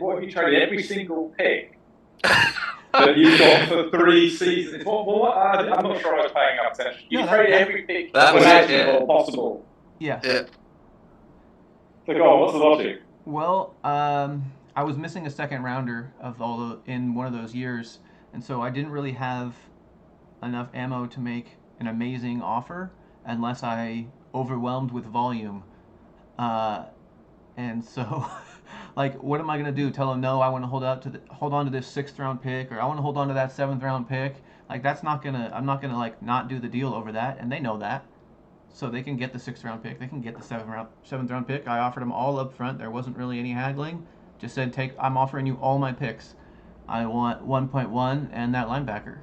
what if you traded every single pick that you've got for 3 seasons? I'm not sure I was paying up attention. You traded every pick that was imaginable possible. Yeah. So go on, what's the logic? Well, I was missing a second rounder in one of those years, and so I didn't really have enough ammo to make an amazing offer unless I overwhelmed with volume. And so, like, what am I gonna do? Tell them no? I want to hold on to this 6th round pick, or I want to hold on to that 7th round pick. Like, I'm not gonna like not do the deal over that, and they know that. So they can get the 6th round pick. They can get the 7th round pick. I offered them all up front. There wasn't really any haggling. Just said, I'm offering you all my picks. I want 1.1 and that linebacker.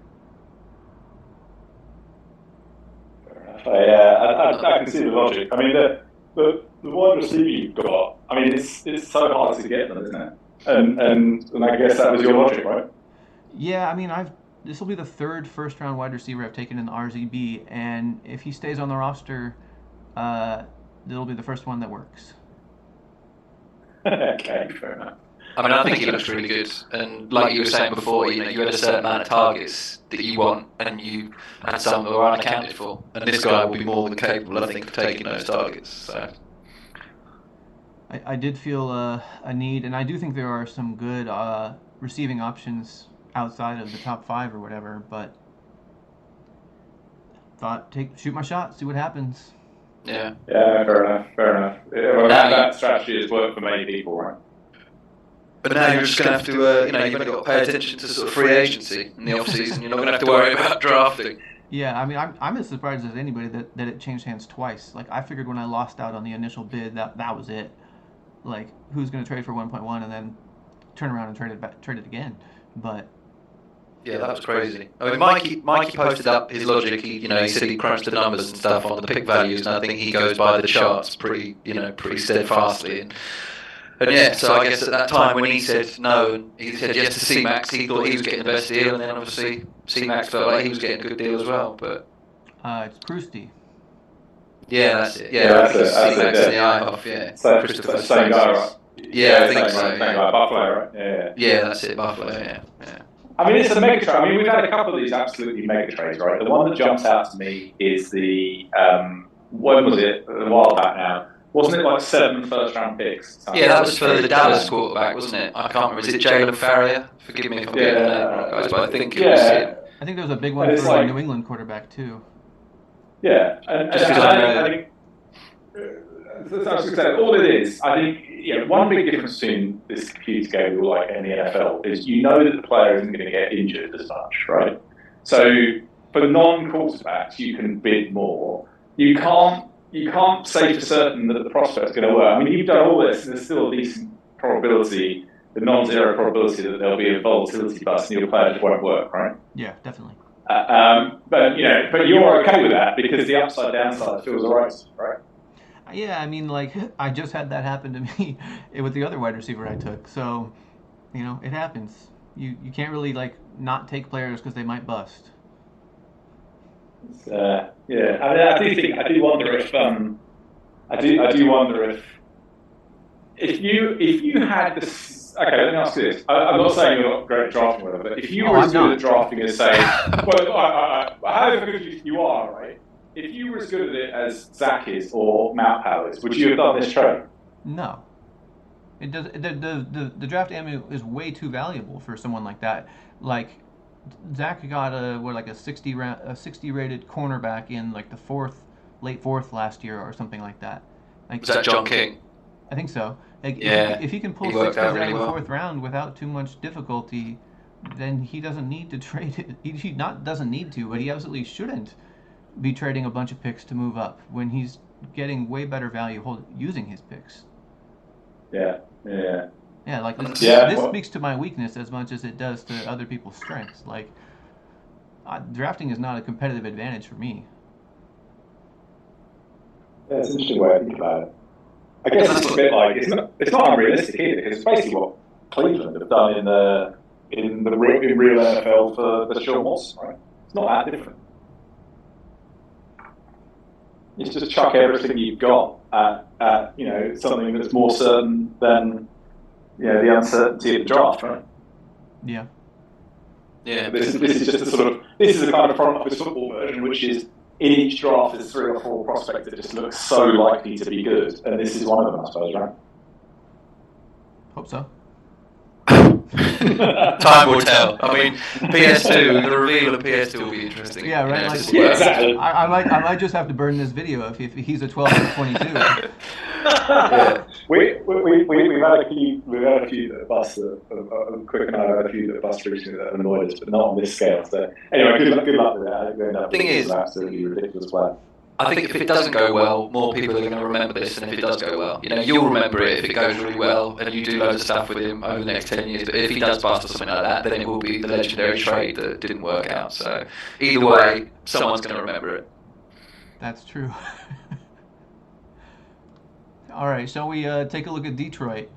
I can see the logic. I mean, the wide receiver you've got, I mean, it's so hard to get them, isn't it? And I guess that was your logic, right? Yeah, I mean, this will be the 3rd first-round wide receiver I've taken in the RZB, and if he stays on the roster, it'll be the first one that works. Okay, fair enough. I mean, I think he looks really good, and like you were saying before, you had a certain amount of targets that you want, and you had some that were unaccounted for, and this guy will be more than capable, I think, of taking those targets. So I did feel a need, and I do think there are some good receiving options outside of the top 5 or whatever, but thought shoot my shot, see what happens. Yeah, fair enough. That strategy has worked for many people, right? But now you're just going to have to, you've only got to pay attention to sort of free agency in the off-season. You're not going to have to worry about drafting. Yeah, I mean, I'm as surprised as anybody that it changed hands twice. Like, I figured when I lost out on the initial bid, that was it. Like, who's going to trade for 1.1 and then turn around and trade it again? But yeah, that was crazy. I mean, Mikey posted up his logic. He said he crunched the numbers and stuff on the pick values, and I think he goes by the charts pretty steadfastly. And yeah, so I guess at that time when he said no and he said yes to C-Max, he thought he was getting the best deal, and then obviously C-Max felt like he was getting a good deal as well. But it's Prousty. Yeah, that's it. Yeah, that's C-Max and the IHOF, yeah. So, Christopher, same guy, right? Yeah, I think so. Same guy, Buffalo, right? Yeah, that's it, Buffalo, yeah. I mean, it's a mega trade. I mean, we've had a couple of these absolutely mega trades, right? The one that jumps out to me is the, when was it? A while back now. Wasn't it like 7 first-round picks? Yeah, that was for the Dallas quarterback, wasn't it? I can't remember. Is it Jalen Farrier? Forgive me if I'm getting the name wrong, guys, but I think it was him. I think there was a big one for a New England quarterback, too. Yeah, and I think all it is, I think, one big difference between this computer game like in the NFL is that the player isn't going to get injured as much, right? So for non-quarterbacks, you can bid more. You can't say for certain that the prospect's going to work. I mean, you've done all this, and there's still a decent probability, the non-zero probability that there'll be a volatility bust and your player just won't work, right? Yeah, definitely. But you're okay with that because the upside downside feels alright, right? Yeah, I mean, like, I just had that happen to me with the other wide receiver I took. So, it happens. You can't really, like, not take players because they might bust. I do wonder if you had this. Okay, let me ask you this. I'm not saying you're not great at drafting, whatever, but if you were as good at drafting as say, however good you are, right? If you were as good at it as Zach is or Matt Powell is, would you have done this trade? No. It does. The draft ammo is way too valuable for someone like that. Like, Zach got a 60 rated cornerback in like the late fourth last year or something like that. Like, was that John King? I think so. Like, yeah. If he can pull 6 out of the 4th round without too much difficulty, then he doesn't need to trade it. He doesn't need to, but he absolutely shouldn't be trading a bunch of picks to move up when he's getting way better value using his picks. Yeah. Yeah, like this speaks to my weakness as much as it does to other people's strengths. Like, drafting is not a competitive advantage for me. Yeah, it's an interesting way to think about it. I guess it's a bit like it's not unrealistic either, because it's basically what Cleveland have done in real NFL for Sean Watson, right? It's not that different. It's just chuck everything you've got at something that's more certain than the uncertainty of the draft, right? Yeah. Yeah. This is just this is a kind of front office football version, which is in each draft there's 3 or 4 prospects that just look so likely to be good, and this is one of them, I suppose, right? Hope so. Time will tell. I mean, PS2, the reveal of PS2 will be interesting. Yeah, right. Exactly. I might just have to burn this video if he's a 12 or 22. Yeah. We've had a few that bust. Quick and I have had a few that bust recently that have annoyed us, but not on this scale. So anyway, good luck with that. Thing is, absolutely ridiculous plan. I think if it doesn't go well, more people are going to remember this, and if it does go well, you'll remember it if it goes really well, and you do loads of stuff with him over the next 10 years. But if he does bust or something like that, then it will be the legendary trade that didn't work out. So either way, someone's going to remember it. That's true. All right, shall we take a look at Detroit?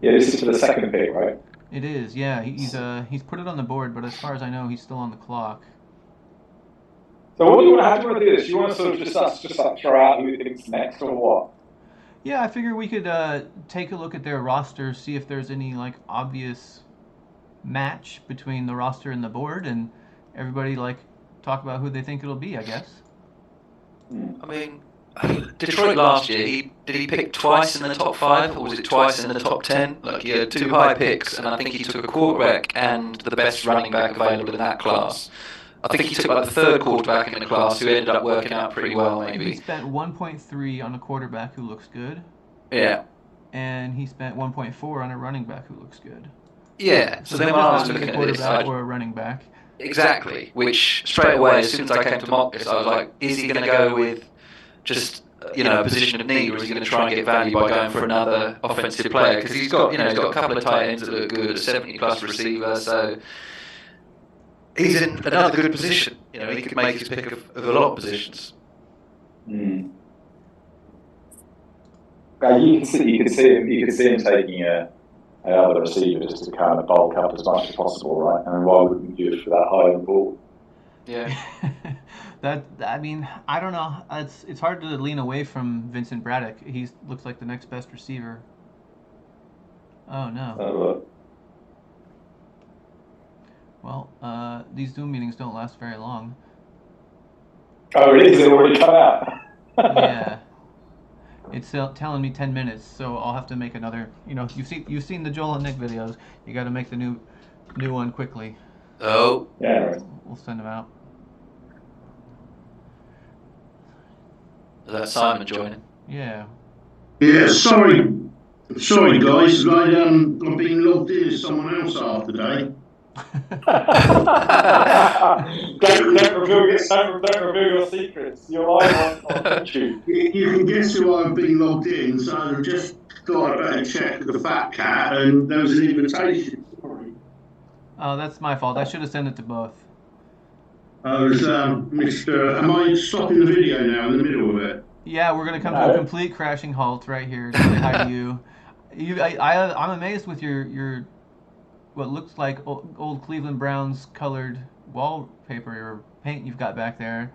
Yeah, this is for the second pick, right? It is. Yeah, he's put it on the board, but as far as I know, he's still on the clock. So what do you want to how do you want to do this? You want to sort of just throw out who you think's next or what? Yeah, I figure we could take a look at their roster, see if there's any like obvious match between the roster and the board, and everybody like talk about who they think it'll be, I guess. I mean, Detroit last year, did he pick twice in the top 5, or was it twice in the top 10? Like, he had 2 high picks, and I think he took a quarterback and the best running back available in that class. I think he took like the 3rd quarterback in the class, who ended up working out pretty well, maybe. He spent 1.3 on a quarterback who looks good. Yeah. And he spent 1.4 on a running back who looks good. Yeah. So then when I was looking at this, or a running back. Exactly. Which straight away, as soon as I came to mock this, I was like, is he going to go with just a position of need, or is he going to try and get value by going for another offensive player? Because he's got a couple of tight ends that look good, a 70+ receiver, so he's in another good position. He could make his pick of a lot of positions. You could see him taking another receiver just to kind of bulk up as much as possible, right? I mean, why wouldn't you for that high on the ball? Yeah. I mean, I don't know. It's hard to lean away from Vincent Braddock. He looks like the next best receiver. Oh no. Well, these Zoom meetings don't last very long. Oh, it is? It already come out? Yeah. It's telling me 10 minutes, so I'll have to make another. You've seen the Joel and Nick videos. You got to make the new one quickly. Oh. Yeah. We'll send them out. Is that Simon joining? Yeah. Yeah, sorry guys. I've been logged in as someone else half the day. Don't reveal your secrets. You're live on YouTube. You can guess who I've been logged in, so I just thought I'd better check the Fat Cat, and there was an invitation. Sorry. Oh, that's my fault. I should have sent it to both. I was Mr. Am I stopping the video now in the middle of it? Yeah, we're gonna come to a complete crashing halt right here. To say hi to you. I'm amazed with your what looks like old Cleveland Browns colored wallpaper or paint you've got back there.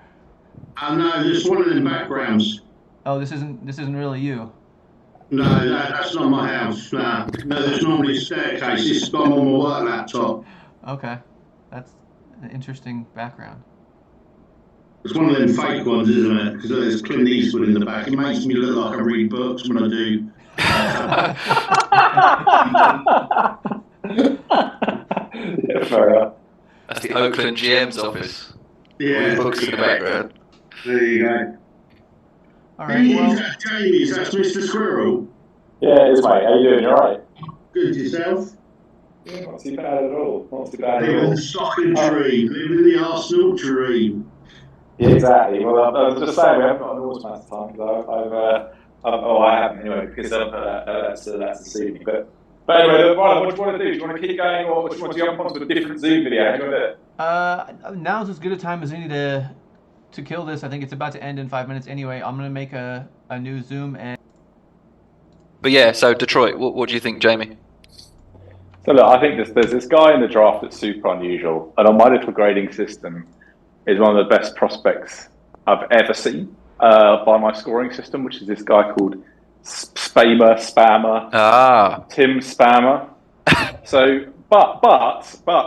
No, there's one of them backgrounds. Oh, this isn't really you. No, that's not my house. No, there's normally a staircase. This is on my work laptop. Okay, that's an interesting background. It's one of them fake ones, isn't it? Because there's Clint Eastwood in the back. It makes me look like I read books when I do. Yeah, fair enough. That's the Oakland GM's office. Yeah. Books in the background. There you go. All right. Well, Jamie, that's Mr. Squirrel. Yeah, it is, mate. How you doing? You alright? Good, yourself? Yeah, not too bad at all. Not too bad at Living all. the soccer dream, living the Arsenal dream. Yeah, exactly. Well, I was just saying we haven't got an automatic time because I haven't anyway because that's this evening. But anyway, what do you want to do? Do you want to keep going, or do you want to jump onto a different Zoom video? How do you want to do it? Now's as good a time as any to kill this. I think it's about to end in 5 minutes anyway. I'm gonna make a new Zoom and. But yeah, so Detroit, what do you think, Jamie? So look, I think there's this guy in the draft that's super unusual, and on my little grading system, is one of the best prospects I've ever seen by my scoring system, which is this guy called Spammer, Tim Spammer. So, but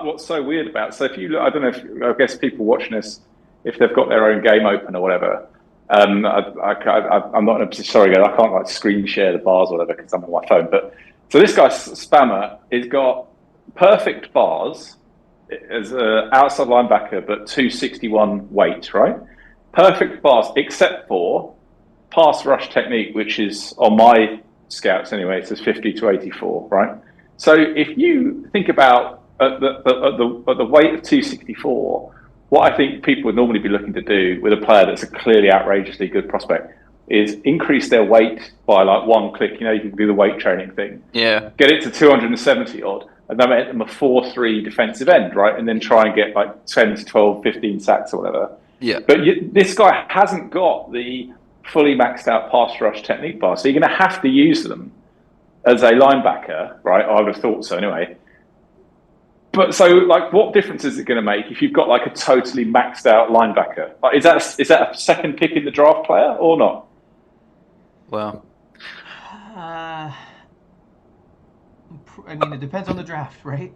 what's so weird about? So if you look, I don't know if I guess people watching this, if they've got their own game open or whatever. I'm not in a position. Sorry, I can't like screen share the bars or whatever because I'm on my phone. But so this guy Spammer has got perfect bars as an outside linebacker, but 261 weight, right? Perfect bars, except for pass rush technique, which is on my scouts anyway. It says 50 to 84, right? So if you think about at the weight of 264, what I think people would normally be looking to do with a player that's a clearly outrageously good prospect is increase their weight by like one click. You know, you can do the weight training thing. Yeah. Get it to 270 odd, and then make them a 4-3 defensive end, right? And then try and get like 10 to 12, 15 sacks or whatever. Yeah. But this guy hasn't got the fully maxed out pass rush technique bar, so you're going to have to use them as a linebacker, right? I would have thought so anyway. But so, like, what difference is it going to make if you've got like a totally maxed out linebacker? Like, is that a second pick in the draft player or not? Well, I mean, it depends on the draft, right?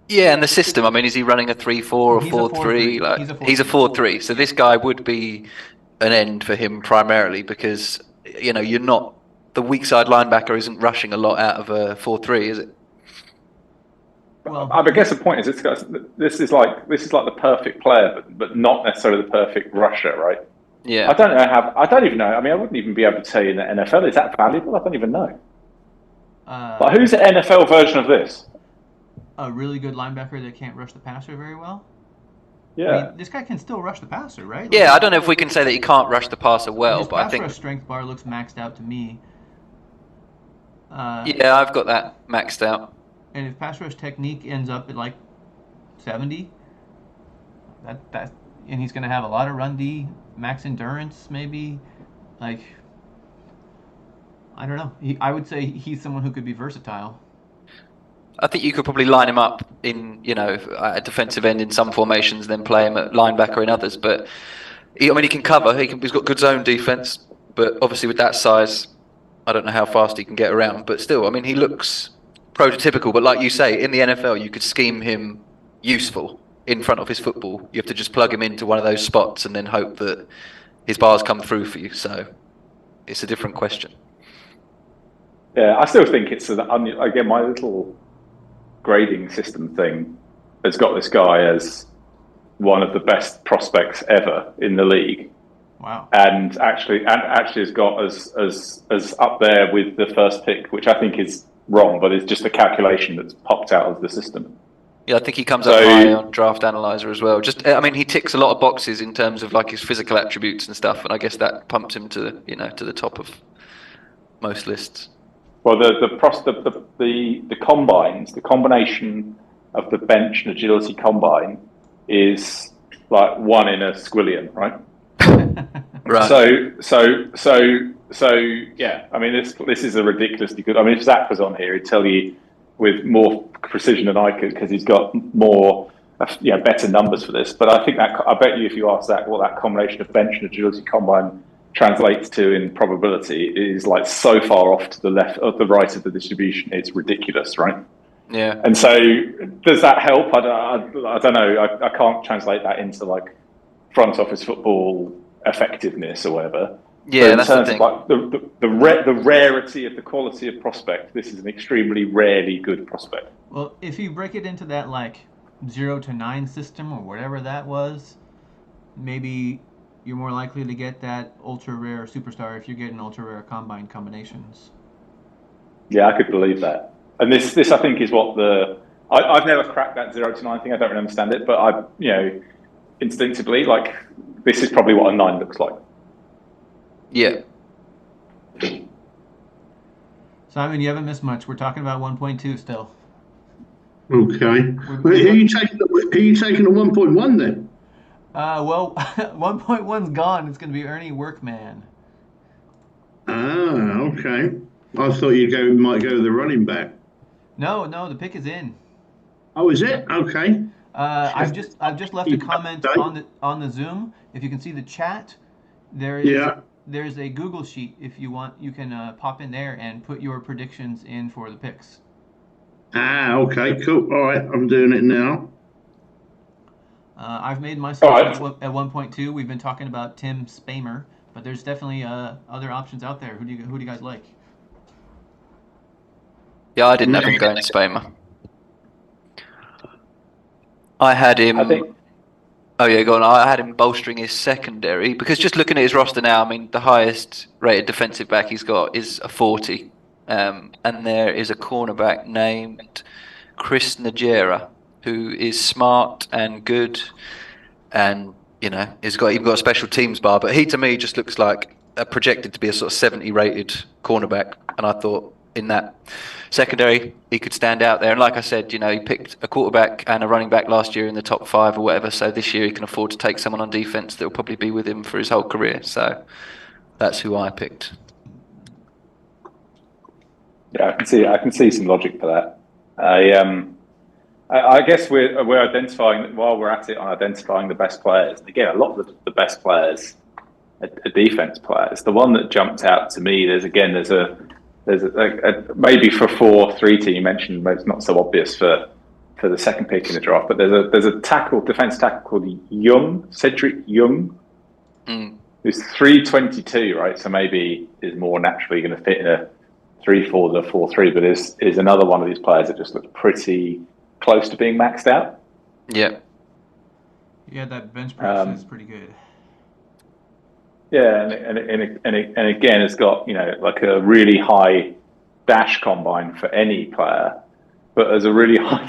yeah, and the system. I mean, is he running a 3-4 or He's a 4-3? 4-3. Like, he's a 4-3. So this guy would be an end for him primarily because you're not the weak side linebacker isn't rushing a lot out of a 4-3, is it? Well, I guess the point is, this is like the perfect player, but not necessarily the perfect rusher, right? Yeah. I don't even know. I mean, I wouldn't even be able to tell you in the NFL. Is that valuable? I don't even know. But who's the NFL version of this? A really good linebacker that can't rush the passer very well. Yeah. I mean, this guy can still rush the passer, right? Yeah, I don't know if we can say that he can't rush the passer well, his but I pass think rush strength bar looks maxed out to me. yeah, I've got that maxed out. And if pass rush technique ends up at like 70, that and he's going to have a lot of run D, max endurance maybe. Like, I don't know. I would say he's someone who could be versatile. I think you could probably line him up in, a defensive end in some formations, then play him at linebacker in others. But he can cover. He's got good zone defense. But obviously with that size, I don't know how fast he can get around. But still, I mean, he looks prototypical. But like you say, in the NFL, you could scheme him useful in front of his football. You have to just plug him into one of those spots and then hope that his bars come through for you. So it's a different question. Yeah, I still think it's again, my little grading system thing has got this guy as one of the best prospects ever in the league. Wow. And actually has got as up there with the first pick, which I think is wrong, but it's just a calculation that's popped out of the system. Yeah, I think he comes up high on Draft Analyzer as well. He ticks a lot of boxes in terms of like his physical attributes and stuff, and I guess that pumps him to the top of most lists. Well, the combines, the combination of the bench and agility combine is like 1 in a squillion, right? Right. So yeah. I mean, this is a ridiculously good. I mean, if Zach was on here, he'd tell you with more precision than I could because he's got more, better numbers for this. But I bet you if you ask Zach what that combination of bench and agility combine translates to in probability is like so far off to the left or the right of the distribution, it's ridiculous, right? Yeah. And so does that help? I don't know. I can't translate that into like front office football effectiveness or whatever. Yeah, that's the thing. Like the rarity of the quality of prospect, this is an extremely rarely good prospect. Well, if you break it into that like 0 to 9 system or whatever that was, maybe you're more likely to get that ultra rare superstar if you're getting ultra rare combine combinations. Yeah, I could believe that. And this I think is what I've never cracked that 0 to 9 thing. I don't really understand it, but I instinctively like this is probably what a 9 looks like. Yeah. Simon, you haven't missed much. We're talking about 1.2 still. Okay. Who are you taking a 1.1 then? Well, 1.1's gone. It's going to be Ernie Workman. Ah, okay. I thought you might go to the running back. No, the pick is in. Oh, is it? Okay. I've just left a comment on the Zoom. If you can see the chat, there is there's a Google sheet if you want. You can pop in there and put your predictions in for the picks. Okay, cool. All right, I'm doing it now. I've made my All selection right. at 1.2. We've been talking about Tim Spamer, but there's definitely other options out there. Who do you guys like? Yeah, I didn't have him going to Spamer. I had him. I think. Oh yeah, go on. I had him bolstering his secondary because just looking at his roster now, I mean, the highest rated defensive back he's got is a 40, and there is a cornerback named Chris Najera who is smart and good, and he's got even got a special teams bar. But he to me just looks like projected to be a sort of 70 rated cornerback, and I thought in that secondary he could stand out there. And like I said, he picked a quarterback and a running back last year in the top 5 or whatever, so this year he can afford to take someone on defense that will probably be with him for his whole career. So that's who I picked. Yeah, I can see some logic for that. I guess we're identifying, while we're at it, on identifying the best players. And again, a lot of the best players are defense players. The one that jumped out to me, there's a maybe for 4-3 team, you mentioned, but it's not so obvious for the second pick in the draft. But there's a defense tackle called Cedric Young, who's 322, right? So maybe is more naturally going to fit in a 3-4 than a 4-3. But is another one of these players that just looks pretty close to being maxed out. Yeah. Yeah, that bench press is pretty good. Yeah, and again, it's got like a really high dash combine for any player, but there's a really high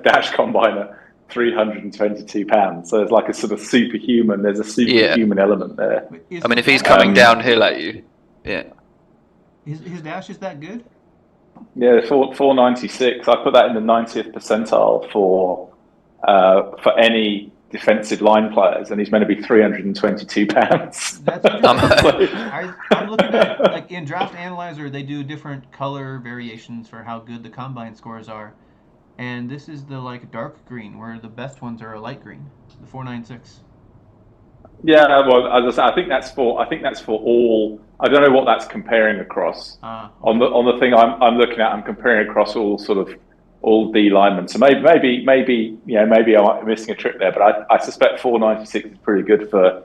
dash combine at 322 pounds. So it's like a sort of superhuman. There's a superhuman element there. I mean, if he's coming downhill at you, yeah. His dash is that good? Yeah, 496. I put that in the 90th percentile for any defensive line players, and he's meant to be 322 pounds. That's I'm looking at, like, in Draft Analyzer, they do different color variations for how good the combine scores are, and this is the dark green, where the best ones are a light green, the 496. Yeah, well, as I say, I think that's for all. I don't know what that's comparing across. Okay. On the thing I'm looking at, I'm comparing across all D linemen. So maybe I might be missing a trick there, but I suspect 496 is pretty good for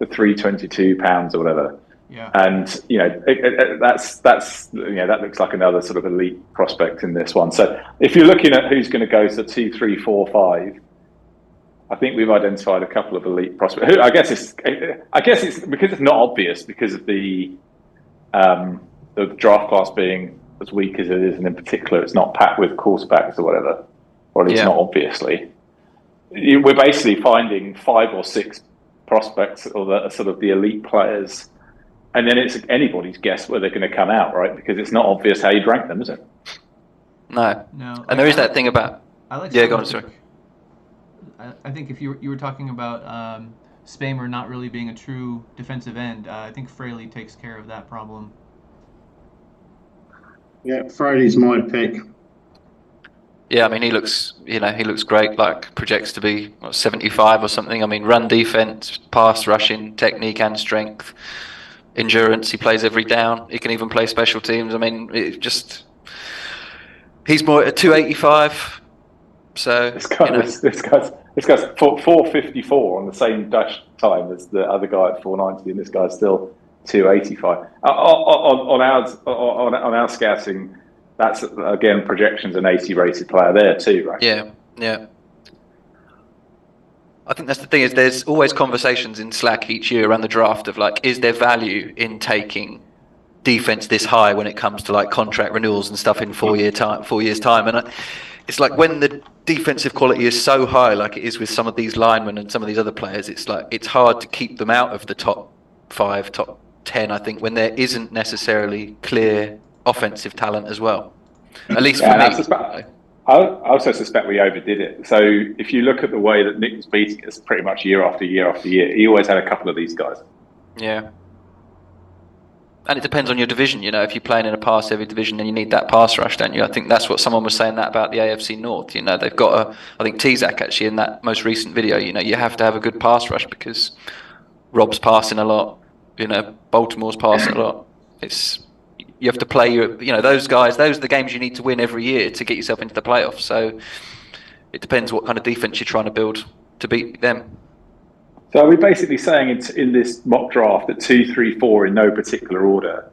the 322 pounds or whatever. Yeah. And that looks like another sort of elite prospect in this one. So if you're looking at who's going to go to 2, 3, 4, 5. I think we've identified a couple of elite prospects. I guess it's because it's not obvious because of the draft class being as weak as it is, and in particular, it's not packed with quarterbacks or whatever, or at least not obviously. We're basically finding 5 or 6 prospects, or the sort of the elite players, and then it's anybody's guess where they're going to come out, right? Because it's not obvious how you'd rank them, is it? No. And there is that thing about. I like. Yeah, go on, sorry. I think if you were talking about Spamer not really being a true defensive end, I think Fraley takes care of that problem. Yeah, Fraley's my pick. Yeah, I mean, he looks great. Like, projects to be 75 or something. I mean, run defense, pass rushing, technique and strength, endurance. He plays every down. He can even play special teams. I mean, he's more at 285. So this guy's 454 on the same dash time as the other guy at 490, and this guy's still 285. On our scouting, that's again projections an 80 rated player there too, right? Yeah. I think that's the thing, is there's always conversations in Slack each year around the draft of is there value in taking defense this high when it comes to contract renewals and stuff in 4 years time, and it's when the defensive quality is so high, like it is with some of these linemen and some of these other players, it's hard to keep them out of the top 5, top 10. I think when there isn't necessarily clear offensive talent as well, at least for me. I also suspect we overdid it. So if you look at the way that Nick was beating us pretty much year after year after year, he always had a couple of these guys. Yeah. And it depends on your division, if you're playing in a pass-heavy division, then you need that pass rush, don't you? I think that's what someone was saying that about the AFC North. They've got I think T-Zac actually in that most recent video, you have to have a good pass rush because Rob's passing a lot, Baltimore's passing a lot. You have to play those guys. Those are the games you need to win every year to get yourself into the playoffs. So it depends what kind of defense you're trying to build to beat them. So are we basically saying in this mock draft that 2, 3, 4 in no particular order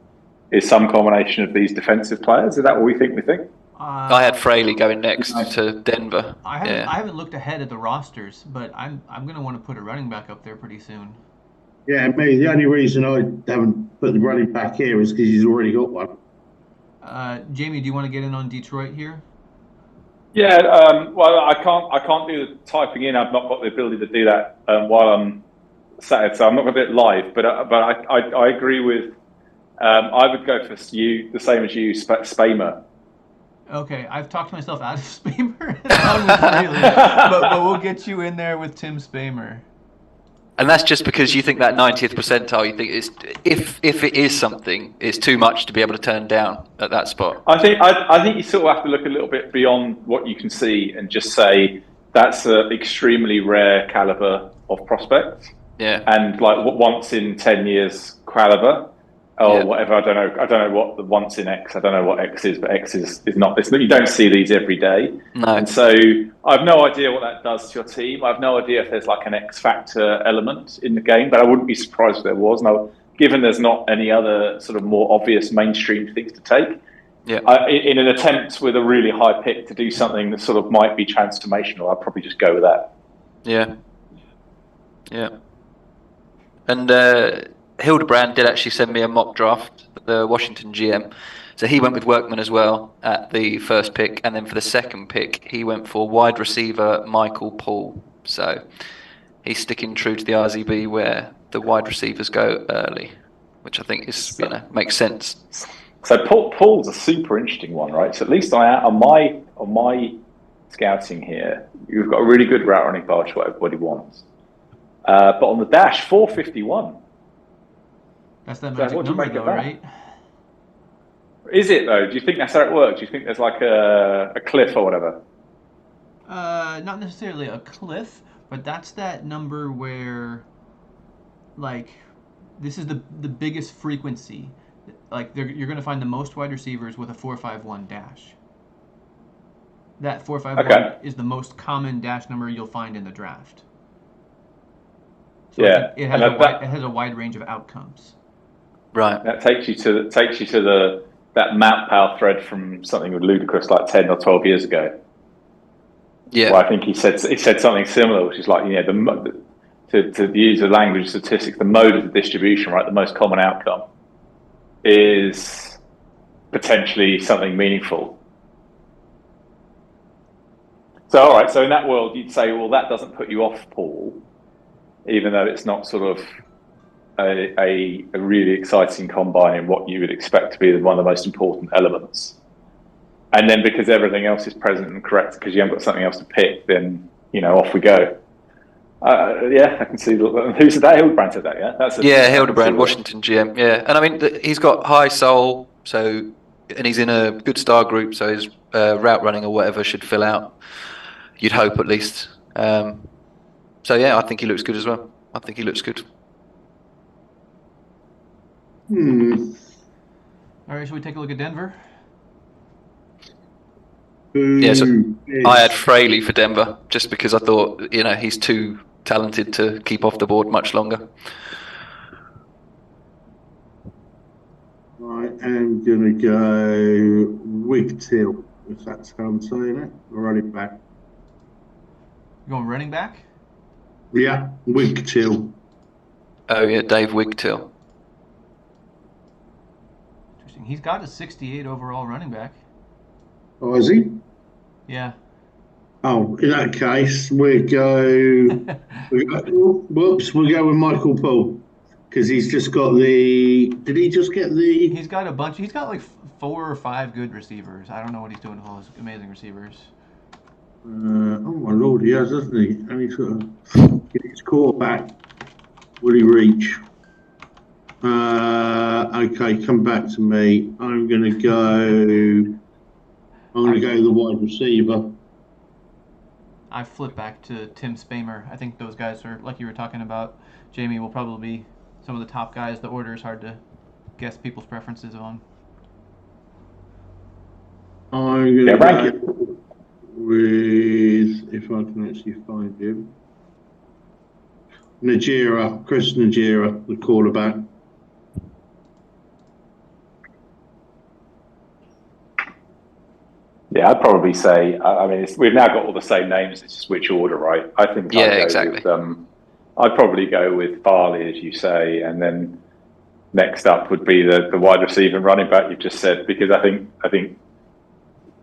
is some combination of these defensive players? Is that what we think? I had Fraley going next to Denver. I haven't looked ahead at the rosters, but I'm going to want to put a running back up there pretty soon. Yeah, me. The only reason I haven't put the running back here is because he's already got one. Jamie, do you want to get in on Detroit here? Yeah, well, I can't do the typing in. I've not got the ability to do that while I'm sat, so I'm not going to do it live. But I agree with. I would go for you, the same as you, Spamer. Okay, I've talked myself out of Spamer, but we'll get you in there with Tim Spamer. And that's just because you think that 90th percentile, you think if it is something, it's too much to be able to turn down at that spot. I think you sort of have to look a little bit beyond what you can see and just say that's an extremely rare caliber of prospect. Yeah. And like once in 10 years caliber or whatever. I don't know what the once in X. I don't know what X is, but X is not this. You don't see these every day. No. And so I have no idea what that does to your team. I have no idea if there's like an X factor element in the game, but I wouldn't be surprised if there was. Now, given there's not any other sort of more obvious mainstream things to take, in an attempt with a really high pick to do something that sort of might be transformational, I'd probably just go with that. Yeah. Yeah. And Hildebrand did actually send me a mock draft, the Washington GM. So he went with Workman as well at the first pick. And then for the second pick, he went for wide receiver Michael Paul. So he's sticking true to the RZB where the wide receivers go early, which I think is, makes sense. So Paul's a super interesting one, right? So at least on my scouting here, you've got a really good route running bar, what everybody wants. But on the dash, 451. That's that magic number, though, right? Is it, though? Do you think that's how it works? Do you think there's like a cliff or whatever? Not necessarily a cliff, but that's that number where, like, this is the biggest frequency. Like, you're going to find the most wide receivers with a 4.51 dash. That 4.51 is the most common dash number you'll find in the draft. So it has a wide range of outcomes. Right. That takes you to that map power thread from something with Ludacris like 10 or 12 years ago. Yeah. Well, I think he said something similar, which is like, to use the language statistics, the mode of the distribution, right? The most common outcome is potentially something meaningful. So, all right. So in that world, you'd say, well, that doesn't put you off Paul, even though it's not sort of a really exciting combine in what you would expect to be one of the most important elements. And then because everything else is present and correct, because you haven't got something else to pick, then, off we go. I can see. Who said that? Hildebrand said that, yeah? Hildebrand, Washington GM, yeah. And I mean, he's got high soul, and he's in a good star group, so his route running or whatever should fill out. You'd hope, at least. I think he looks good as well. I think he looks good. All right, should we take a look at Denver? Yeah, so I had Fraley for Denver just because I thought, he's too talented to keep off the board much longer. I am going to go Wigtail, if that's how I'm saying it. Running back. You going running back? Yeah, Wigtail. Oh, yeah, Dave Wigtail. Interesting. He's got a 68 overall running back. Oh, is he? Yeah. Oh, in that case, we'll go with Michael Paul. Because he's just got did he just get the... He's got a bunch. He's got like 4 or 5 good receivers. I don't know what he's doing with all his amazing receivers. Oh my lord, he has, doesn't he? And he's got to get his quarterback. Will he reach? Okay, come back to me. I'm going to go the wide receiver. I flip back to Tim Spamer. I think those guys are, like you were talking about, Jamie, will probably be some of the top guys, the order is hard to guess people's preferences on. I'm going to go with, if I can actually find him, Chris Najira, the quarterback. Yeah, I'd probably say. I mean, we've now got all the same names. It's just which order, right? I think. Yeah, I'd go exactly. With, I'd probably go with Farley, as you say, and then next up would be the wide receiver and running back you've just said, because I think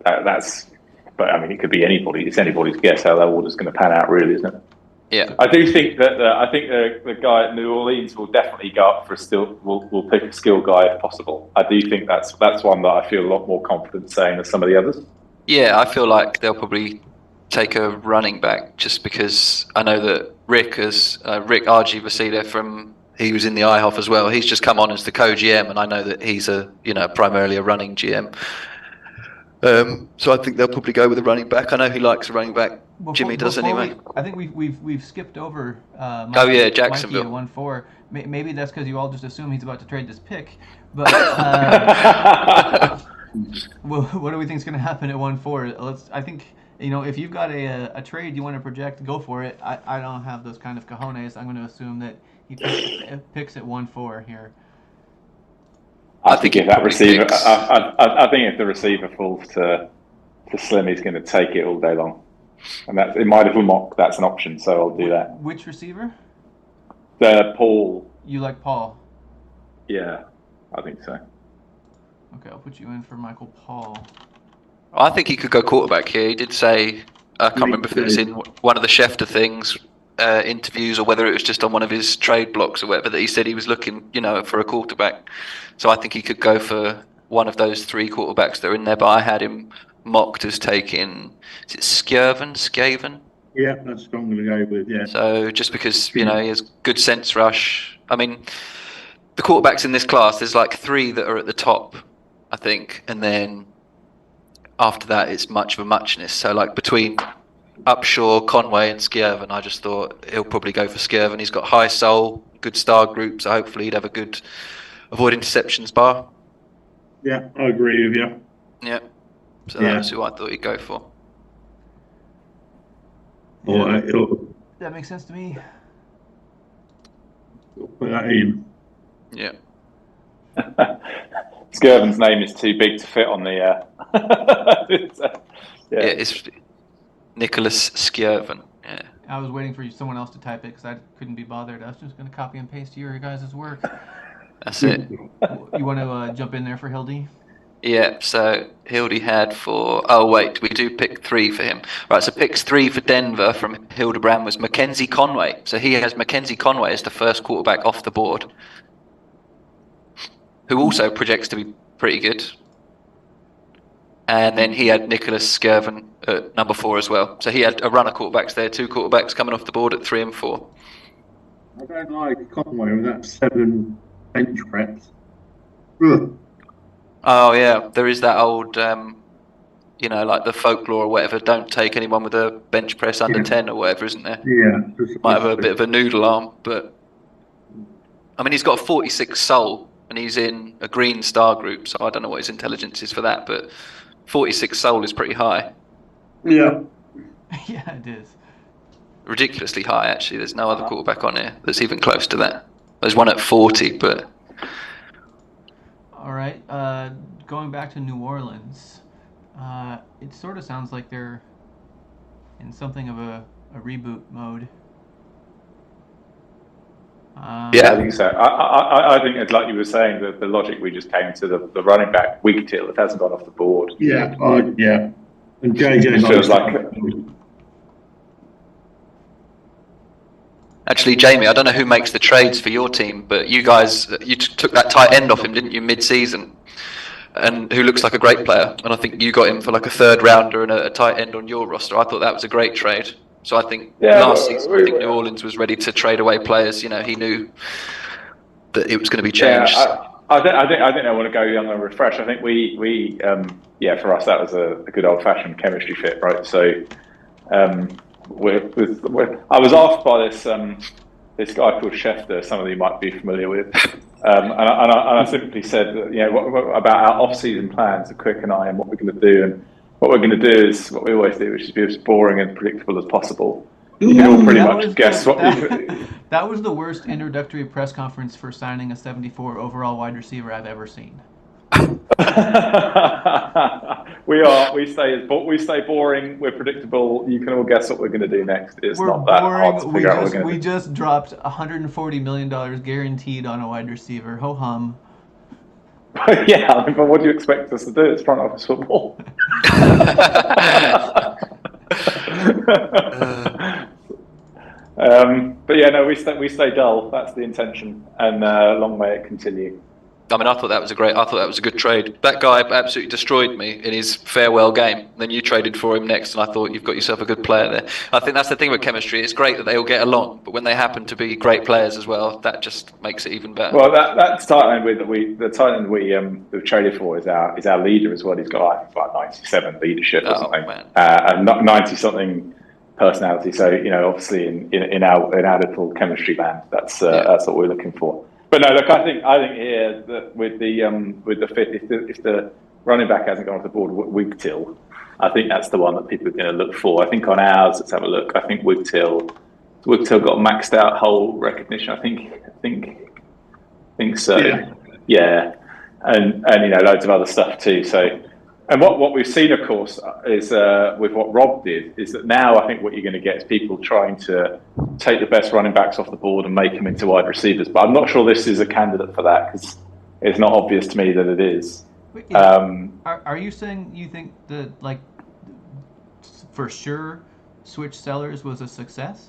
that's. But I mean, it could be anybody. It's anybody's guess how that order's going to pan out, really, isn't it? Yeah. I do think that the guy at New Orleans will definitely go up for will pick a skill guy if possible. I do think that's one that I feel a lot more confident saying than some of the others. Yeah, I feel like they'll probably take a running back, just because I know that Rick RG Vasile he was in the IHOF as well. He's just come on as the co-GM, and I know that he's primarily a running GM. So I think they'll probably go with a running back. I know he likes a running back. Jimmy does anyway. I think we've skipped over. Jacksonville. Mikey at 1-4. Maybe that's because you all just assume he's about to trade this pick. But well, what do we think is going to happen at 1-4? I think if you've got a trade you want to project, go for it. I don't have those kind of cojones. I'm going to assume that he picks at 1-4 here. I think if that receiver, I think if the receiver falls to Slim, he's going to take it all day long, and that in my little mock, that's an option. So I'll do that. Which receiver? Paul. You like Paul? Yeah, I think so. Okay, I'll put you in for Michael Paul. I think he could go quarterback here. He did say, I can't remember if it was in one of the Schefter things, interviews, or whether it was just on one of his trade blocks or whatever, that he said he was looking, for a quarterback. So I think he could go for one of those three quarterbacks that are in there. But I had him mocked as taking, is it Skaven? Yeah, that's what I'm going to go with, yeah. So just because, he has good sense rush. I mean, the quarterbacks in this class, there's like three that are at the top, I think. And then after that, it's much of a muchness. So like between Upshaw, Conway and Skjerven, I just thought he'll probably go for Skjerven. He's got high soul, good star group, so hopefully he'd have a good avoid interceptions bar. Yeah, I agree with you. Yeah. So that's who I thought he'd go for. Yeah, that makes sense to me. Put that in. Yeah. Skjerven's name is too big to fit on the. It's Nicholas Skjerven. Yeah. I was waiting for someone else to type it because I couldn't be bothered. I was just going to copy and paste your guys' work. That's it. You want to jump in there for Hildy? Yeah, so Hildy had we do pick 3 for him. Right, so picks 3 for Denver from Hildebrand was Mackenzie Conway. So he has Mackenzie Conway as the first quarterback off the board, who also projects to be pretty good. And then he had Nicholas Skjerven at number 4 as well. So he had a run of quarterbacks there, 2 quarterbacks coming off the board at 3 and 4. I don't like Conway with that 7 bench press. Ugh. Oh yeah, there is that old, like the folklore or whatever. Don't take anyone with a bench press under 10 or whatever, isn't there? Yeah. Might have a bit of a noodle arm, but I mean, he's got a 46 soul and he's in a green star group, so I don't know what his intelligence is for that, but 46 soul is pretty high. Yeah. Yeah, it is. Ridiculously high, actually. There's no other quarterback on here that's even close to that. There's one at 40, but... All right, going back to New Orleans, it sort of sounds like they're in something of a reboot mode. Yeah, I think so. I think it's like you were saying, the logic we just came to, the running back Wigtail, it hasn't gone off the board. Yeah, yeah. And JJ feels like... Actually, Jamie, I don't know who makes the trades for your team, but you guys, you took that tight end off him, didn't you, mid-season? And who looks like a great player. And I think you got him for like a 3rd rounder and a tight end on your roster. I thought that was a great trade. So I think last season, I think New Orleans was ready to trade away players. He knew that it was going to be changed. Yeah, I think I want to go young and refresh. I think we for us that was a good old-fashioned chemistry fit, right? So I was asked by this this guy called Schefter, some of you might be familiar with. And I simply said that, what about our off-season plans, Quick and I, and what we're going to do. And what we're going to do is what we always do, which is be as boring and predictable as possible. You can all pretty much guess what that was the worst introductory press conference for signing a 74 overall wide receiver I've ever seen. we stay boring, we're predictable. You can all guess what we're going to do next. It's not that hard to figure out what we're going to do. We just dropped $140 million guaranteed on a wide receiver. Ho hum. Yeah, but what do you expect us to do? It's front office football. But yeah, no, we stay dull. That's the intention, and long may it continue. I mean, I thought that was a good trade. That guy absolutely destroyed me in his farewell game. Then you traded for him next, and I thought you've got yourself a good player there. I think that's the thing with chemistry. It's great that they all get along, but when they happen to be great players as well, that just makes it even better. Well, that tight end the tight end we've traded for is our leader as well. He's got like 97 leadership or something, and 90 something personality. So obviously in our little chemistry band, that's what we're looking for. But no, look, I think here that with the fifth, if the running back hasn't gone off the board, Wigtill, I think that's the one that people are going to look for. I think on ours, let's have a look. I think Wigtill got maxed out hole recognition. I think so. Yeah. And loads of other stuff too. So. And what we've seen, of course, is with what Rob did, is that now I think what you're going to get is people trying to take the best running backs off the board and make them into wide receivers. But I'm not sure this is a candidate for that because it's not obvious to me that it is. Are you saying you think that, like, for sure, Switch Sellers was a success?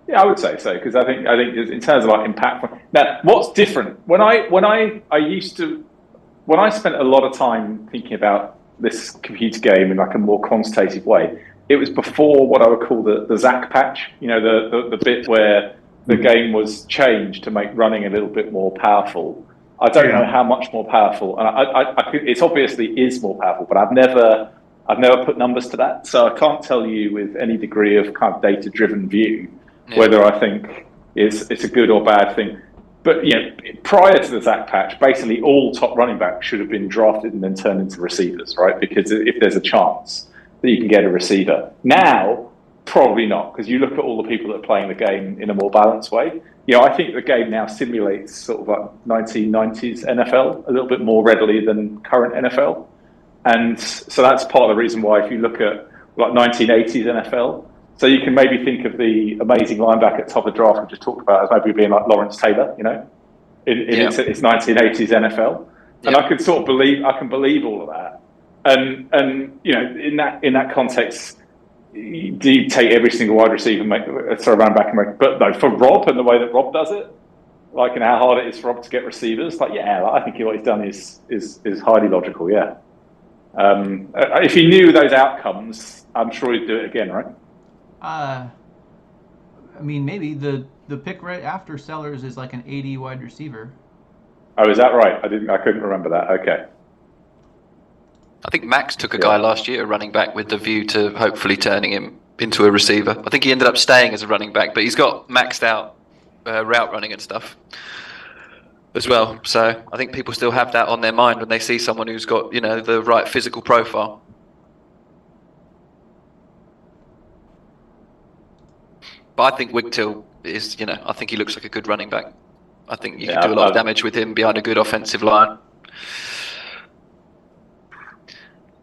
Yeah, I would say so because I think in terms of like impact. Now, what's different when I spent a lot of time thinking about this computer game in like a more quantitative way, it was before what I would call the Zach patch, the bit where the game was changed to make running a little bit more powerful. I don't know how much more powerful, and I think it's obviously is more powerful, but I've never put numbers to that, so I can't tell you with any degree of kind of data-driven view whether I think it's a good or bad thing. But prior to the Zach patch, basically all top running backs should have been drafted and then turned into receivers, right? Because if there's a chance that you can get a receiver. Now, probably not, because you look at all the people that are playing the game in a more balanced way. I think the game now simulates sort of like 1990s NFL a little bit more readily than current NFL. And so that's part of the reason why if you look at like 1980s NFL, so you can maybe think of the amazing linebacker at top of the draft we just talked about as maybe being like Lawrence Taylor, its 1980s NFL, and I could sort of believe all of that, and in that context, do you take every single wide receiver and run back and make? But no, for Rob and the way that Rob does it, like and how hard it is for Rob to get receivers, I think what he's done is highly logical. Yeah, if he knew those outcomes, I'm sure he'd do it again, right? I mean, maybe the pick right after Sellers is like an 80 wide receiver. Oh, is that right? I couldn't remember that. Okay. I think Max took a guy last year, a running back, with the view to hopefully turning him into a receiver. I think he ended up staying as a running back, but he's got maxed out route running and stuff as well. So I think people still have that on their mind when they see someone who's got the right physical profile. But I think Wigtill is, I think he looks like a good running back. I think you can do a lot of damage with him behind a good offensive line.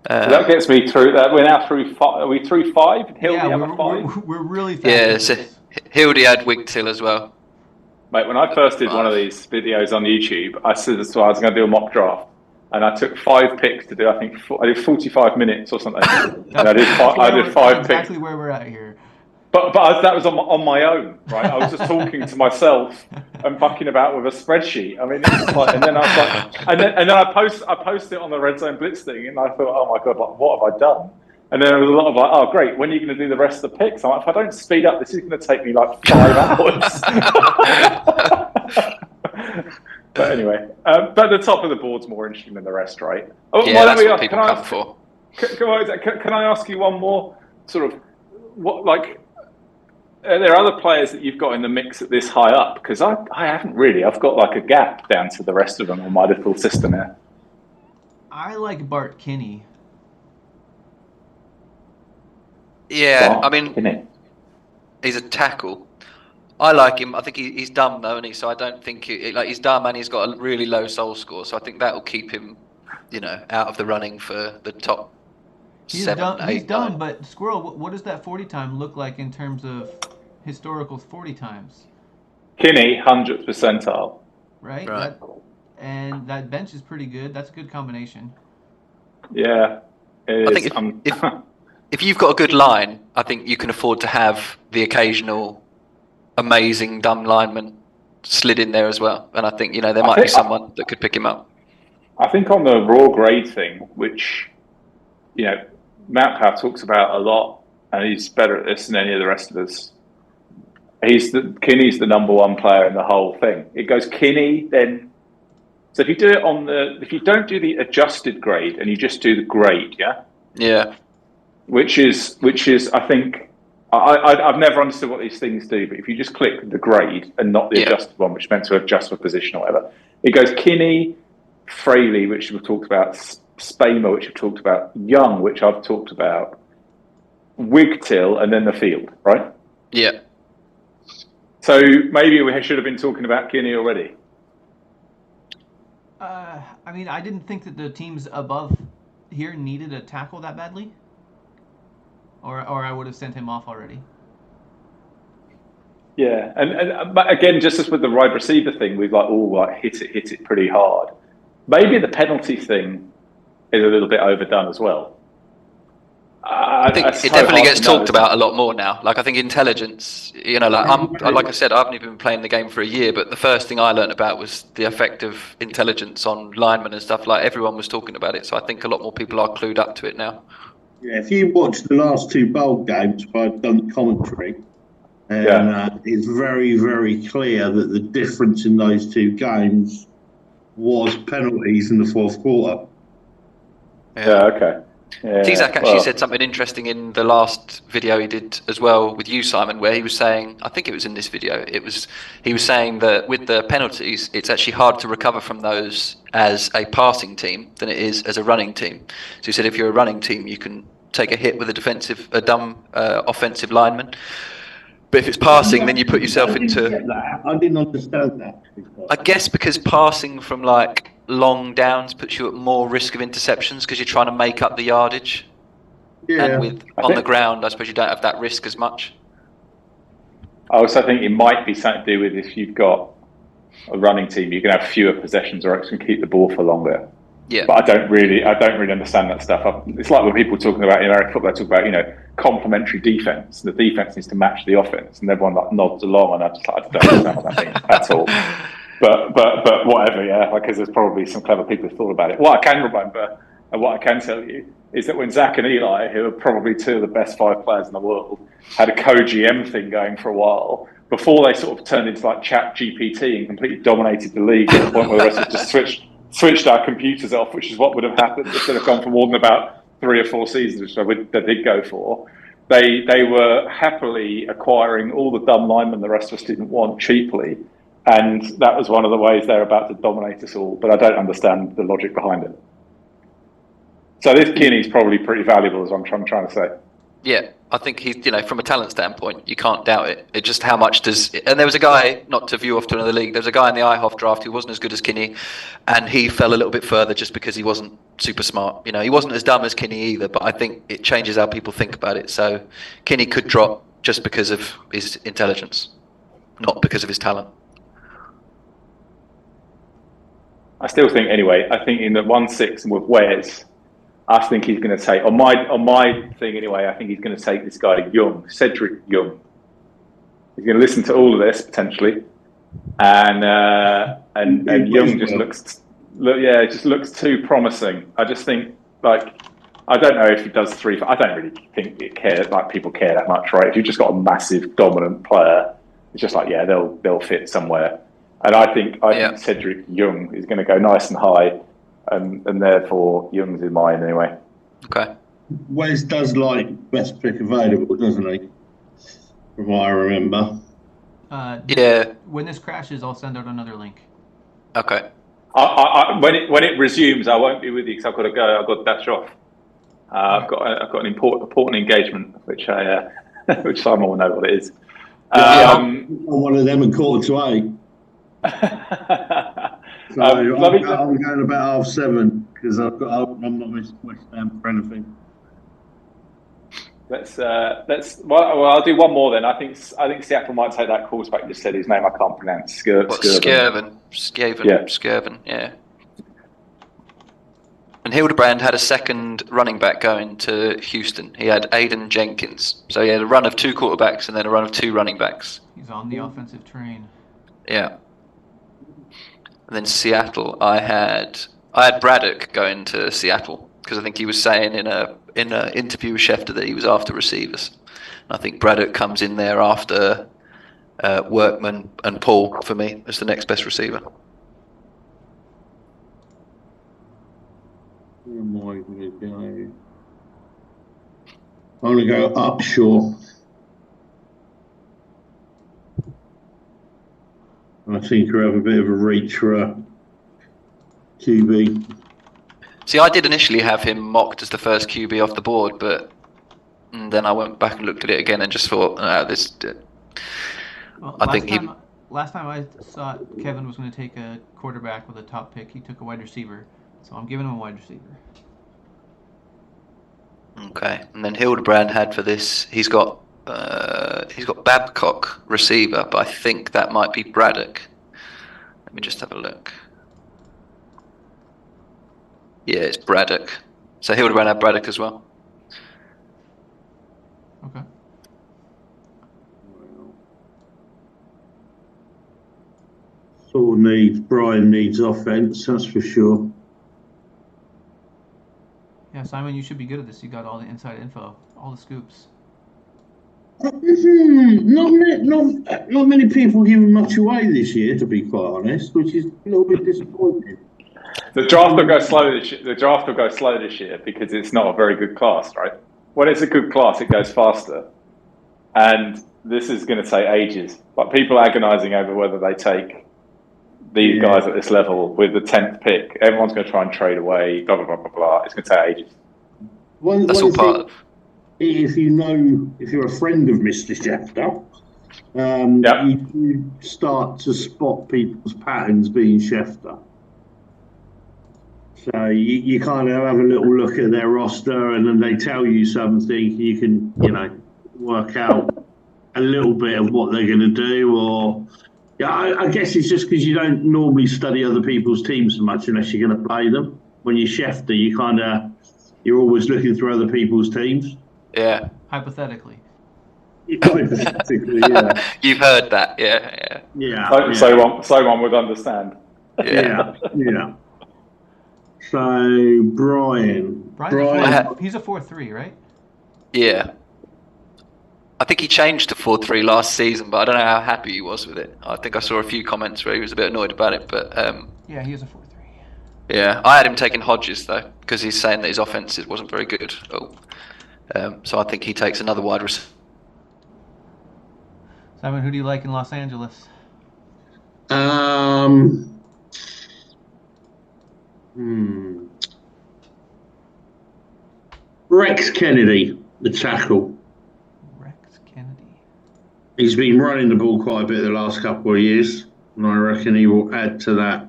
So that gets me through that. We're now through five. Are we through five? We're really fast. Yeah, so Hildy had Wigtill as well. Mate, when I first did one of these videos on YouTube, I said I was going to do a mock draft. And I took 5 picks to do, I did 45 minutes or something. And I did 5 picks. Exactly where we're at here. But that was on my own, right? I was just talking to myself and bucking about with a spreadsheet. I mean, it's like, and then I was like, and then I posted it on the Red Zone Blitz thing, and I thought, oh my god, like, what have I done? And then there was a lot of like, oh great, when are you going to do the rest of the picks? I'm like, if I don't speed up, this is going to take me like 5 hours. But anyway, but the top of the board's more interesting than the rest, right? Oh, yeah, that's what people come for. Can I ask you one more sort of what like? there are other players that you've got in the mix at this high up? Because I haven't really. I've got like a gap down to the rest of them on my little system here. I like Bart Kinney. Yeah, I Bart mean, Kinney. he's a tackle. I like him. I think he's dumb though, isn't he? So I don't think he's dumb and he's got a really low soul score. So I think that will keep him, out of the running for the top He's 7, dumb. 8, He's dumb, 9. but Squirrel, what does that 40 time look like in terms of historical 40 times? Kinney, 100th percentile. Right. Right. And that bench is pretty good. That's a good combination. Yeah. I think if you've got a good line, I think you can afford to have the occasional amazing dumb lineman slid in there as well. And I think there might be someone that could pick him up. I think on the raw grade thing, which Matt Powell talks about a lot, and he's better at this than any of the rest of us. Kinney's the number one player in the whole thing. It goes Kinney, then. So if you do it if you don't do the adjusted grade and you just do the grade, Yeah. which is I think I've never understood what these things do, but if you just click the grade and not the adjusted one, which is meant to adjust for position or whatever, it goes Kinney, Fraley, which we've talked about, Spamer, which we've talked about, Young, which I've talked about, Wigtill, and then the field, right? Yeah. So maybe we should have been talking about Kinney already. I mean, I didn't think that the teams above here needed a tackle that badly, or I would have sent him off already. Yeah, but again, just as with the wide receiver thing, we've hit it pretty hard. Maybe the penalty thing is a little bit overdone as well. I think it definitely gets talked about a lot more now. Like I think intelligence, like I said, I haven't even been playing the game for a year, but the first thing I learned about was the effect of intelligence on linemen and stuff. Like everyone was talking about it, so I think a lot more people are clued up to it now. Yeah, if you watch the last 2 bowl games, I've done commentary, and it's very, very clear that the difference in those 2 games was penalties in the fourth quarter. Yeah, okay. Yeah, T-Zac actually said something interesting in the last video he did as well with you, Simon, where he was saying, I think it was in this video, he was saying that with the penalties, it's actually hard to recover from those as a passing team than it is as a running team. So he said if you're a running team, you can take a hit with a dumb offensive lineman. But if it's passing, then you put yourself into... I didn't understand that. I guess because passing from long downs puts you at more risk of interceptions because you're trying to make up the yardage. Yeah. And on the ground, I suppose you don't have that risk as much. I also think it might be something to do with if you've got a running team, you can have fewer possessions or actually keep the ball for longer. Yeah. But I don't really understand that stuff. It's like when people talking about American football, they talk about complementary defense. The defense needs to match the offense, and everyone nods along, and I don't understand what that means at all. But whatever, because there's probably some clever people who thought about it. What I can remember and what I can tell you is that when Zach and Eli, who are probably 2 of the best 5 players in the world, had a co-GM thing going for a while, before they sort of turned into chat GPT and completely dominated the league to the point where the rest of us just switched our computers off, which is what would have happened if they'd have gone for more than about 3 or 4 seasons, which they did go for. They were happily acquiring all the dumb linemen the rest of us didn't want cheaply. And that was one of the ways they're about to dominate us all. But I don't understand the logic behind it. So this Kinney's probably pretty valuable, as I'm trying to say. Yeah, I think he's, from a talent standpoint, you can't doubt it. It just how much does... And there was a guy, not to view off to another league, there was a guy in the IHOF draft who wasn't as good as Kinney, and he fell a little bit further just because he wasn't super smart. He wasn't as dumb as Kinney either, but I think it changes how people think about it. So Kinney could drop just because of his intelligence, not because of his talent. I still think, anyway, in the 1-6 and with Wes, I think he's going to take, on my thing anyway, I think he's going to take this guy Young, Cedric Young. He's going to listen to all of this, potentially. And Young just looks too promising. I just think, I don't know if he does 3. I don't really think people care that much, right? If you've just got a massive, dominant player, it's just they'll fit somewhere. And I think Cedric Young is going to go nice and high, and therefore Young's in mine anyway. Okay. Wes does like best pick available, doesn't he? from what I remember. Yeah. When this crashes, I'll send out another link. Okay. When it resumes, I won't be with you because I've got to go. I've got to dash off. I've got an important engagement, which which Simon will know what it is. One of them at 7:15. So I'm going about 7:30 because I'm not missing West Ham for anything. Well, I'll do one more then. I think Seattle might take that quarterback. Just said his name. I can't pronounce. Skirvin. Yeah. And Hildebrand had a second running back going to Houston. He had Aiden Jenkins. So he had a run of 2 quarterbacks and then a run of 2 running backs. He's on the offensive train. Yeah. And then Seattle, I had Braddock going to Seattle because I think he was saying in a interview with Schefter that he was after receivers. And I think Braddock comes in there after Workman and Paul for me as the next best receiver. Where am I going to go? I'm going to go Upshaw. I think we have a bit of a reach for a QB. See, I did initially have him mocked as the first QB off the board, but then I went back and looked at it again and just thought, Last time I saw Kevin was going to take a quarterback with a top pick, he took a wide receiver. So I'm giving him a wide receiver. Okay, and then Hildebrand had for this, he's got Babcock receiver, but I think that might be Braddock. Let me just have a look. Yeah, it's Braddock. So Hildebrand had Braddock as well. Okay. Brian needs offense, that's for sure. Yeah, Simon, you should be good at this. You got all the inside info, all the scoops. Not many people giving much away this year, to be quite honest, which is a little bit disappointing. The draft will go slow this year because it's not a very good class, right? When it's a good class, it goes faster, and this is going to take ages. Like people agonising over whether they take these guys at this level with the 10th pick. Everyone's going to try and trade away. Blah blah blah blah blah. It's going to take ages. That's all part of. If you're a friend of Mr. Schefter, you start to spot people's patterns being Schefter. So you kind of have a little look at their roster, and then they tell you something. You can work out a little bit of what they're going to do, or I guess it's just because you don't normally study other people's teams so much unless you're going to play them. When you're Schefter, you're always looking through other people's teams. Yeah. Hypothetically. Hypothetically, yeah. You've heard that, yeah. So one would understand. Yeah. So Brian, he's a 4-3, right? Yeah. I think he changed to 4-3 last season, but I don't know how happy he was with it. I think I saw a few comments where he was a bit annoyed about it, but yeah, he is a 4-3. Yeah, I had him taking Hodges though, because he's saying that his offense wasn't very good. So I think he takes another wide receiver. Simon, who do you like in Los Angeles? Rex Kennedy, the tackle. Rex Kennedy. He's been running the ball quite a bit the last couple of years, and I reckon he will add to that.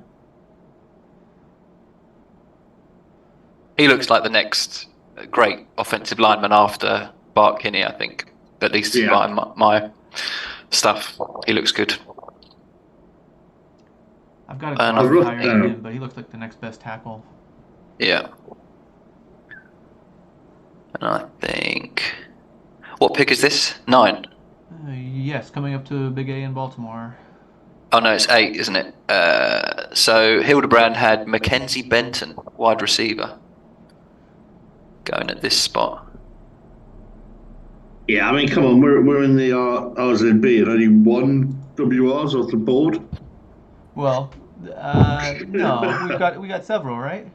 He looks like the next great offensive lineman after Bart Kinney, I think. At least my stuff. He looks good. I've got a guy higher than him, but he looks like the next best tackle. Yeah. And I think... What pick is this? 9? Yes, coming up to Big A in Baltimore. Oh no, it's 8, isn't it? So Hildebrand had Mackenzie Benton, wide receiver, going at this spot. Yeah, I mean, come on, we're in the RZB and only one WR's off the board. Well, no, we got several, right?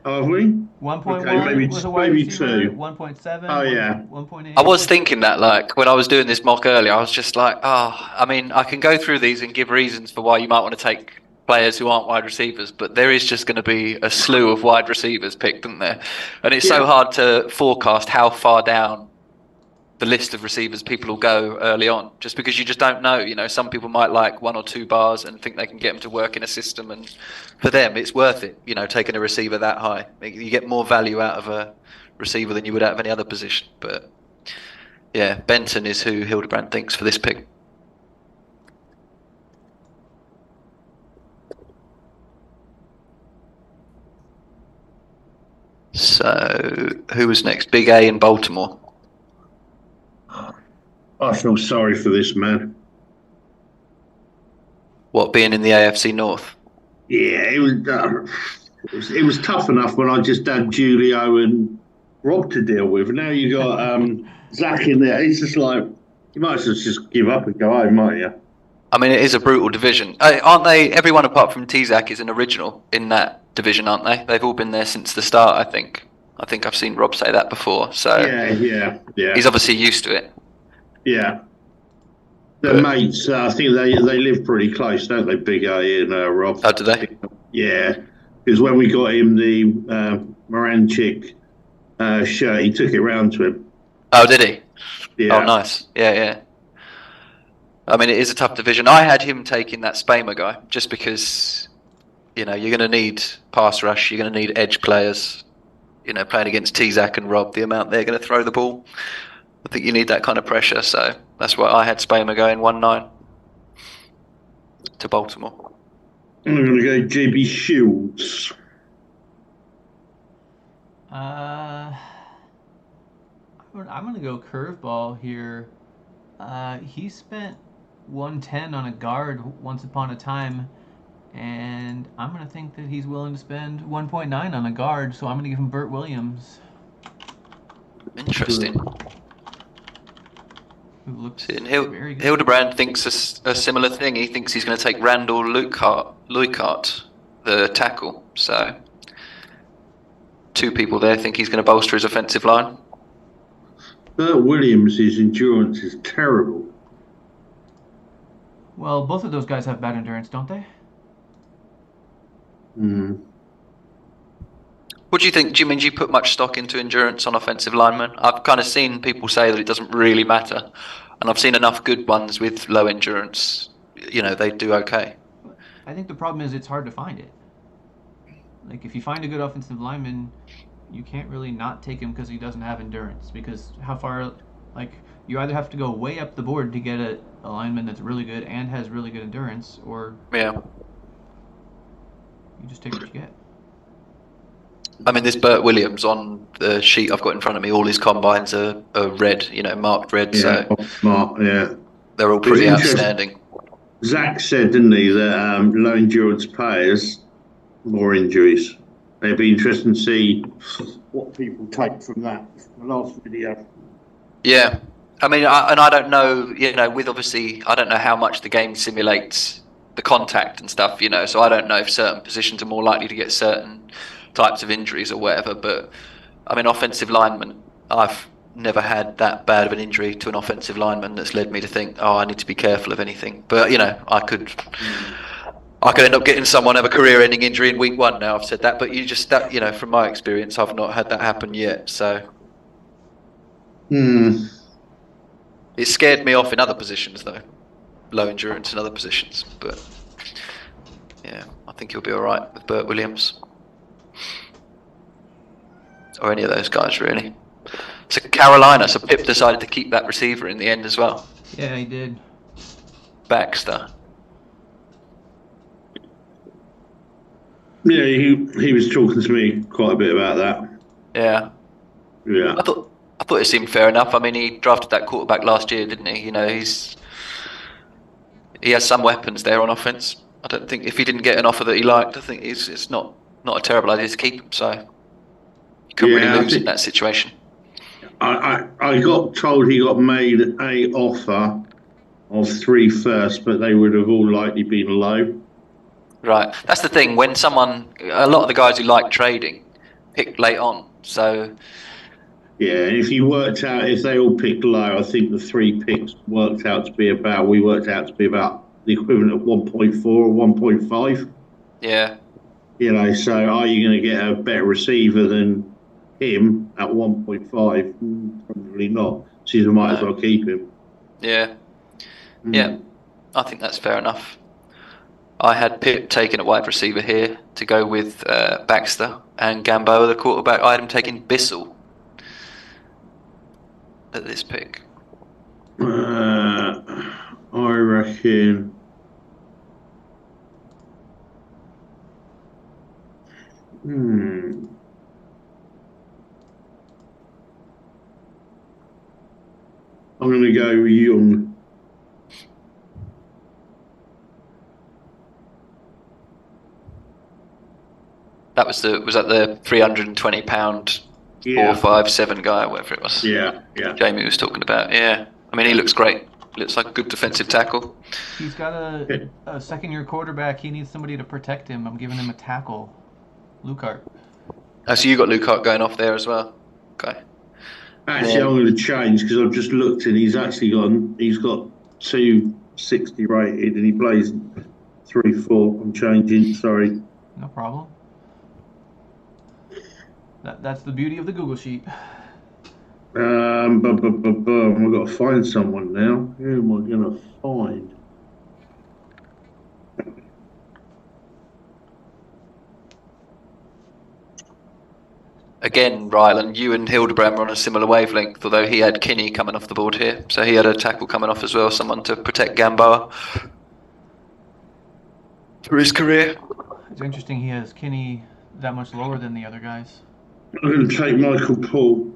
Are we? 1.1 Okay, was a wide maybe receiver. 2. 1.7. Oh, yeah. 1.8. I was thinking that, like, when I was doing this mock earlier, I was just like, I mean, I can go through these and give reasons for why you might want to take players who aren't wide receivers, but there is just going to be a slew of wide receivers picked, isn't there? And it's so hard to forecast how far down the list of receivers people will go early on, just because you just don't know. You know, some people might like 1 or 2 bars and think they can get them to work in a system, and for them, it's worth it. You know, taking a receiver that high, you get more value out of a receiver than you would out of any other position. But yeah, Benton is who Hildebrand thinks for this pick. So who was next? Big A in Baltimore. I feel sorry for this man. What, being in the AFC North? Yeah, it was tough enough when I just had Julio and Rob to deal with. Now you got Zach in there. It's just like you might as well just give up and go home, might you? I mean, it is a brutal division. Aren't they? Everyone apart from T-Zach is an original in that division, aren't they? They've all been there since the start, I think. I think I've seen Rob say that before. So yeah. he's obviously used to it. Yeah. Their mates, I think they live pretty close, don't they, Big A and Rob? Oh, do they? Yeah. Because when we got him the Moranchik shirt, he took it round to him. Oh, did he? Yeah. Oh, nice. Yeah. I mean, it is a tough division. I had him taking that Spamer guy just because, you know, you're going to need pass rush. You're going to need edge players. You know, playing against T-Zach and Rob, the amount they're going to throw the ball. I think you need that kind of pressure. So that's why I had Spamer going 1-9 to Baltimore. I'm going to go JB Shields. I'm going to go curveball here. He spent 110 on a guard once upon a time, and I'm going to think that he's willing to spend 1.9 on a guard, so I'm going to give him Burt Williams. Interesting. Who looks And very good. Hildebrand thinks a similar thing. He thinks he's going to take Randall Leuchart, the tackle. So 2 people there think he's going to bolster his offensive line. Burt Williams' endurance is terrible. Well, both of those guys have bad endurance, don't they? What do you think? Do you put much stock into endurance on offensive linemen? I've kind of seen people say that it doesn't really matter, and I've seen enough good ones with low endurance. You know, they do okay. I think the problem is it's hard to find it. Like, if you find a good offensive lineman, you can't really not take him because he doesn't have endurance. Because how far, like, you either have to go way up the board to get a lineman that's really good and has really good endurance, or Yeah. you just take what you get. I mean, this Burt Williams on the sheet I've got in front of me, all his combines are red, you know, marked red. Yeah, So smart, yeah. they're all pretty outstanding. Zach said, didn't he, that low endurance players, more injuries. It'd be interesting to see what people take from that, the last video. Yeah. I mean, I don't know, you know, with obviously, I don't know how much the game simulates the contact and stuff, you know, so I don't know if certain positions are more likely to get certain types of injuries or whatever. But I mean, offensive linemen, I've never had that bad of an injury to an offensive lineman that's led me to think, oh, I need to be careful of anything. But, you know, I could end up getting someone have a career-ending injury in week 1 now. I've said that, but you know, from my experience, I've not had that happen yet. So it scared me off in other positions, though. Low endurance in other positions. But yeah, I think he'll be all right with Burt Williams. Or any of those guys, really. So Carolina, so Pip decided to keep that receiver in the end as well. Yeah, he did. Baxter. Yeah, he was talking to me quite a bit about that. Yeah. Yeah. I thought it seemed fair enough. I mean, he drafted that quarterback last year, didn't he? You know, he has some weapons there on offense. I don't think if he didn't get an offer that he liked, I think it's not a terrible idea to keep him. So you couldn't really lose in that situation. I got told he got made a offer of 3 first, but they would have all likely been low. Right. That's the thing. When a lot of the guys who like trading, picked late on. So Yeah, if you worked out, if they all picked low, I think the 3 picks we worked out to be about the equivalent of 1.4 or 1.5. yeah, So are you going to get a better receiver than him at 1.5? Probably not. So you might as well keep him. yeah, yeah. I think that's fair enough. I had Pitt taken a wide receiver here to go with Baxter, and Gamboa, the quarterback. I had him taking Bissell at this pick. I reckon. I'm going to go Young. Was that the £320 457 guy, or whatever it was? Yeah. Jamie was talking about. Yeah, I mean, he looks great. Looks like a good defensive tackle. He's got a second-year quarterback. He needs somebody to protect him. I'm giving him a tackle. Luke-Hart. Oh, so you got Luke-Hart going off there as well? Okay. Actually, I'm going to change because I've just looked and he's got 260 rated and he plays 3-4. I'm changing. Sorry. No problem. That's the beauty of the Google sheet. I've got to find someone now. Who am I going to find? Again, Ryland, you and Hildebrand were on a similar wavelength, although he had Kinney coming off the board here. So he had a tackle coming off as well, someone to protect Gamboa for his career. It's interesting he has Kinney that much lower than the other guys. I'm going to take Michael Paul.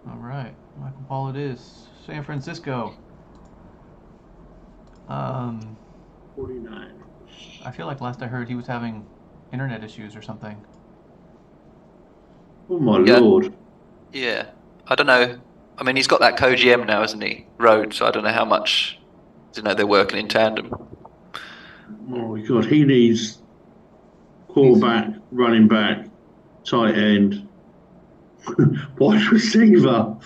All right, Michael Paul it is. San Francisco. 49. I feel like last I heard he was having internet issues or something. Oh my lord. Yeah, I don't know. I mean, he's got that co-GM now, hasn't he? Road, so I don't know how much they're working in tandem. Oh my god, he needs quarterback, running back, tight end, wide receiver.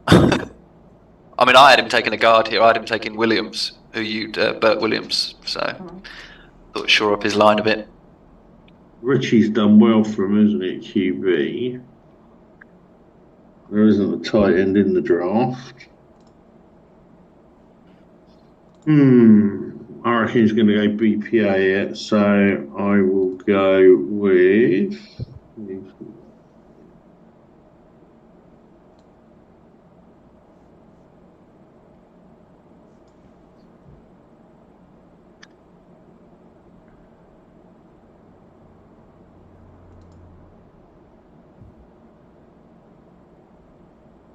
I mean, I had him taking a guard here. I had him taking Williams, Bert Williams. So thought it'd shore up his line a bit. Richie's done well for him, isn't it? QB. There isn't a tight end in the draft. I reckon he's going to go BPA here, so I will go with.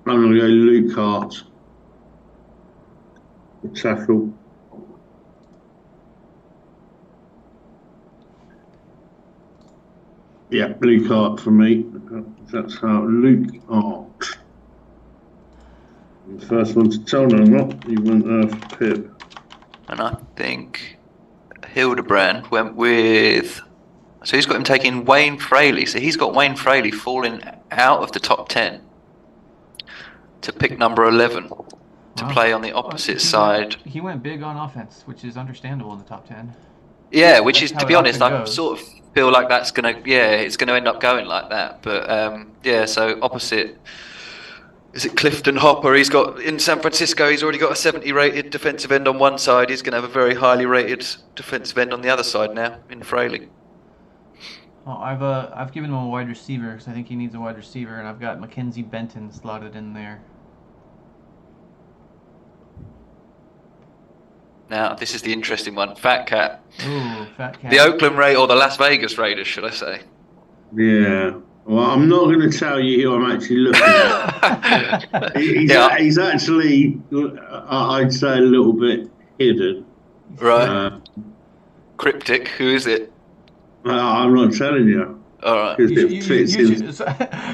I'm going to go Luke-Hart. The tackle. Yeah, Luke-Hart for me. That's how Luke-Hart. The first one to tell no, not. He went for Pip. And I think Hildebrand went with. So he's got him taking Wayne Fraley. So he's got Wayne Fraley falling out of the top 10 to pick number 11 to play on the opposite side. He went big on offense, which is understandable in the top 10. Yeah, which is, to be honest, I sort of feel like it's going to end up going like that. But so opposite. Is it Clifton Hopper? He's got in San Francisco. He's already got a 70 rated defensive end on one side. He's going to have a very highly rated defensive end on the other side now in Fraley. Oh, I've given him a wide receiver because I think he needs a wide receiver, and I've got Mackenzie Benton slotted in there. Now this is the interesting one. Fat Cat. Ooh, Fat Cat. The Oakland Raiders, or the Las Vegas Raiders, should I say? Yeah. Well, I'm not going to tell you who I'm actually looking at. He's actually, I'd say, a little bit hidden. Right. Cryptic. Who is it? I'm not telling you. All right.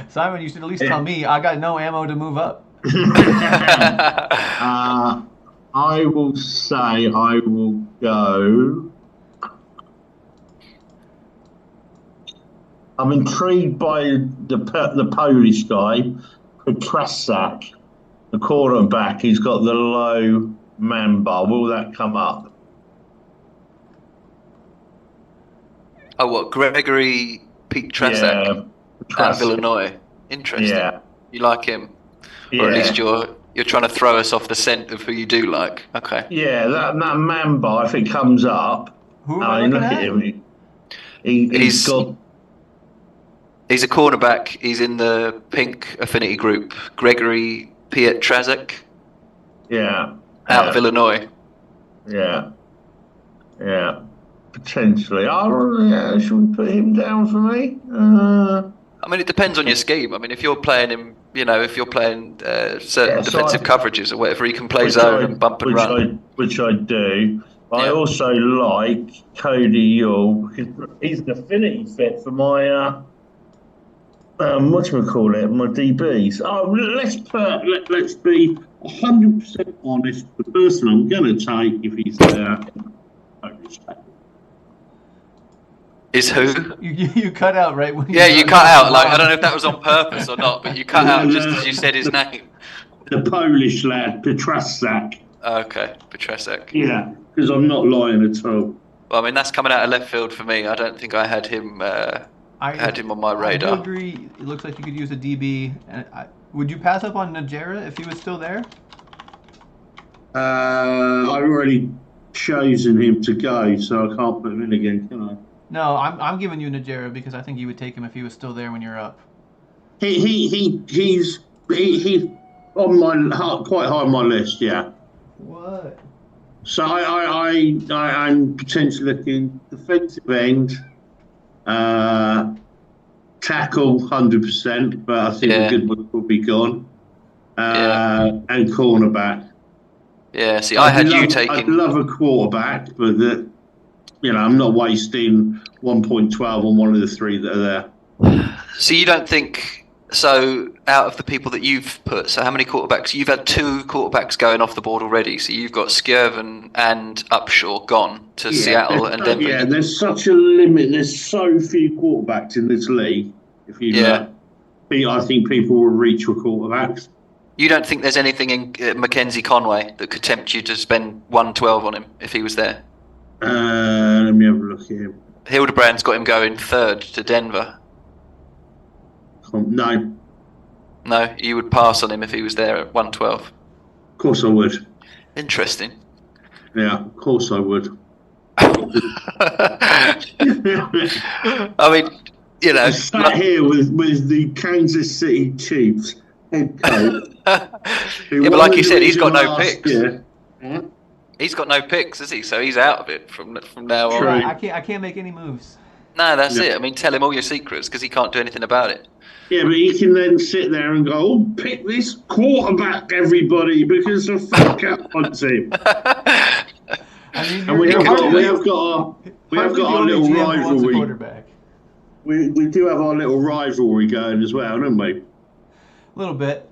Simon, you should at least tell me. I got no ammo to move up. I will say I will go I'm intrigued by the Polish guy, Petrasak, the quarterback. He's got the low man bar. Will that come up? Oh, what, Gregory Pietraszak Yeah, at Petrasak. Illinois? Interesting. Yeah, You like him, yeah. or at least you're trying to throw us off the scent of who you do like. Okay. Yeah, that man bar, if it comes up, Who am I I mean, looking look at at? him. He's got. He's a cornerback. He's in the pink affinity group. Gregory Pietraszak Yeah, out of Illinois. yeah, yeah. Potentially. Oh, yeah, should we put him down for me? I mean, it depends on your scheme. I mean, if you're playing him, if you're playing certain defensive coverages or whatever, he can play zone and bump and run. Which I do. I also like Cody Yule. He's an affinity fit for my whatchamacallit, my DBs. Oh, let's be 100% honest. The person I'm going to take, if he's there, is who? You cut out right when you cut out. Like, I don't know if that was on purpose or not, but you cut out just as you said his name. The Polish lad, Petrasak. Okay, Pietraszak. Yeah, because I'm not lying at all. Well, I mean, that's coming out of left field for me. I don't think I had him. I had him on my radar. I do agree. It looks like you could use a DB. And would you pass up on Najera if he was still there? I've already chosen him to go, so I can't put him in again, can I? No, I'm giving you Najera because I think you would take him if he was still there when you're up. He's on my quite high on my list, yeah. What? So I'm potentially looking defensive end, tackle 100%, but I think the good one will be gone, and cornerback. Yeah, see, I'd love a quarterback, but I'm not wasting 1.12 on one of the three that are there. So you don't think, so out of the people that you've put, so how many quarterbacks? You've had 2 quarterbacks going off the board already. So you've got Skjerven and Upshaw gone to Seattle and Denver. Yeah, there's such a limit. There's so few quarterbacks in this league. If you I think people will reach for quarterbacks. You don't think there's anything in Mackenzie Conway that could tempt you to spend 112 on him if he was there? Let me have a look at him. Hildebrand's got him going 3rd to Denver. No. No, you would pass on him if he was there at 112. Of course I would. Interesting. Yeah, of course I would. I mean, sat here with the Kansas City Chiefs head coach. But like you said, he's got no picks. Yeah. He's got no picks, has he? So he's out of it from now on. I can't make any moves. No, that's it. I mean, tell him all your secrets because he can't do anything about it. Yeah, but he can then sit there and go, "Oh, pick this quarterback, everybody, because the fuck up wants him." And we have got our little rivalry. We do have our little rivalry going as well, don't we? A little bit.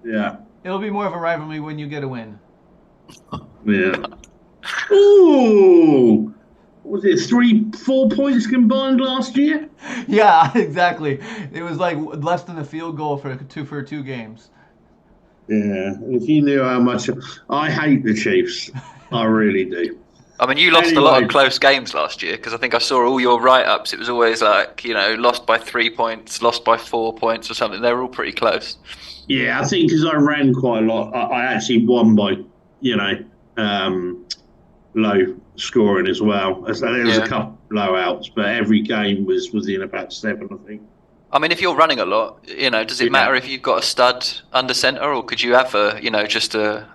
Yeah. It'll be more of a rivalry when you get a win. Yeah. Ooh. Was it 3-4 points combined last year? Yeah, exactly. It was like less than a field goal for 2 games. Yeah, if you knew how much I hate the Chiefs, I really do. I mean, you lost a lot of close games last year because I think I saw all your write-ups. It was always like, lost by 3 points, lost by 4 points or something. They were all pretty close. Yeah, I think because I ran quite a lot, I actually won by, low scoring as well. So there was a couple of blowouts, but every game was within about 7, I think. I mean, if you're running a lot, does it matter if you've got a stud under centre, or could you have just a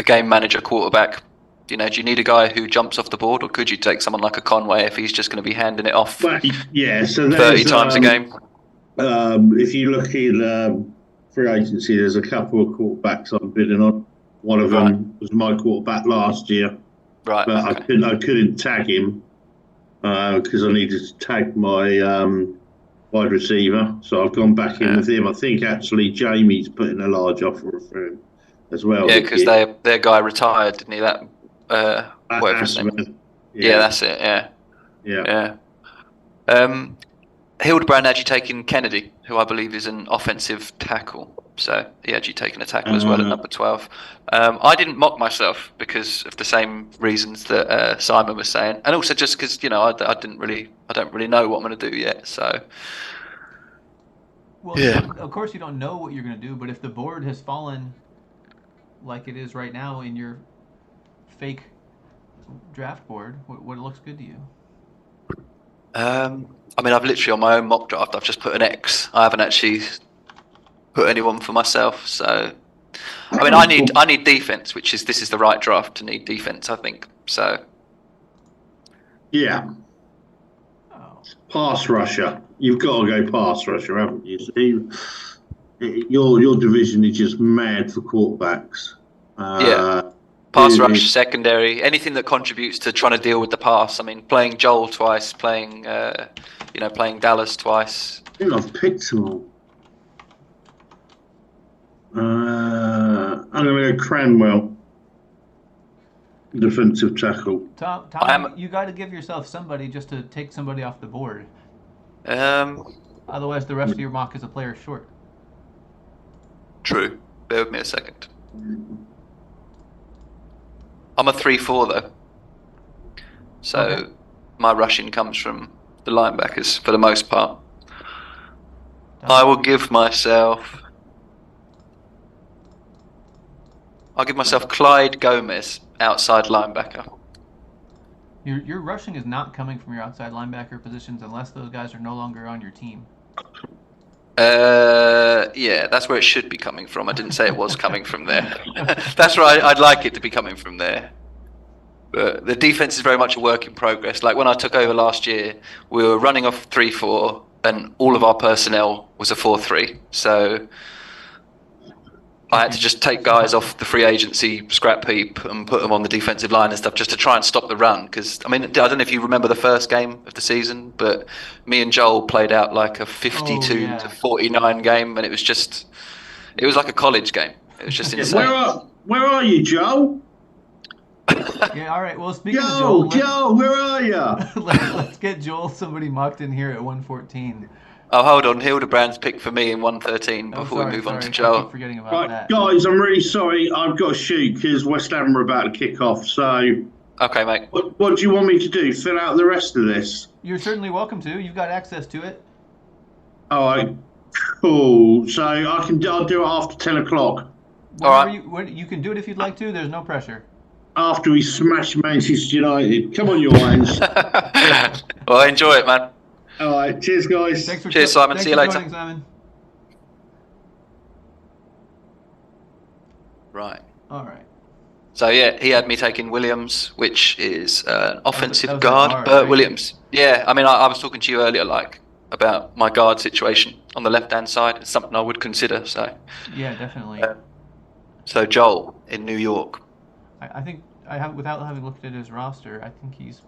game manager quarterback? Do you need a guy who jumps off the board, or could you take someone like a Conway if he's just going to be handing it off 30 times a game? If you look in free agency, there's a couple of quarterbacks I'm bidding on. One of them was my quarterback last year. Right. But I couldn't tag him because I needed to tag my wide receiver. So I've gone back in with him. I think actually Jamie's putting a large offer for him as well. Yeah, because their guy retired, didn't he? Whatever his name. Yeah, that's it. Yeah. Hildebrand actually taking Kennedy, who I believe is an offensive tackle. So he actually taken a tackle as well at number 12. I didn't mock myself because of the same reasons that Simon was saying, and also just because I don't really know what I'm going to do yet. So Well, yeah. Of course you don't know what you're going to do, but if the board has fallen like it is right now in your fake draft board, what looks good to you? I mean, I've literally on my own mock draft, I've just put an X. I haven't actually put anyone for myself. So, I mean, I need defense, this is the right draft to need defense, I think. So, yeah, pass rusher. You've got to go pass rusher, haven't you? Your division is just mad for quarterbacks. Yeah. Pass rush, secondary, anything that contributes to trying to deal with the pass. I mean, playing Joel twice, playing Dallas twice. I think I've picked them all. I'm going to go Cranwell, defensive tackle. Tom, you got to give yourself somebody just to take somebody off the board. Otherwise, the rest of your mock is a player short. True. Bear with me a second. I'm a 3-4 though, so my rushing comes from the linebackers for the most part. I will give myself. I'll give myself Clyde Gomez, outside linebacker. Your rushing is not coming from your outside linebacker positions unless those guys are no longer on your team. Yeah, that's where it should be coming from. I didn't say it was coming from there. That's where I'd like it to be coming from there. But the defense is very much a work in progress. Like when I took over last year, we were running off 3-4, and all of our personnel was a 4-3. So I had to just take guys off the free agency scrap heap and put them on the defensive line and stuff just to try and stop the run. Because, I mean, I don't know if you remember the first game of the season, but me and Joel played out like a 52 to 49 game, and it was like a college game. It was just insane. Where are you, Joel? Yeah, all right. Well, speaking of Joel, where are you? let's get Joel somebody mocked in here at 114. Oh, hold on. Hildebrand's picked for me in 113 before we move on to Joel. I keep forgetting about that. Guys, I'm really sorry. I've got to shoot because West Ham are about to kick off. So, okay, mate. What do you want me to do? Fill out the rest of this? You're certainly welcome to. You've got access to it. All right, cool. So I'll do it after 10 o'clock. All right. You can do it if you'd like to. There's no pressure. After we smash Manchester United. Come on, your lines. Well, enjoy it, man. All right, cheers, guys. Cheers, Simon. See you later. Joining, Simon. Right. All right. So yeah, he had me taking Williams, which is an offensive guard, guard, Bert right? Williams. Yeah, I mean, I was talking to you earlier, like about my guard situation on the left-hand side. It's something I would consider. So yeah, definitely. So Joel in New York. I think without having looked at his roster, I think he's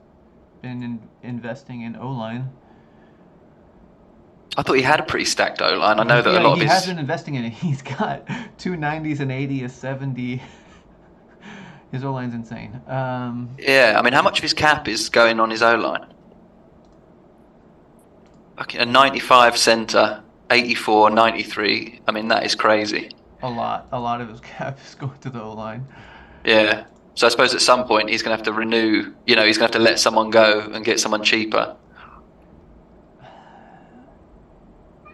been investing in O-line. I thought he had a pretty stacked O-line. I know that a lot of he has been investing in it. He's got 2 90s and 80, a 70. His O-line's insane. Yeah, I mean, how much of his cap is going on his O-line? Okay, a 95 center, 84, 93. I mean, that is crazy. A lot of his cap is going to the O-line. Yeah. So I suppose at some point he's going to have to renew, he's going to have to let someone go and get someone cheaper.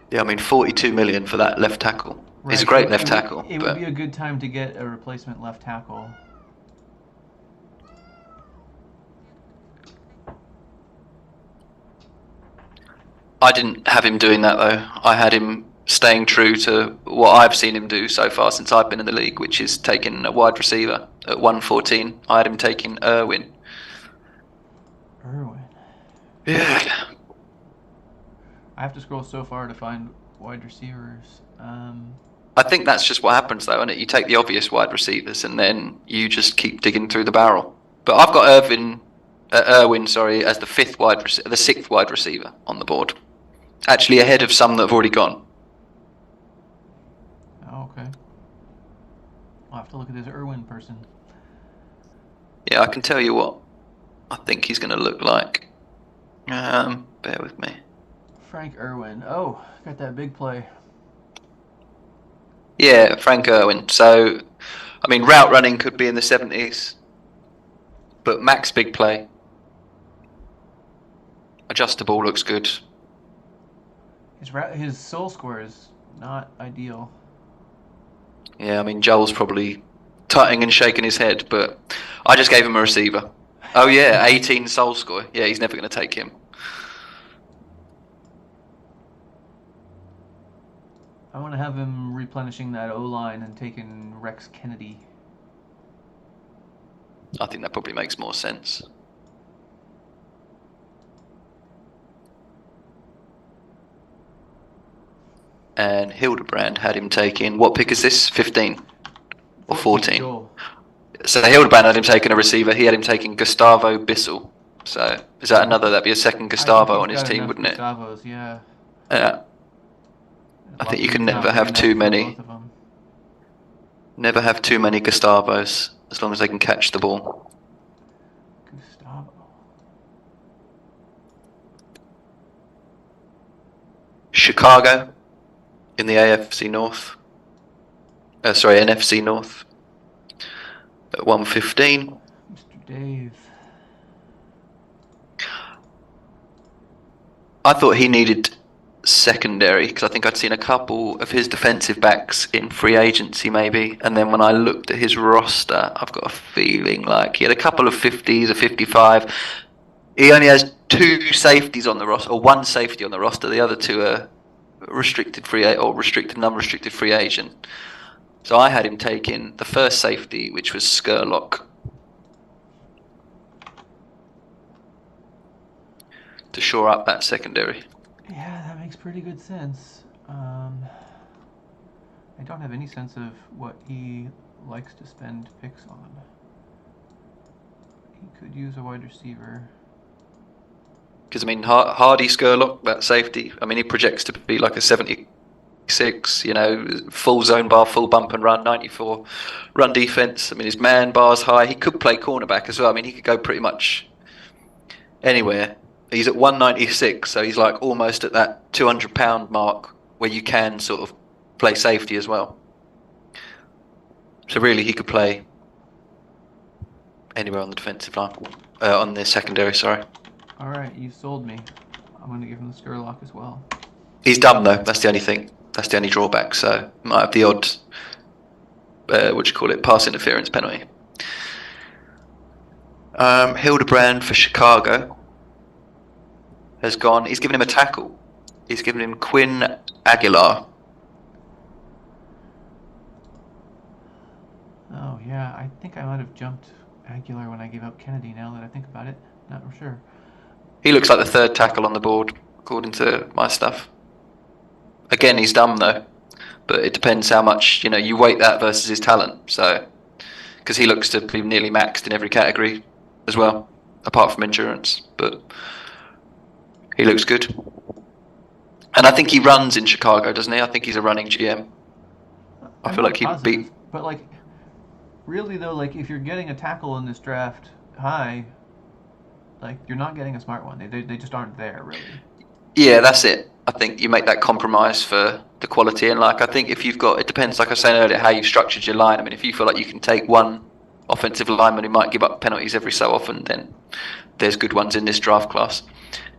Yeah, I mean, 42 million for that left tackle. Right. He's a great left tackle. It would be a good time to get a replacement left tackle. I didn't have him doing that, though. I had him staying true to what I've seen him do so far since I've been in the league, which is taking a wide receiver at 114. I had him taking Irwin. Yeah. I have to scroll so far to find wide receivers. I think that's just what happens, though, isn't it? You take the obvious wide receivers and then you just keep digging through the barrel. But I've got Irwin, as the sixth wide receiver on the board. Actually, ahead of some that have already gone. Oh, okay. I'll have to look at this Irwin person. Yeah, I can tell you what I think he's going to look like. Bear with me. Frank Irwin. Oh, got that big play. Yeah, Frank Irwin. So, I mean, route running could be in the 70s, but max big play. Adjustable looks good. His soul score is not ideal. Yeah, I mean, Joel's probably tutting and shaking his head, but I just gave him a receiver. Oh yeah, 18 soul score. Yeah, he's never going to take him. I want to have him replenishing that O-line and taking Rex Kennedy. I think that probably makes more sense. And Hildebrand had him taking, what pick is this? 15 or 14? Joel. So Hildebrand had him taking a receiver. He had him taking Gustavo Bissell. So is that another? That'd be a second Gustavo on his team, wouldn't it? Gustavos, yeah. Yeah. I think you can never have too many. Never have too many Gustavos, as long as they can catch the ball. Gustavo. Chicago in the AFC North. NFC North. At 115. Mr. Dave. I thought he needed secondary because I think I'd seen a couple of his defensive backs in free agency maybe, and then when I looked at his roster, I've got a feeling like he had a couple of 50s, a 55. He only has 2 safeties on the roster, or 1 safety on the roster. The other 2 are restricted free or restricted and unrestricted free agent. So I had him taking the first safety, which was Skurlock, to shore up that secondary. Yeah, that makes pretty good sense. I don't have any sense of what he likes to spend picks on. He could use a wide receiver. Because, I mean, Hardy Skurlock, that safety, I mean, he projects to be like a 76, full zone bar, full bump and run, 94 run defense. I mean, his man bar's high. He could play cornerback as well. I mean, he could go pretty much anywhere. He's at 196, so he's like almost at that 200-pound mark where you can sort of play safety as well. So really, he could play anywhere on the defensive line, on the secondary, sorry. All right, you sold me. I'm going to give him the Skurlock as well. He's dumb, though. That's the only thing. That's the only drawback. So might have the odd, pass interference penalty. Hildebrand for Chicago has gone. He's given him a tackle. He's given him Quinn Aguilar. Oh, yeah. I think I might have jumped Aguilar when I gave up Kennedy, now that I think about it. Not for sure. He looks like the 3rd tackle on the board, according to my stuff. Again, he's dumb, though. But it depends how much, you weight that versus his talent. So, because he looks to be nearly maxed in every category as well, apart from endurance. But he looks good. And I think he runs in Chicago, doesn't he? I think he's a running GM. I feel like he'd beat... But, really, though, if you're getting a tackle in this draft high, you're not getting a smart one. They just aren't there, really. Yeah, that's it. I think you make that compromise for the quality. And, I think if you've got... It depends, like I was saying earlier, how you've structured your line. I mean, if you feel like you can take one offensive lineman who might give up penalties every so often, then there's good ones in this draft class.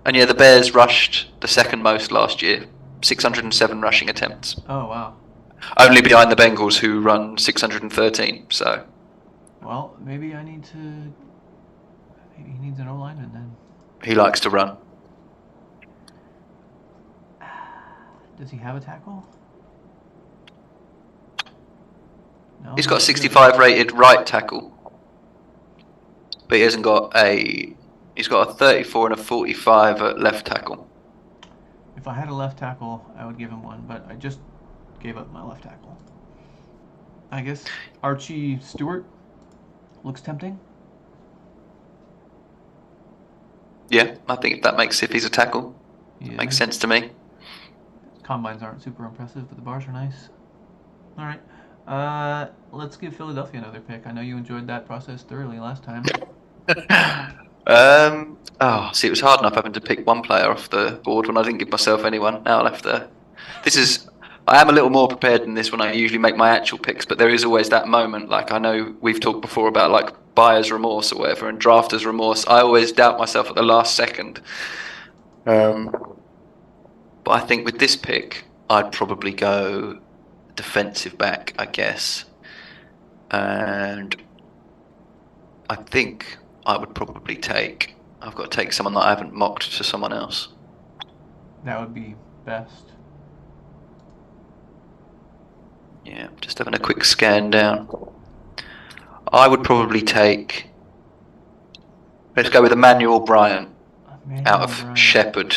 And yeah, the Bears rushed the 2nd most last year, 607 rushing attempts. Oh, wow. Only behind the Bengals, who run 613. So. Well, maybe I need to. Maybe he needs an O-lineman then. He likes to run. Does he have a tackle? No. He's got a 65 rated right tackle, but he hasn't got a. He's got a 34 and a 45 at left tackle. If I had a left tackle, I would give him one, but I just gave up my left tackle. I guess Archie Stewart looks tempting. Yeah, I think if he's a tackle, makes sense to me. Combines aren't super impressive, but the bars are nice. All right, let's give Philadelphia another pick. I know you enjoyed that process thoroughly last time. See, it was hard enough having to pick one player off the board when I didn't give myself anyone. Now I'll have to. I am a little more prepared than this when I usually make my actual picks, but there is always that moment. Like, I know we've talked before about like buyer's remorse or whatever, and drafter's remorse. I always doubt myself at the last second. But I think with this pick, I'd probably go defensive back, I guess. And I think I would probably I've got to take someone that I haven't mocked to someone else. That would be best. Yeah, just having a quick scan down. I would probably let's go with Emmanuel Bryant out of Shepherd.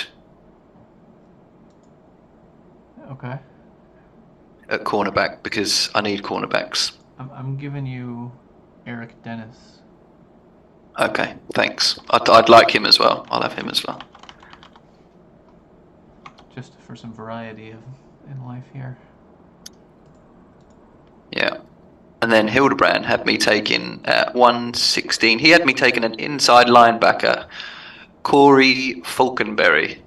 Okay. At cornerback, because I need cornerbacks. I'm giving you Eric Dennis. Okay, thanks. I'd like him as well. I'll have him as well. Just for some variety in life here. Yeah. And then Hildebrand had me taking at 116. He had me taking an inside linebacker, Corey Falconberry,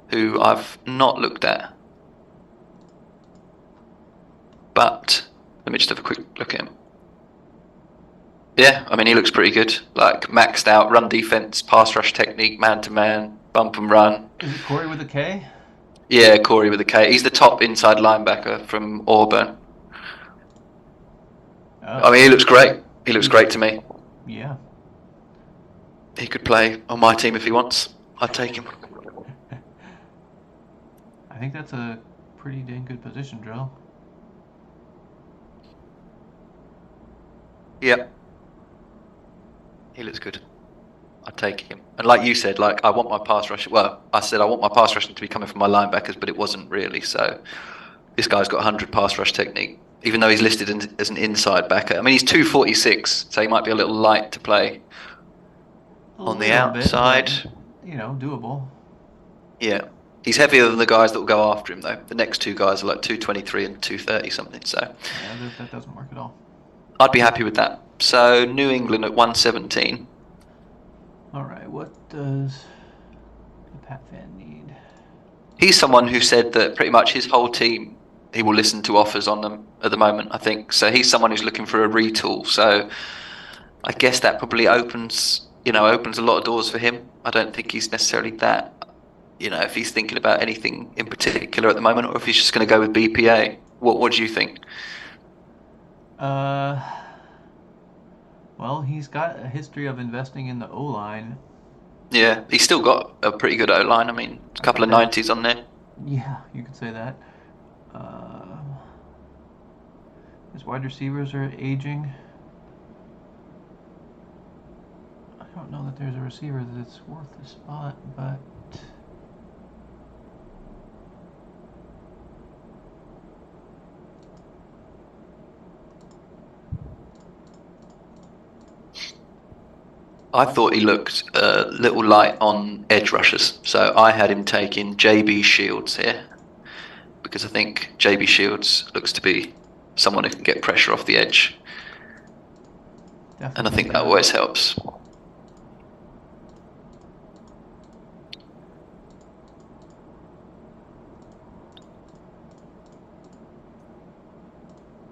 who I've not looked at. But let me just have a quick look at him. Yeah, I mean, he looks pretty good. Like, maxed out run defense, pass rush technique, man-to-man, bump and run. Is it Corey with a K? Yeah, Corey with a K. He's the top inside linebacker from Auburn. I mean, he looks great. He looks great to me. Yeah. He could play on my team if he wants. I'd take him. I think that's a pretty dang good position, Joe. Yeah. He looks good. I'd take him. And like you said, like, I want my pass rush. Well, I said I want my pass rushing to be coming from my linebackers, but it wasn't really. So this guy's got 100 pass rush technique, even though he's listed as an inside backer. I mean, he's 246, so he might be a little light to play on the outside. Bit, but, doable. Yeah. He's heavier than the guys that will go after him, though. The next two guys are like 223 and 230 something. So yeah, that doesn't work at all. I'd be happy with that. So New England at 117. All right, what does the Pat fan need? He's someone who said that pretty much his whole team, he will listen to offers on them at the moment, I think. So he's someone who's looking for a retool. So I guess that probably opens a lot of doors for him. I don't think he's necessarily that, if he's thinking about anything in particular at the moment, or if he's just going to go with BPA. What do you think? Well, he's got a history of investing in the O-line. Yeah, he's still got a pretty good O-line. I mean, a couple of 90s on there. Yeah, you could say that. His wide receivers are aging. I don't know that there's a receiver that's worth the spot, but... I thought he looked a little light on edge rushers, so I had him taking JB Shields here, because I think JB Shields looks to be someone who can get pressure off the edge. Definitely. And I think that always helps.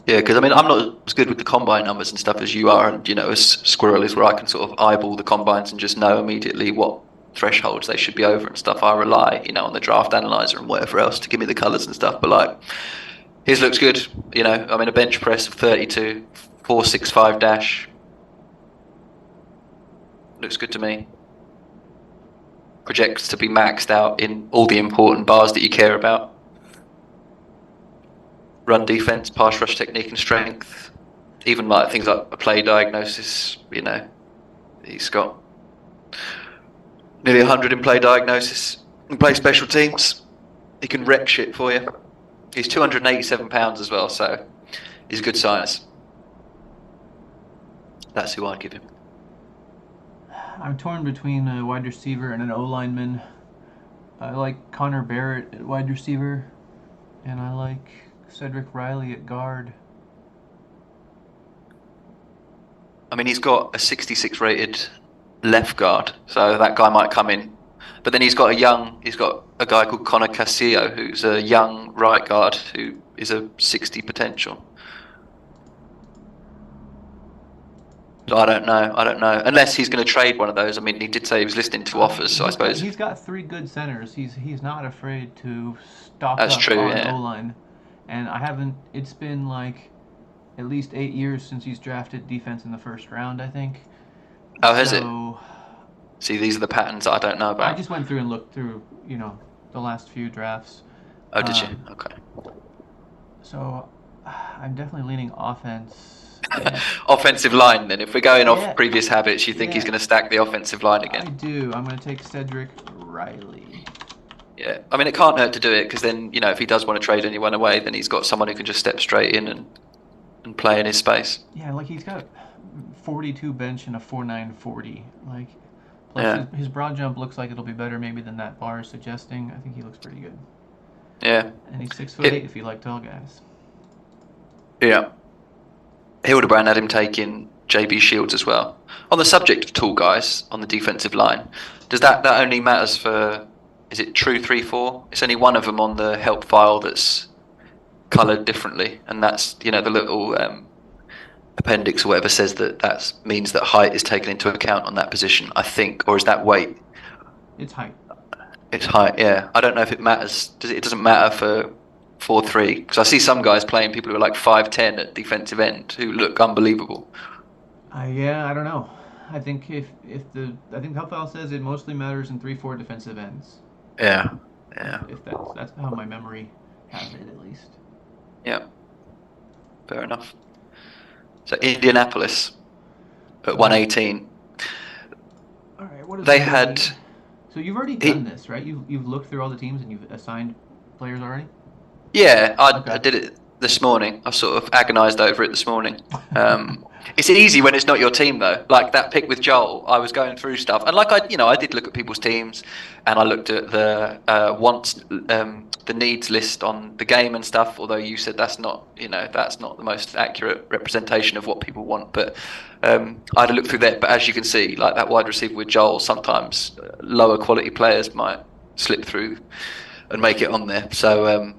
Yeah, because I mean, I'm not as good with the combine numbers and stuff as you are, and as Squirrel is, where I can sort of eyeball the combines and just know immediately what thresholds they should be over and stuff. I rely, on the draft analyzer and whatever else to give me the colours and stuff. But like, his looks good. I mean, a bench press of 32, 465 dash. Looks good to me. Projects to be maxed out in all the important bars that you care about. Run defense, pass rush technique and strength, even like things like a play diagnosis. He's got nearly 100 in play diagnosis and play special teams. He can wreck shit for you. He's 287 pounds as well, so he's a good size. That's who I'd give him. I'm torn between a wide receiver and an O-lineman. I like Connor Barrett at wide receiver, and I like Cedric Riley at guard. I mean, he's got a 66 rated left guard, so that guy might come in. But then he's got a guy called Connor Casillo, who's a young right guard who is a 60 potential. So I don't know. Unless he's going to trade one of those. I mean, he did say he was listening to offers, so I suppose he's got 3 good centers. He's not afraid to stock That's up true, on yeah. O-line. And I haven't. It's been like at least 8 years since he's drafted defense in the first round, I think. Oh, has it? So See, these are the patterns I don't know I about. just went through and looked through, the last few drafts. Oh, did you? Okay. So I'm definitely leaning offense. And Offensive line, then. If we're going Yeah. off previous habits, you think he's Yeah. going to stack the offensive line I again? do. I'm going to take Cedric Riley. Yeah. I mean, it can't hurt to do it, because then, if he does want to trade anyone away, then he's got someone who can just step straight in and play in his space. Yeah, like he's got 42 bench and a 4.9 40. Like, plus Yeah. his broad jump looks like it'll be better maybe than that bar is suggesting. I think he looks pretty good. Yeah. And he's 6'8" if you like tall guys. Yeah. Hildebrand had him taking JB Shields as well. On the subject of tall guys on the defensive line, does that only matters for, is it true 3-4? It's only one of them on the help file that's coloured differently, and that's, the little appendix or whatever says that means that height is taken into account on that position, I think, or is that weight? It's height. It's height, yeah. I don't know if it matters. It doesn't matter for 4-3, because I see some guys playing people who are like 5'10" at defensive end who look unbelievable. Yeah, I don't know. I think I think help file says it mostly matters in 3-4 defensive ends. Yeah. If that's how my memory has it, at least. Yeah, fair enough. So Indianapolis at 118. All right, what is They the- had. So you've already done this, right? You've looked through all the teams and you've assigned players already. Yeah, I Okay. did it this morning. I sort of agonised over it this morning. It's easy when it's not your team, though. Like that pick with Joel, I was going through stuff, and I did look at people's teams, and I looked at the the needs list on the game and stuff. Although you said that's not the most accurate representation of what people want, but I had a look through that. But as you can see, like that wide receiver with Joel, sometimes lower quality players might slip through and make it on there. So.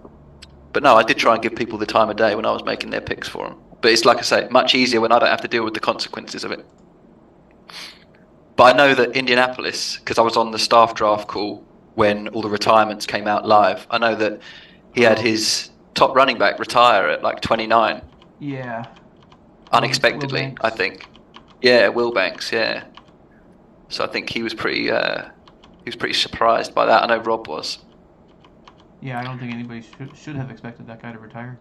But no, I did try and give people the time of day when I was making their picks for them. But it's like I say, much easier when I don't have to deal with the consequences of it. But I know that Indianapolis, because I was on the staff draft call when all the retirements came out live, I know that he had his top running back retire at like 29. Yeah. Unexpectedly, Will Banks. I think. Yeah, Will Banks, yeah. So I think he was pretty surprised by that. I know Rob was. Yeah, I don't think anybody should have expected that guy to retire.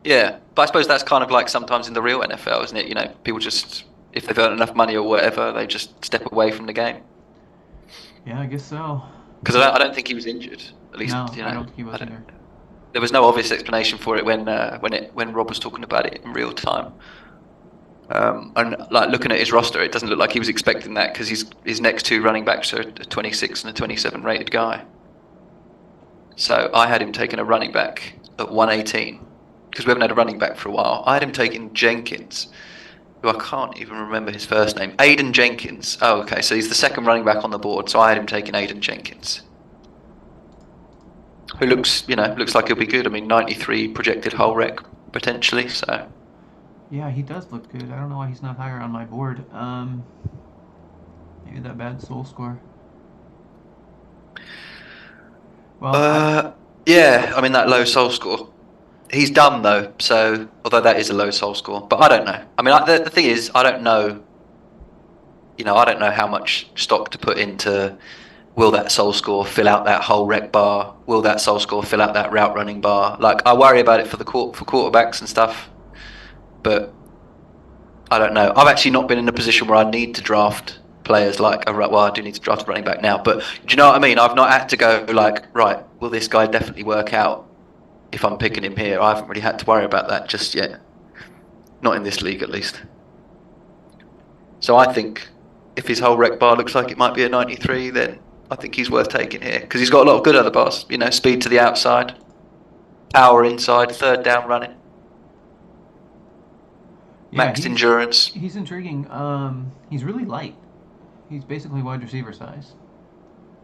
Yeah, but I suppose that's kind of like sometimes in the real NFL, isn't it? People just, if they've earned enough money or whatever, they just step away from the game. Yeah, I guess so. Because I don't think he was injured. At least, No, I don't think he was either. There was no obvious explanation for it when Rob was talking about it in real time. And like looking at his roster, it doesn't look like he was expecting that, because his next 2 running backs are a 26 and a 27 rated guy. So I had him taking a running back at 118, because we haven't had a running back for a while. I had him taking Jenkins, who I can't even remember his first name. Aiden Jenkins. Oh, okay. So he's the second running back on the board. So I had him taking Aiden Jenkins, who looks like he'll be good. I mean, 93 projected whole rec potentially. So Yeah, he does look good. I don't know why he's not higher on my board. Maybe that bad soul score. Well, yeah. I mean, that low soul score. He's dumb though. So although that is a low soul score, but I don't know. I mean, the thing is, I don't know. I don't know how much stock to put into. Will that soul score fill out that whole rec bar? Will that soul score fill out that route running bar? Like, I worry about it for quarterbacks and stuff, but I don't know. I've actually not been in a position where I need to draft players like I do need to draft a running back now, but do you know what I mean? I've not had to go like, right, will this guy definitely work out if I'm picking him here? I haven't really had to worry about that just yet. Not in this league, at least. So I think if his whole rec bar looks like it might be a 93, then I think he's worth taking here, because he's got a lot of good other bars. Speed to the outside, power inside, third down running. Yeah, maxed endurance. He's intriguing. He's really light. He's basically wide receiver size.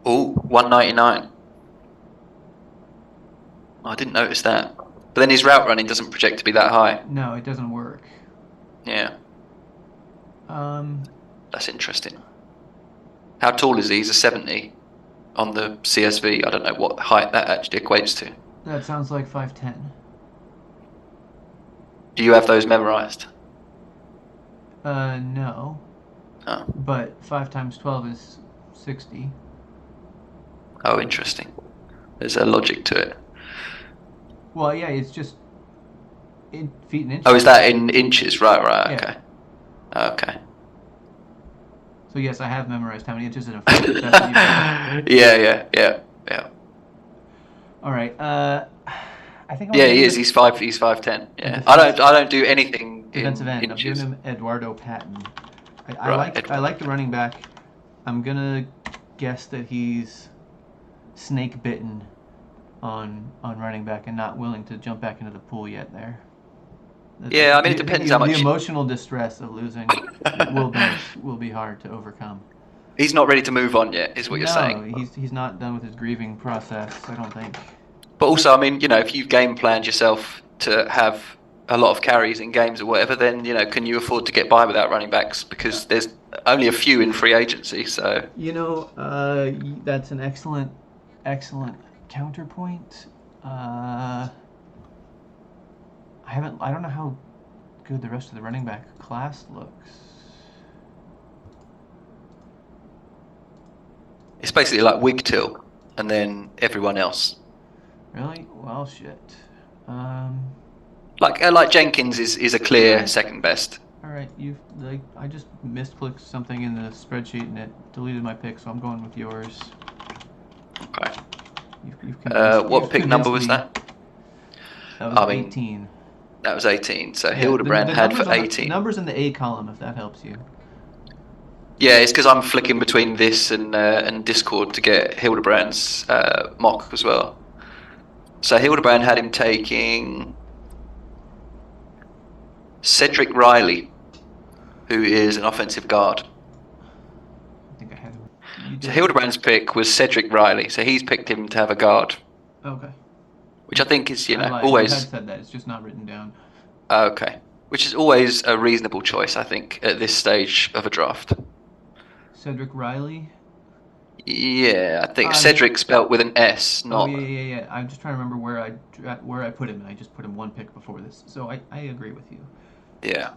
Oh, 199. I didn't notice that. But then his route running doesn't project to be that high. No, it doesn't work. Yeah, Um, that's interesting. How tall is he? He's a 70 on the CSV. I don't know what height that actually equates to. that sounds like 5'10". Do you have those memorized? No. Oh, But 5 times 12 is 60. oh, interesting. There's a logic to it. Well, yeah, it's just in feet and inches. Oh, is that in inches? Right, Yeah. okay. Okay. So yes, I have memorized how many inches in a foot. If that's what you mean. Yeah. All right. I think. Yeah, he is. He's 5'10". Yeah. defense- I don't do anything in Defensive end. I'm inches. giving him Eduardo Patton. I Right, like the running back. I'm gonna guess that he's snake bitten on running back and not willing to jump back into the pool yet. There. Yeah, I mean, it depends how much- The emotional distress of losing will be hard to overcome. He's not ready to move on yet, is what you're saying. No, he's not done with his grieving process. I don't think. But also, I mean, if you've game planned yourself to have a lot of carries in games or whatever, then can you afford to get by without running backs? Because there's only a few in free agency, so. That's an excellent counterpoint. I don't know how good the rest of the running back class looks. It's basically like Wigtill and then everyone else. Really? Well, shit. Like Jenkins is a clear second best. All right, I just misclicked something in the spreadsheet and it deleted my pick, so I'm going with yours. Okay. You've What pick number was convinced that? That was 18. That was 18. So Yeah, Hildebrand the had numbers for on the- 18. numbers in the A column, if that helps you. Yeah, it's because I'm flicking between this and Discord to get Hildebrand's mock as well. So Hildebrand had him taking Cedric Riley, who is an offensive guard. I think I had him. You So did. Hildebrand's pick was Cedric Riley, so he's picked him to have a guard, Okay. which I think is I lied. You always had said that. It's just not written down. okay, which is always a reasonable choice, I think, at this stage of a draft. Cedric Riley. Yeah, I think Um, Cedric spelt with an S, not. Oh yeah. I'm just trying to remember where I put him, and I just put him one pick before this. So I agree with you. Yeah.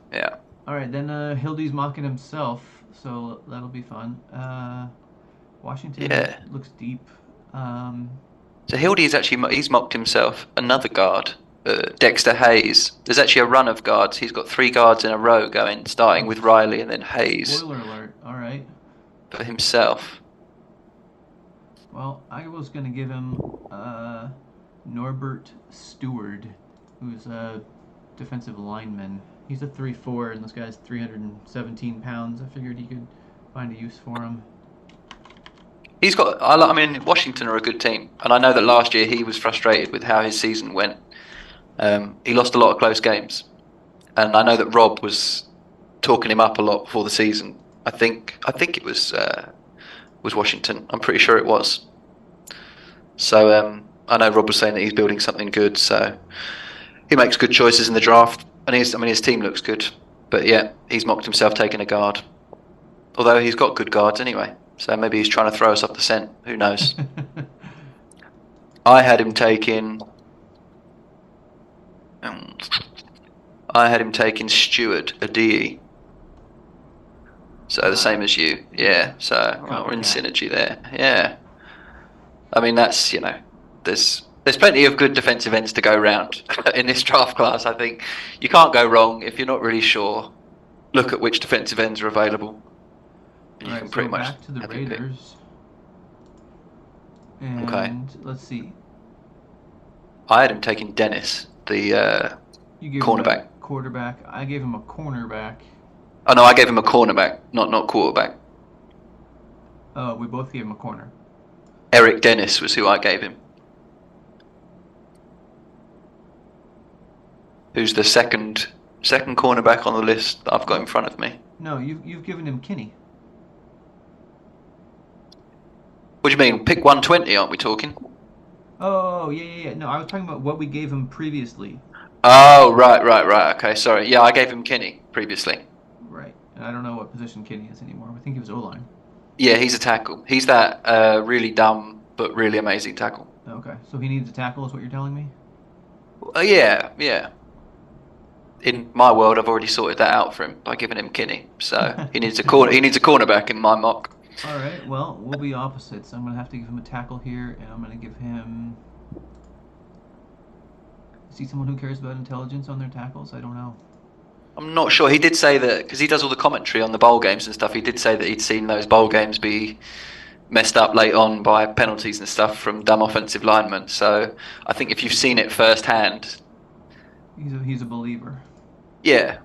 All right, then Hildy's mocking himself, so that'll be fun. Washington Yeah. looks deep. So Hildy's he's mocked himself another guard, Dexter Hayes. There's actually a run of guards. He's got 3 guards in a row going, starting with Riley and then Hayes Spoiler alert. All right. for himself. Well, I was gonna give him Norbert Stewart, who's a defensive lineman. He's a 3'4", and this guy's 317 pounds. I figured he could find a use for him. He's got. I mean, Washington are a good team, and I know that last year he was frustrated with how his season went. He lost a lot of close games, and I know that Rob was talking him up a lot before the season. I think it was Washington. I'm pretty sure it was. So I know Rob was saying that he's building something good. So he makes good choices in the draft, and his team looks good. But yeah, he's mocked himself taking a guard. Although he's got good guards anyway. So maybe he's trying to throw us off the scent. Who knows? I had him taking Stewart, a DE. So the same as you. Yeah. So we're in synergy there. Yeah. I mean, that's, there's plenty of good defensive ends to go round in this draft class. I think you can't go wrong if you're not really sure. Look at which defensive ends are available. And you All can right, pretty so much back to the have your pick. Raiders. And Okay. let's see. I had him taking Dennis, the You gave cornerback. him a quarterback. I gave him a cornerback. Oh no, I gave him a cornerback, not quarterback. Oh, we both gave him a corner. Eric Dennis was who I gave him. Who's the second second cornerback on the list that I've got in front of me. No, you've given him Kinney. What do you mean? Pick 120, aren't we talking? Oh, yeah. No, I was talking about what we gave him previously. Oh, right. Okay, sorry. Yeah, I gave him Kinney previously. Right. And I don't know what position Kinney is anymore. I think he was O-line. Yeah, he's a tackle. He's that really dumb but really amazing tackle. Okay, so he needs a tackle is what you're telling me? Yeah. In my world, I've already sorted that out for him by giving him Kinney. So he needs a cornerback in my mock. All right, well, we'll be opposites. I'm going to have to give him a tackle here, and I'm going to give him... Is he someone who cares about intelligence on their tackles? I don't know. I'm not sure. He did say that, because he does all the commentary on the bowl games and stuff, he did say that he'd seen those bowl games be messed up late on by penalties and stuff from dumb offensive linemen. So I think if you've seen it firsthand... He's a believer. Yeah.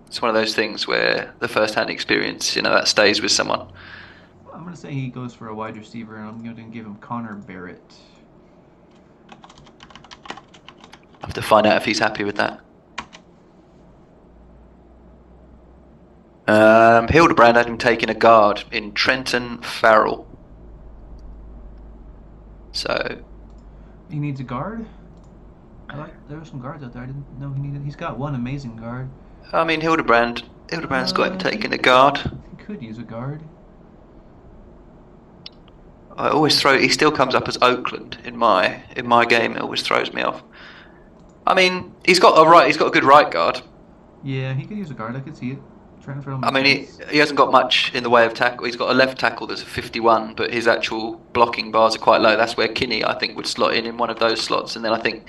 It's one of those things where the first-hand experience, that stays with someone. I'm going to say he goes for a wide receiver, and I'm going to give him Connor Barrett. I have to find out if he's happy with that. Hildebrand had him taking a guard in Trenton Farrell. So... He needs a guard? There were some guards out there. I didn't know he needed... He's got one amazing guard. I mean, Hildebrand's got him taking a guard. He could use a guard. I always he still comes up as Oakland in my game. It always throws me off. I mean, he's got a good right guard. Yeah, he could use a guard. I could see it. I mean, he hasn't got much in the way of tackle. He's got a left tackle that's a 51, but his actual blocking bars are quite low. That's where Kinney, I think, would slot in one of those slots. And then I think,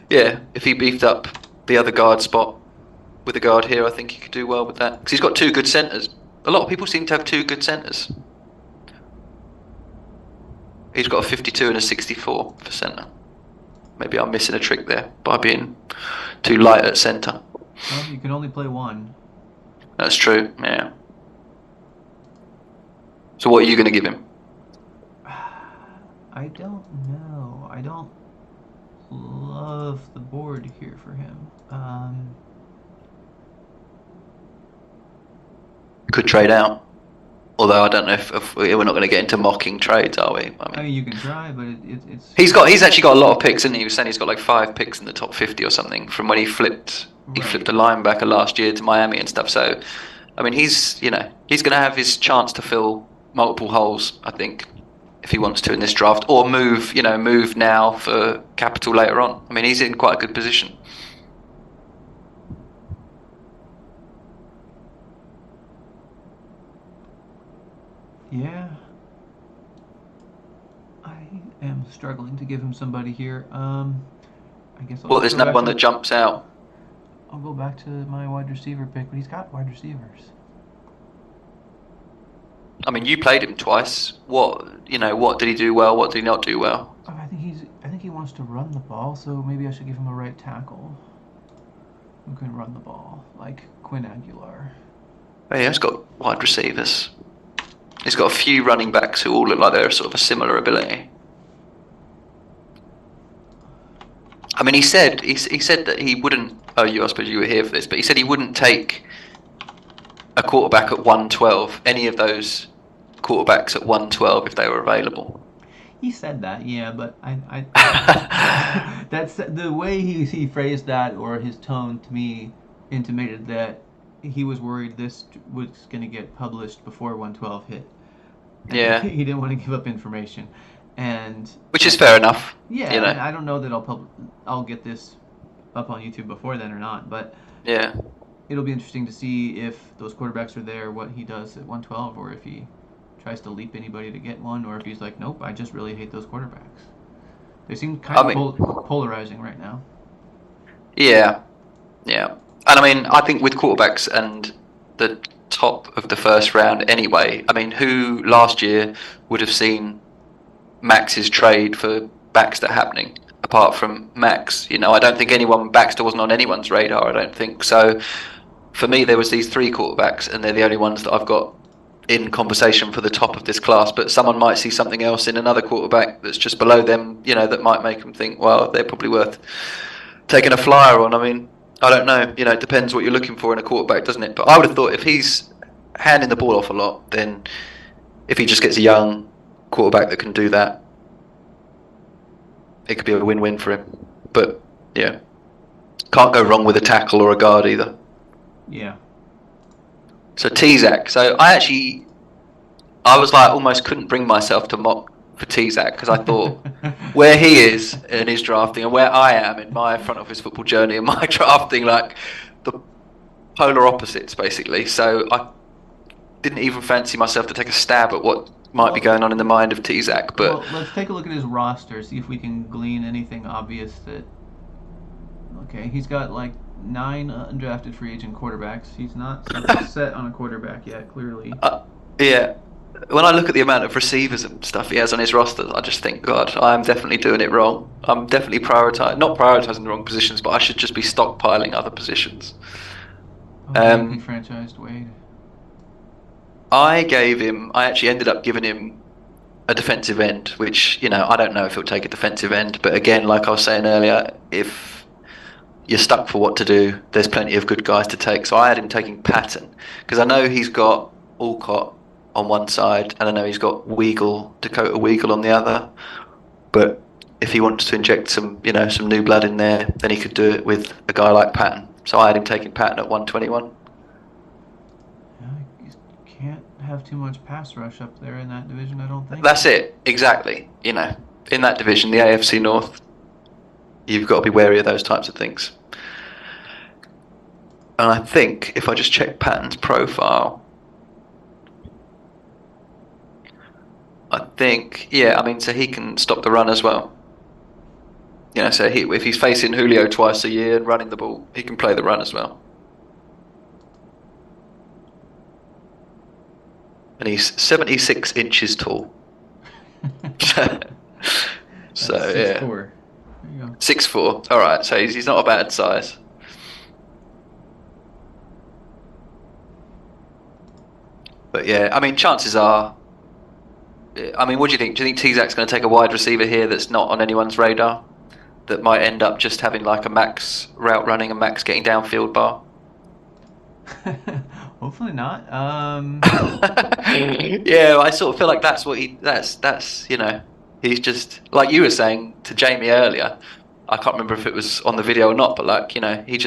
if he beefed up the other guard spot with a guard here, I think he could do well with that. Because he's got two good centres. A lot of people seem to have two good centres. He's got a 52 and a 64 for centre. Maybe I'm missing a trick there by being too light at centre. Well, you can only play one. That's true, yeah. So what are you going to give him? I don't know. I don't love the board here for him. Could trade out. Although I don't know if we're not going to get into mocking trades, are we? I mean, you can try, but it's... He's actually got a lot of picks, isn't he? He was saying he's got like 5 picks in the top 50 or something from when he flipped a linebacker last year to Miami and stuff. So, I mean, he's going to have his chance to fill multiple holes, I think, if he wants to in this draft, or move now for capital later on. I mean, he's in quite a good position. Yeah. I am struggling to give him somebody here. I guess I'll there's no one that jumps out. I'll go back to my wide receiver pick, but he's got wide receivers. I mean, you played him twice. What did he do well? What did he not do well? I think he wants to run the ball, so maybe I should give him a right tackle who can run the ball, like Quinn Aguilar. Oh, yeah, he's got wide receivers. He's got a few running backs who all look like they're sort of a similar ability. I mean, he said that he wouldn't. Oh, I suppose you were here for this, but he said he wouldn't take a quarterback at 112. Any of those quarterbacks at 112 if they were available. He said that, yeah, but I that's the way he phrased that, or his tone to me intimated that he was worried this was going to get published before 112 hit. And yeah. He didn't want to give up information, which is fair enough. Yeah, I don't know that I'll get this up on YouTube before then or not, but yeah, it'll be interesting to see if those quarterbacks are there, what he does at 112, or if he tries to leap anybody to get one, or if he's like, nope, I just really hate those quarterbacks. They seem kind of polarizing right now. Yeah. And I mean, I think with quarterbacks and the top of the first round anyway, I mean, who last year would have seen Max's trade for Baxter happening, apart from Max? I don't think Baxter wasn't on anyone's radar, I don't think. So for me, there was these 3 quarterbacks, and they're the only ones that I've got in conversation for the top of this class, but someone might see something else in another quarterback that's just below them, that might make them think, well, they're probably worth taking a flyer on. I mean, I don't know. You know, it depends what you're looking for in a quarterback, doesn't it? But I would have thought if he's handing the ball off a lot, then if he just gets a young quarterback that can do that, it could be a win-win for him. But yeah, can't go wrong with a tackle or a guard either. Yeah. So Tezak. So I was like almost couldn't bring myself to mock for Tezak because I thought where he is in his drafting and where I am in my front office football journey and my drafting, like the polar opposites basically. So I didn't even fancy myself to take a stab at what might be going on in the mind of Tezak. But well, let's take a look at his roster, see if we can glean anything obvious that. Okay, he's got like 9 undrafted free agent quarterbacks. He's not set on a quarterback yet, clearly. Yeah. When I look at the amount of receivers and stuff he has on his roster, I just think, God, I'm definitely doing it wrong. I'm definitely not prioritizing the wrong positions, but I should just be stockpiling other positions. He franchised Wade. I actually ended up giving him a defensive end, which, you know, I don't know if he'll take a defensive end, but again, like I was saying earlier, if you're stuck for what to do, there's plenty of good guys to take. So I had him taking Patton, because I know he's got Alcott on one side, and I know he's got Dakota Weagle on the other. But if he wants to inject some new blood in there, then he could do it with a guy like Patton. So I had him taking Patton at 121. Yeah, you can't have too much pass rush up there in that division, I don't think. That's it, exactly. You know, in that division, the AFC North, you've got to be wary of those types of things. And I think if I just check Patton's profile, I think, so he can stop the run as well. You know, so if he's facing Julio twice a year and running the ball, he can play the run as well. And he's 76 inches tall. So, yeah. 6'4". There you go. 6'4". All right, so he's not a bad size. But yeah, I mean, chances are. I mean, what do you think? Do you think Tezak's going to take a wide receiver here that's not on anyone's radar? That might end up just having like a max route running and max getting downfield bar? Hopefully not. Yeah, I sort of feel like that's what that's you know, he's just like you were saying to Jamie earlier. I can't remember if it was on the video or not, but like, you know, he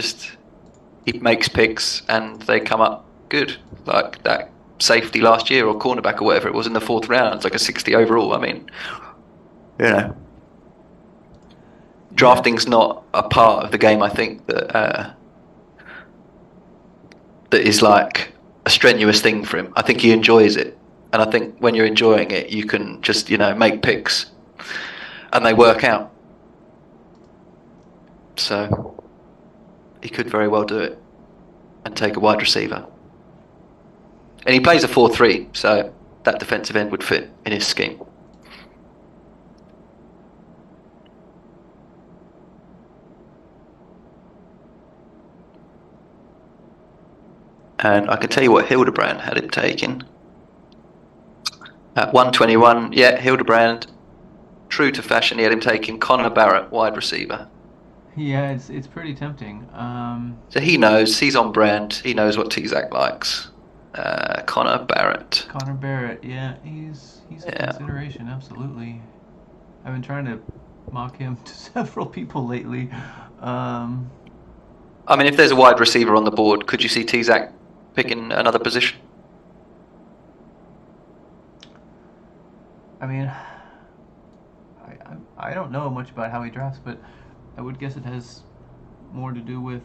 makes picks and they come up good. Like that safety last year or cornerback or whatever it was in the 4th round. It's like a 60 overall. I mean, you know, drafting's not a part of the game. I think that is like a strenuous thing for him. I think he enjoys it, and I think when you're enjoying it, you can just, you know, make picks, and they work out. So he could very well do it and take a wide receiver. And he plays a 4-3, so that defensive end would fit in his scheme. And I can tell you what Hildebrand had him taken. At 121, yeah, Hildebrand, true to fashion, he had him taking Connor Barrett, wide receiver. Yeah, it's pretty tempting. So he knows, he's on brand, he knows what Tezak likes. Connor Barrett. Connor Barrett, yeah, he's a consideration, absolutely. I've been trying to mock him to several people lately. I mean, if there's a wide receiver on the board, could you see Tezak picking another position? I mean, I don't know much about how he drafts, but I would guess it has more to do with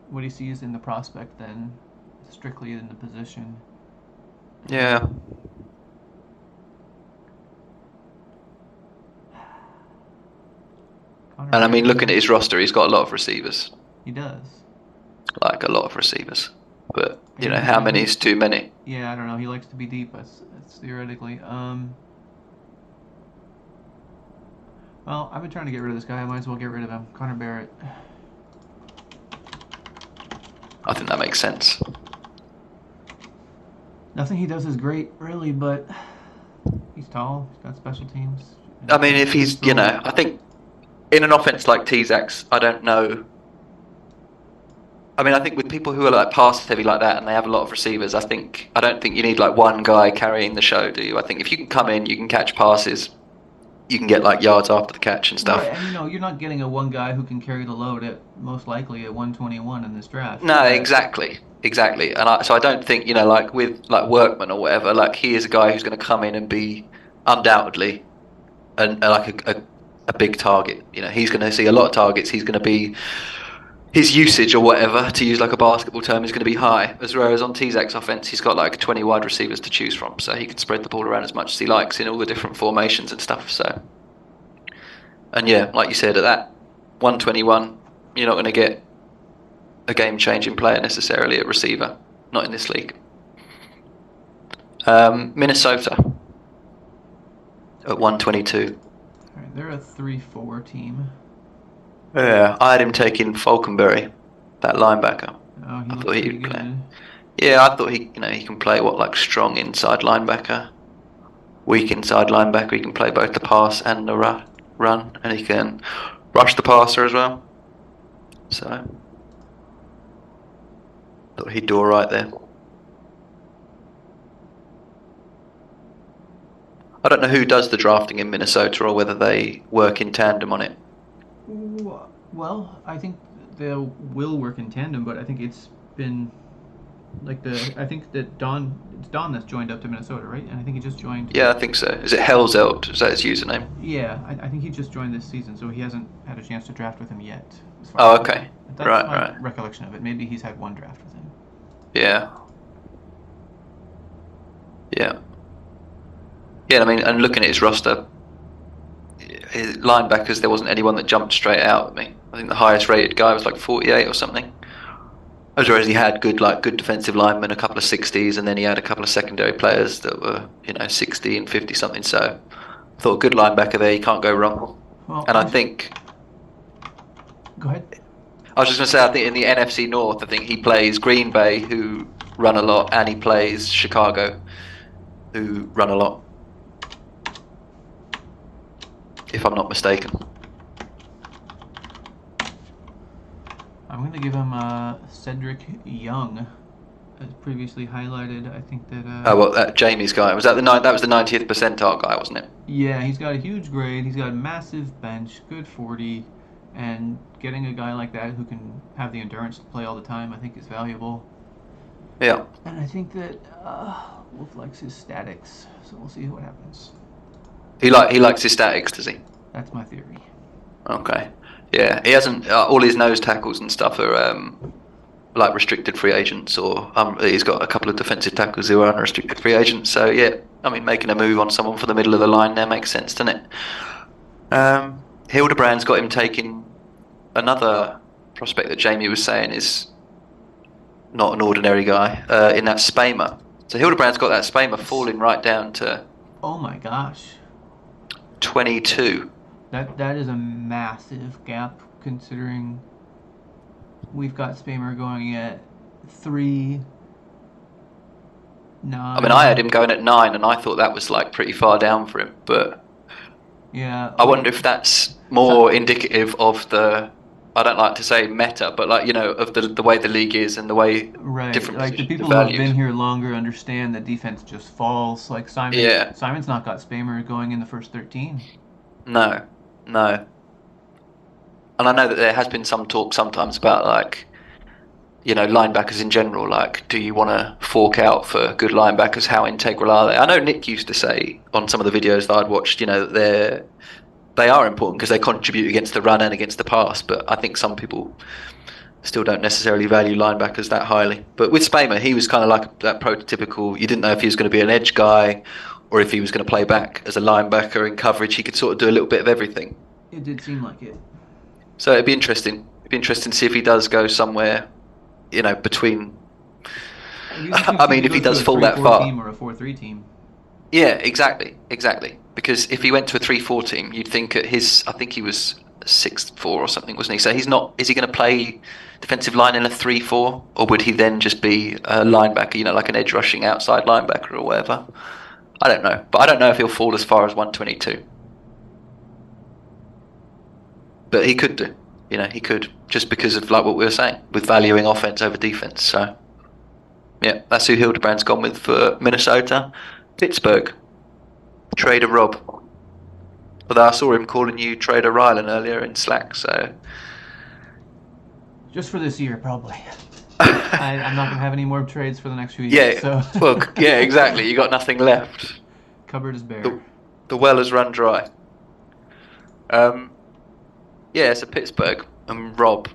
what he sees in the prospect than strictly in the position. Yeah. And I mean, looking at his roster, he's got a lot of receivers. He does. Like a lot of receivers. But, you know, how many is too many? Yeah, I don't know. He likes to be deep, that's theoretically. Well, I've been trying to get rid of this guy. I might as well get rid of him. Connor Barrett. I think that makes sense. Nothing he does is great, really, but he's tall. He's got special teams. I mean, if he's, you know, I think in an offense like Tezak's, I don't know I mean, I think with people who are like pass heavy like that and they have a lot of receivers, I don't think you need like one guy carrying the show, do you? I think if you can come in, you can catch passes, you can get like yards after the catch and stuff. Right, and you're not getting a one guy who can carry the load at most likely at 121 in this draft. No, exactly. And so I don't think, like with like Workman or whatever, like he is a guy who's going to come in and be undoubtedly like a big target. He's going to see a lot of targets. He's going to be his usage or whatever, to use like a basketball term, is going to be high. Whereas on Tzak's offense, he's got like 20 wide receivers to choose from, so he can spread the ball around as much as he likes in all the different formations and stuff. So, and yeah, like you said, at that 121, you're not going to get a game-changing player necessarily at receiver, not in this league. Minnesota at 122. All right, they're a 3-4 team. Yeah, I had him taking Falconberry, that linebacker. Oh, he I looks thought pretty he'd play. good. Yeah, I thought he can play like strong inside linebacker, weak inside linebacker. He can play both the pass and the run, and he can rush the passer as well. So, thought he'd do all right there. I don't know who does the drafting in Minnesota or whether they work in tandem on it. Well, I think they will work in tandem, but I think it's been like I think that it's Don that's joined up to Minnesota, right? And I think he just joined. Yeah, I think so. Is it Hellzeld? Is that his username? Yeah, I think he just joined this season, so he hasn't had a chance to draft with him yet. Oh, okay. That's Right. Recollection of it. Maybe he's had one draft with him. Yeah. I mean, and looking at his roster, his linebackers, there wasn't anyone that jumped straight out at me. I think the highest rated guy was like 48 or something. Whereas he had good defensive linemen, a couple of 60s, and then he had a couple of secondary players that were 60 and 50 something. So I thought good linebacker there, you can't go wrong. Well, and I think. Go ahead. I was just going to say, I think in the NFC North, I think he plays Green Bay, who run a lot, and he plays Chicago, who run a lot, if I'm not mistaken. I'm going to give him Cedric Young, as previously highlighted. I think that. Jamie's guy, was that that was the 90th percentile guy, wasn't it? Yeah, he's got a huge grade. He's got a massive bench, good 40, and getting a guy like that who can have the endurance to play all the time, I think, is valuable. Yeah. And I think that Wolf likes his statics, so we'll see what happens. He likes his statics, does he? That's my theory. Okay. Yeah, he hasn't. All his nose tackles and stuff are like restricted free agents, or he's got a couple of defensive tackles who are unrestricted free agents. So yeah, I mean, making a move on someone for the middle of the line there makes sense, doesn't it? Hildebrand's got him taking another prospect that Jamie was saying is not an ordinary guy in that Spamer. So Hildebrand's got that Spamer falling right down to. Oh my gosh. 22. That is a massive gap, considering we've got Spamer going at 3, 9. I mean, I had him going at 9, and I thought that was like pretty far down for him. But yeah, I wonder if that's more indicative of the. I don't like to say meta, but like of the way the league is and the way different like the people are who have been here longer understand that defense just falls. Like Simon's not got Spamer going in the first 13. No. And I know that there has been some talk sometimes about like, linebackers in general. Like, do you want to fork out for good linebackers? How integral are they? I know Nick used to say on some of the videos that I'd watched, that they are important because they contribute against the run and against the pass. But I think some people still don't necessarily value linebackers that highly. But with Spamer, he was kind of like that prototypical. You didn't know if he was going to be an edge guy or if he was going to play back as a linebacker in coverage. He could sort of do a little bit of everything. It did seem like it. So it'd be interesting. It'd be interesting to see if he does go somewhere, between. I mean, if he does fall that far. Team or a 4-3 team. Yeah, exactly. Because if he went to a 3-4 team, you'd think at his. I think he was 6'4" or something, wasn't he? So he's not. Is he going to play defensive line in a 3-4, or would he then just be a linebacker? Like an edge rushing outside linebacker or whatever. I don't know, but I don't know if he'll fall as far as 122. But he could do. You know, he could, just because of like what we were saying, with valuing offense over defense. So, yeah, that's who Hildebrand's gone with for Minnesota. Pittsburgh, Trader Rob. Although I saw him calling you Trader Rylan earlier in Slack, so... Just for this year, probably. I'm not going to have any more trades for the next few years. Yeah, So. well, yeah, exactly. You got nothing left. Cupboard is bare. The well has run dry. Yeah, so Pittsburgh and Rob.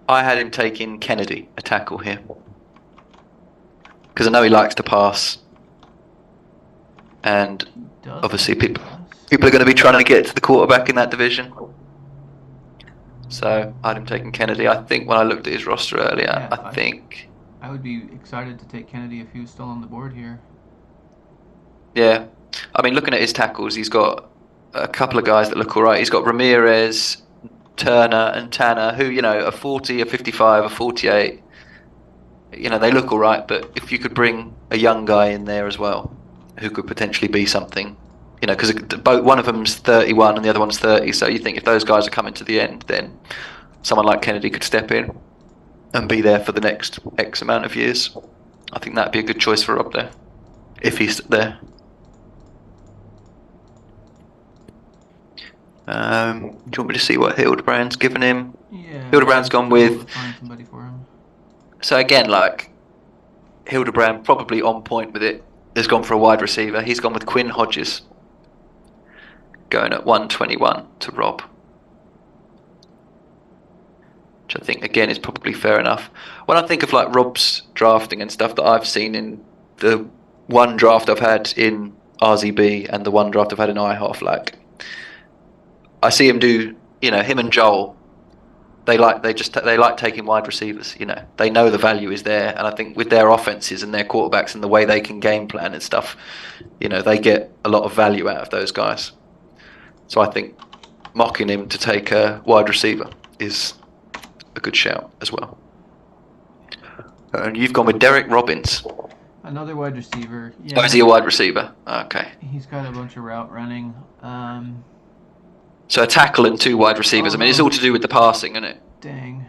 I had him taking Kennedy, a tackle here, because I know he likes to pass, and obviously people are going to be trying to get to the quarterback in that division. So I had him taking Kennedy. I think when I looked at his roster earlier, I would be excited to take Kennedy if he was still on the board here. Yeah, I mean, looking at his tackles, he's got a couple of guys that look all right. He's got Ramirez, Turner, and Tanner, who, you know, a 40, a 55, a 48. You know, they look all right, but if you could bring a young guy in there as well, who could potentially be something, you know, because one of them's 31 and the other one's 30, so you think if those guys are coming to the end, then someone like Kennedy could step in and be there for the next X amount of years. I think that'd be a good choice for Rob there, if he's there. Do you want me to see what Hildebrand's given him? Yeah. Hildebrand's gone with... Find somebody for him. So again, like, Hildebrand probably on point with it, has gone for a wide receiver. He's gone with Quinn Hodges, going at 121 to Rob, which I think again is probably fair enough. When I think of like Rob's drafting and stuff that I've seen in the one draft I've had in RZB and the one draft I've had in IHOF, like, I see him do, you know, him and Joel, they like taking wide receivers. You know, they know the value is there, and I think with their offenses and their quarterbacks and the way they can game plan and stuff, you know, they get a lot of value out of those guys. So I think mocking him to take a wide receiver is a good shout as well. And you've gone with Derek Robbins. Another wide receiver. Yeah. Oh, is he a wide receiver? Okay. He's got a bunch of route running. So a tackle and two wide receivers. I mean, it's all to do with the passing, isn't it? Dang.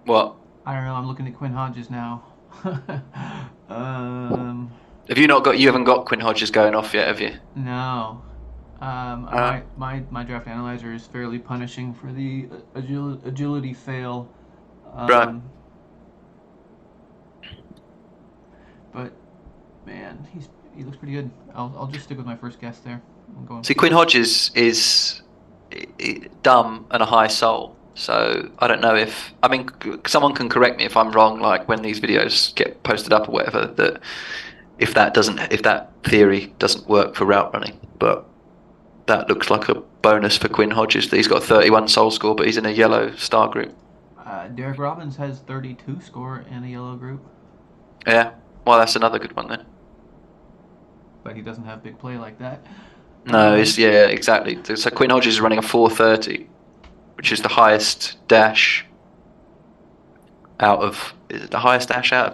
What? I don't know. I'm looking at Quinn Hodges now. Have you not got? You haven't got Quinn Hodges going off yet, have you? No. My draft analyzer is fairly punishing for the agility fail. Right. But man, he looks pretty good. I'll just stick with my first guess there. I'm going. See, Quinn Hodges is dumb and a high soul. So I don't know if, I mean, someone can correct me if I'm wrong, like when these videos get posted up or whatever, that if that theory doesn't work for route running. But that looks like a bonus for Quinn Hodges, that he's got a 31 soul score, but he's in a yellow star group. Derek Robbins has 32 score in a yellow group. Yeah, well, that's another good one then. But he doesn't have big play like that. No, yeah, exactly. So Quinn Hodges is running a 430, which is the highest dash out of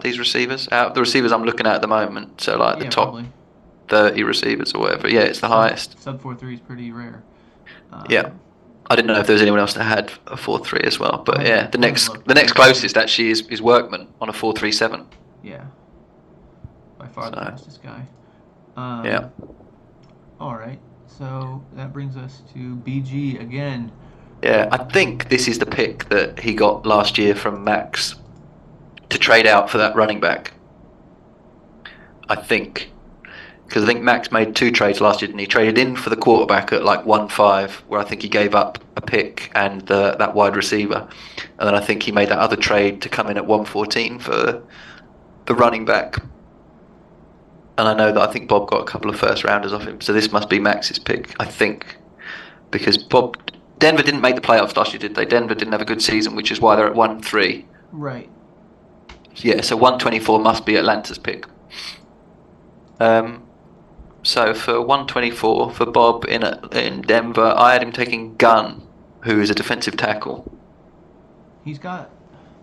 these receivers? Out of the receivers I'm looking at the moment, so like the top probably 30 receivers or whatever. Yeah, it's the highest. Sub 4.3 is pretty rare. Yeah. I didn't know if there was anyone else that had a 4.3 as well, but yeah, the next closest actually is Workman on a 4.37. Yeah. By far the fastest guy. Yeah. All right, so that brings us to BG again. Yeah, I think this is the pick that he got last year from Max to trade out for that running back. I think. Because I think Max made 2 trades last year, and he traded in for the quarterback at like 1.5, where I think he gave up a pick and that wide receiver. And then I think he made that other trade to come in at 1.14 for the running back. And I know that I think Bob got a couple of first rounders off him, so this must be Max's pick, I think. Because Denver didn't make the playoffs last year, did they? Denver didn't have a good season, which is why they're at 1-3. Right. Yeah, so 124 must be Atlanta's pick. So for 124 for Bob in Denver, I had him taking Gunn, who is a defensive tackle. He's got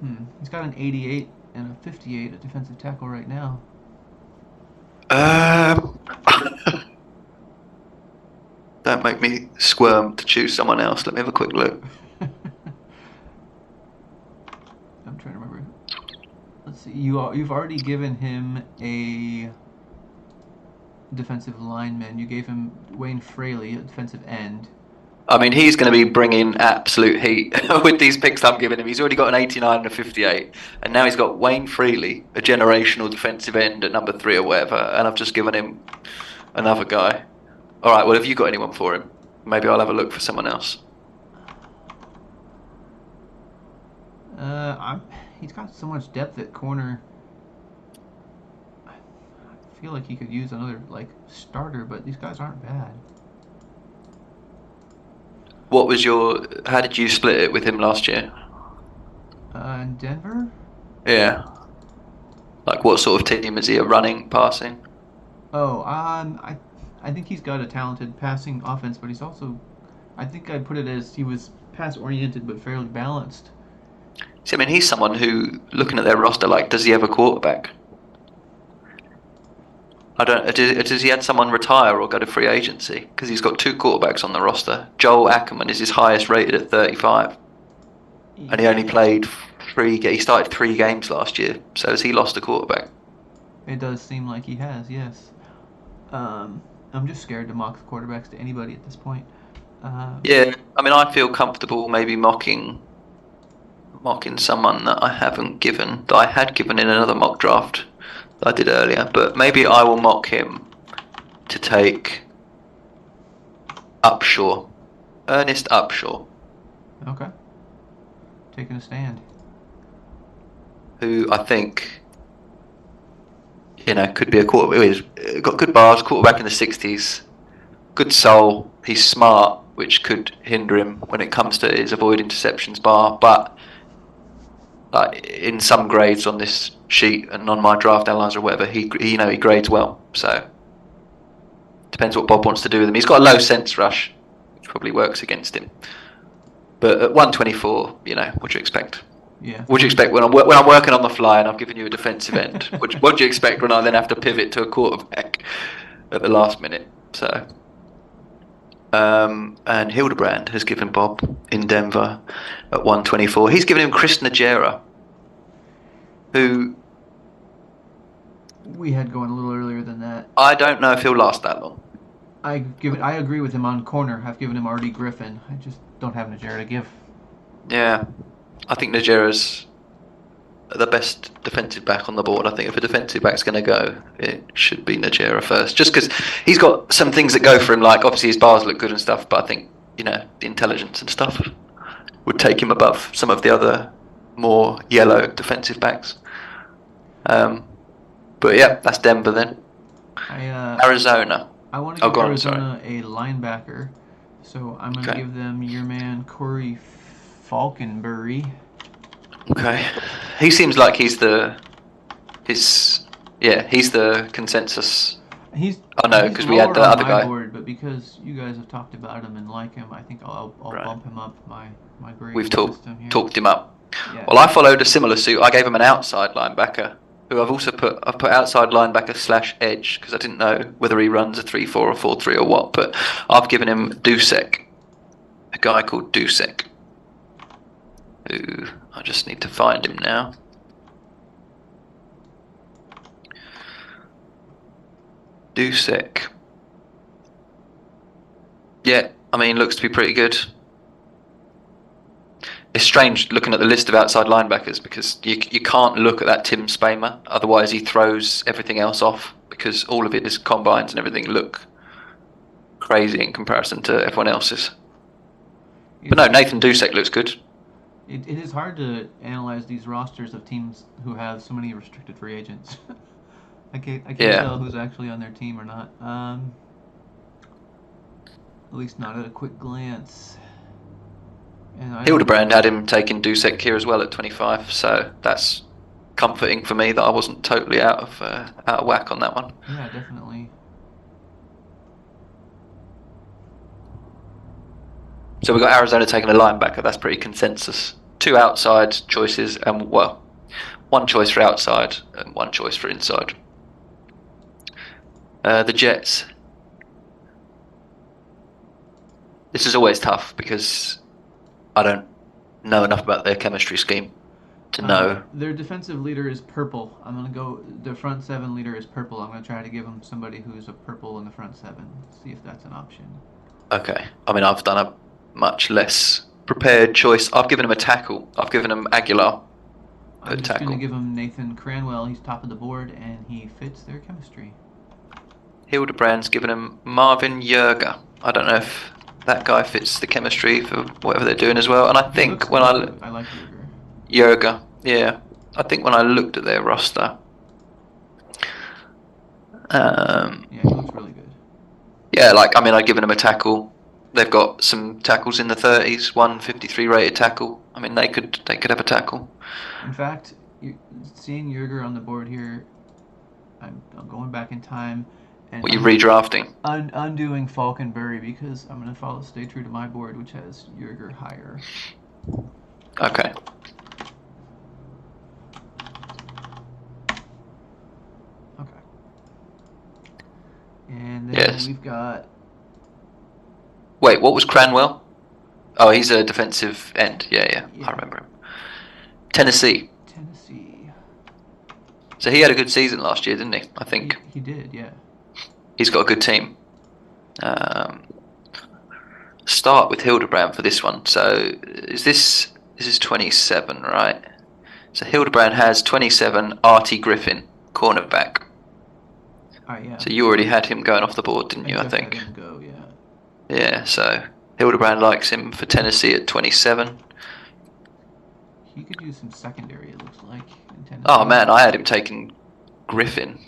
an 88 and a 58 at defensive tackle right now. Don't make me squirm to choose someone else. Let me have a quick look. I'm trying to remember. Let's see. You've already given him a defensive lineman. You gave him Wayne Fraley, a defensive end. I mean, he's going to be bringing absolute heat with these picks I'm giving him. He's already got an 89 and a 58, and now he's got Wayne Freely, a generational defensive end at number 3 or whatever, and I've just given him another guy. All right, well, have you got anyone for him? Maybe I'll have a look for someone else. He's got so much depth at corner. I feel like he could use another starter, but these guys aren't bad. How did you split it with him last year? In Denver? Yeah. Like, what sort of team is he? A running, passing? Oh, I think he's got a talented passing offense, but he's also, I think I'd put it as he was pass oriented but fairly balanced. See, I mean, he's someone who, looking at their roster, does he have a quarterback? Does he have someone retire or go to free agency? Because he's got 2 quarterbacks on the roster. Joel Ackerman is his highest rated at 35. And he only played he started 3 games last year. So has he lost a quarterback? It does seem like he has, yes. I'm just scared to mock the quarterbacks to anybody at this point. Yeah, I mean, I feel comfortable maybe mocking someone that I had given in another mock draft that I did earlier, but maybe I will mock him to take Upshaw, Ernest Upshaw. Okay. Taking a stand. Who I think, could be a quarterback. He's got good bars, quarterback in the 60s, good soul. He's smart, which could hinder him when it comes to his avoid interceptions bar, but in some grades on this sheet and on my draft analyzer or whatever, he grades well. So depends what Bob wants to do with him. He's got a low sense rush, which probably works against him. But at 124, what do you expect? Yeah. What do you expect when I'm working on the fly and I've given you a defensive end? What do you expect when I then have to pivot to a quarterback at the last minute? So. And Hildebrand has given Bob in Denver at 124. He's given him Chris Najera, who we had going a little earlier than that. I don't know if he'll last that long. I agree with him on corner. I've given him R.D. Griffin. I just don't have Najera to give. Yeah, I think Najera's the best defensive back on the board. I think if a defensive back's going to go, it should be Najera first. Just because he's got some things that go for him, like obviously his bars look good and stuff, but I think, the intelligence and stuff would take him above some of the other more yellow defensive backs. But yeah, that's Denver then. Arizona. I want to give Arizona a linebacker, so I'm going to give them your man Corey Falkenbury. Okay, he seems like he's the consensus. Because we had the other guy. Board, but because you guys have talked about him and like him, I think I'll bump him up my grade. We've talked him up. Yeah. Well, I followed a similar suit. I gave him an outside linebacker, who I've put outside linebacker / edge because I didn't know whether he runs a 3-4 or 4-3 or what. But I've given him Dusek, a guy called Dusek, who I just need to find him now. Dusek. Yeah, I mean, looks to be pretty good. It's strange looking at the list of outside linebackers because you can't look at that Tim Spamer, otherwise he throws everything else off because all of it is combines and everything look crazy in comparison to everyone else's. But no, Nathan Dusek looks good. It is hard to analyze these rosters of teams who have so many restricted free agents. I can't tell who's actually on their team or not. At least not at a quick glance. Hildebrand had him taking Dusek here as well at 25, so that's comforting for me that I wasn't totally out of whack on that one. Yeah, definitely. So we've got Arizona taking a linebacker. That's pretty consensus. 2 outside choices and 1 choice for outside and 1 choice for inside. The Jets. This is always tough because I don't know enough about their chemistry scheme to know. Their defensive leader is purple. I'm going to go. The front seven leader is purple. I'm going to try to give him somebody who's a purple in the front seven. See if that's an option. Okay. I mean, I've done a much less prepared choice. I've given him a tackle. I've given him Aguilar. I'm just going to give him Nathan Cranwell. He's top of the board, and he fits their chemistry. Hildebrand's given him Marvin Yerger. I don't know if that guy fits the chemistry for whatever they're doing as well. And I think when I like Yerger, yeah. I think when I looked at their roster, yeah, he looks really good. Yeah, like, I mean, I'd given him a tackle. They've got some tackles in the 30s, 153 rated tackle. I mean, they could have a tackle. In fact, seeing Yerger on the board here, I'm going back in time. And What, you redrafting? Undoing Falconberry because I'm going to stay true to my board, which has Yerger higher. Okay. Okay. And then Yes. we've got... Wait, what was Cranwell? Oh, he's a defensive end. Yeah, I remember him. Tennessee. So he had a good season last year, didn't he? I think. He did, yeah. He's got a good team. Start with Hildebrand for this one. So this is 27, right? So Hildebrand has 27, Artie Griffin, cornerback. Yeah. So you already had him going off the board, didn't you, I think? Had him go, yeah. Yeah, so Hildebrand likes him for Tennessee at 27. He could use some secondary, it looks like, in Tennessee. Oh man, I had him taking Griffin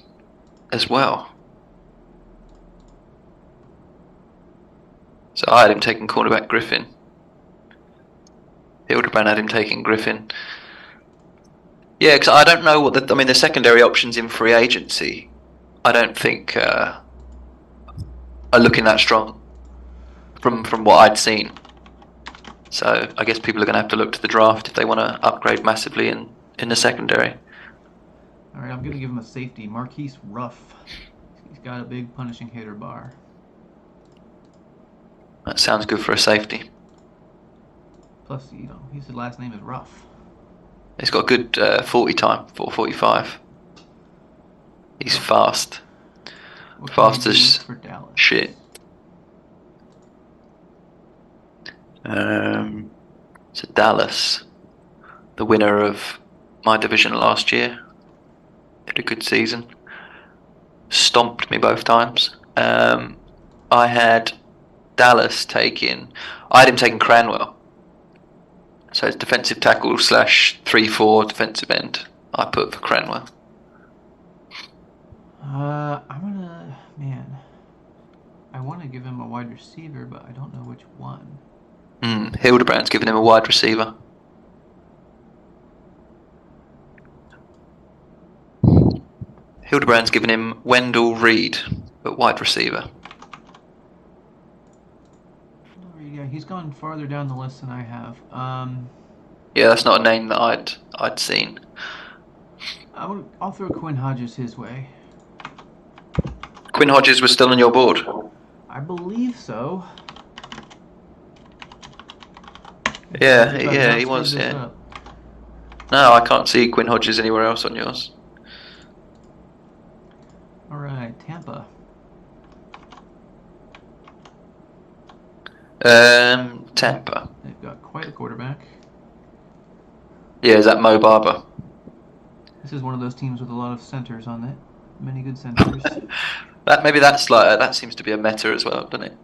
as well. So I had him taking cornerback Griffin. Hildebrand had him taking Griffin. Yeah, because I don't know what the secondary options in free agency, I don't think are looking that strong from what I'd seen. So I guess people are going to have to look to the draft if they want to upgrade massively in the secondary. All right, I'm going to give him a safety, Marquise Ruff. He's got a big punishing hitter bar. That sounds good for a safety. Plus, his last name is Ruff. He's got a good 40 time, 4:45. He's fast. Fast as shit. So Dallas, the winner of my division last year, had a good season. Stomped me both times. I had Dallas I had him taking Cranwell. So it's defensive tackle / 3-4 defensive end I put for Cranwell. I want to give him a wide receiver, but I don't know which one. Hildebrand's giving him a wide receiver. Hildebrand's giving him Wendell Reed at wide receiver. Yeah, he's gone farther down the list than I have. Yeah, that's not a name that I'd seen. I'll throw Quinn Hodges his way. Quinn Hodges was still on your board? I believe so. Yeah, he was, yeah. No, I can't see Quinn Hodges anywhere else on yours. Alright, Tampa. Tampa. They've got quite a quarterback. Yeah, is that Mo Barber? This is one of those teams with a lot of centers on it. Many good centers. that seems to be a meta as well, doesn't it?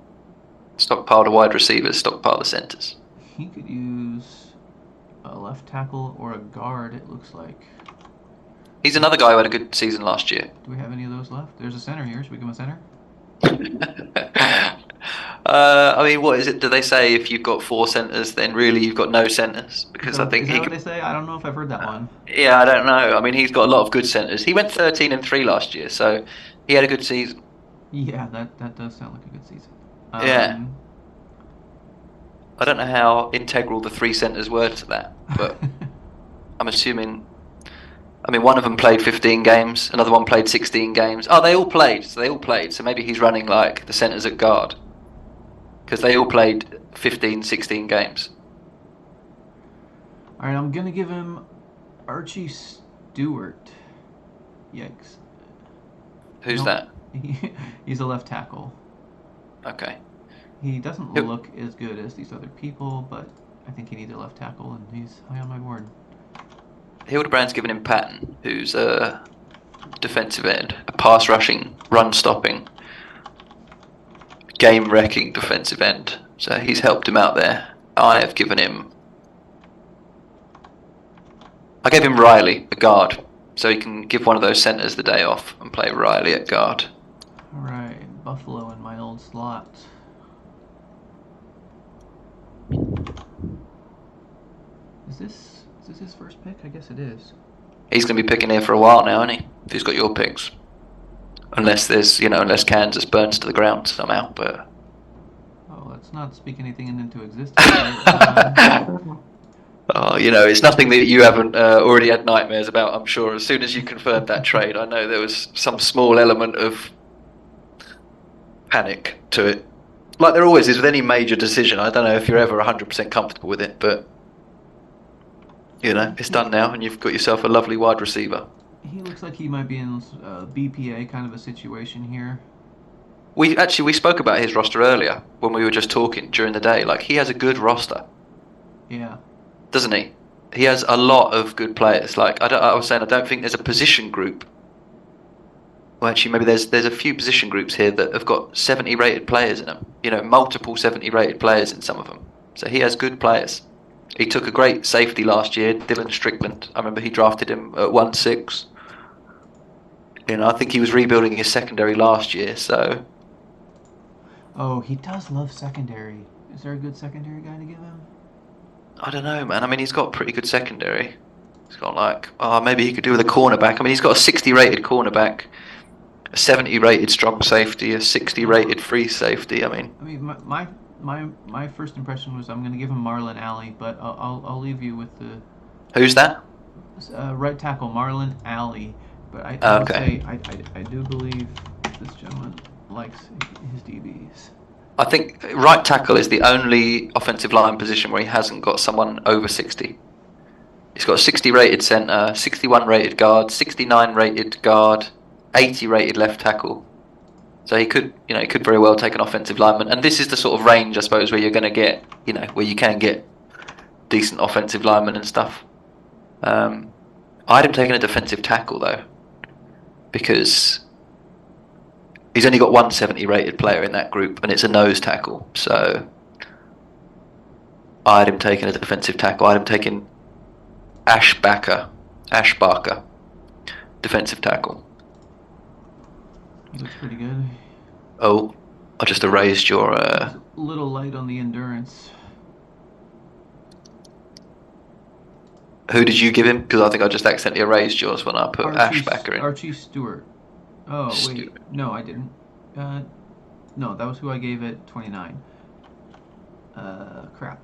Stockpile the wide receivers, stockpile the centers. He could use a left tackle or a guard, it looks like. He's another guy who had a good season last year. Do we have any of those left? There's a center here. Should we give him a center? I mean, what is it? Do they say if you've got 4 centers, then really you've got no centers? Because I think is that what they say? I don't know if I've heard that one. Yeah, I don't know. I mean, he's got a lot of good centers. He went 13-3 last year, so he had a good season. Yeah, that does sound like a good season. Yeah. I don't know how integral the 3 centers were to that, but I'm assuming. I mean, one of them played 15 games, another one played 16 games. Oh, they all played. So maybe he's running like the centers at guard. because they all played 15, 16 games. All right, I'm gonna give him Archie Stewart. Yikes. Who's Nope. that? He's a left tackle. Okay. He doesn't Who- look as good as these other people, but I think he needs a left tackle, and he's high on my board. Hildebrand's given him Patton, who's a defensive end, a pass rushing, run stopping, game wrecking defensive end. So he's helped him out there. I gave him Riley, a guard, so he can give one of those centres the day off and play Riley at guard. All right, Buffalo in my old slot. Is this his first pick? I guess it is. He's going to be picking here for a while now, isn't he? If he's got your picks. Unless Kansas burns to the ground somehow, but... Oh, let's not speak anything into existence. Right? Oh, it's nothing that you haven't already had nightmares about, I'm sure. As soon as you confirmed that trade, I know there was some small element of panic to it. Like there always is with any major decision. I don't know if you're ever 100% comfortable with it, but, it's done now, and you've got yourself a lovely wide receiver. He looks like he might be in a BPA kind of a situation here. We spoke about his roster earlier when we were just talking during the day. Like, he has a good roster. Yeah. Doesn't he? He has a lot of good players. Like I was saying, I don't think there's a position group. Well, actually, maybe there's a few position groups here that have got 70 rated players in them. Multiple 70 rated players in some of them. So he has good players. He took a great safety last year, Dylan Strickland. I remember he drafted him at 1-6. I think he was rebuilding his secondary last year. So. Oh, he does love secondary. Is there a good secondary guy to give him? I don't know, man. I mean, he's got pretty good secondary. He's got maybe he could do with a cornerback. I mean, he's got a 60 rated cornerback, a 70 rated strong safety, a 60 rated free safety. I mean, my first impression was I'm going to give him Marlon Alley, but I'll leave you with the. Who's that? Right tackle Marlon Alley, but I would say I do believe this gentleman likes his DBs. I think right tackle is the only offensive line position where he hasn't got someone over 60. He's got a 60 rated centre, 61 rated guard, 69 rated guard, 80 rated left tackle. So he could very well take an offensive lineman. And this is the sort of range, I suppose, where you're going to get, where you can get decent offensive linemen and stuff. I had him taking a defensive tackle, though, because he's only got one 70 rated player in that group, and it's a nose tackle. So I had him taking a defensive tackle. I had him taking Ash Barker, defensive tackle. He looks pretty good. Oh, I just erased your... A little light on the endurance. Who did you give him? Because I think I just accidentally erased yours when I put Ash Barker in. Archie Stewart. Oh, wait. No, I didn't. No, that was who I gave it 29. Crap.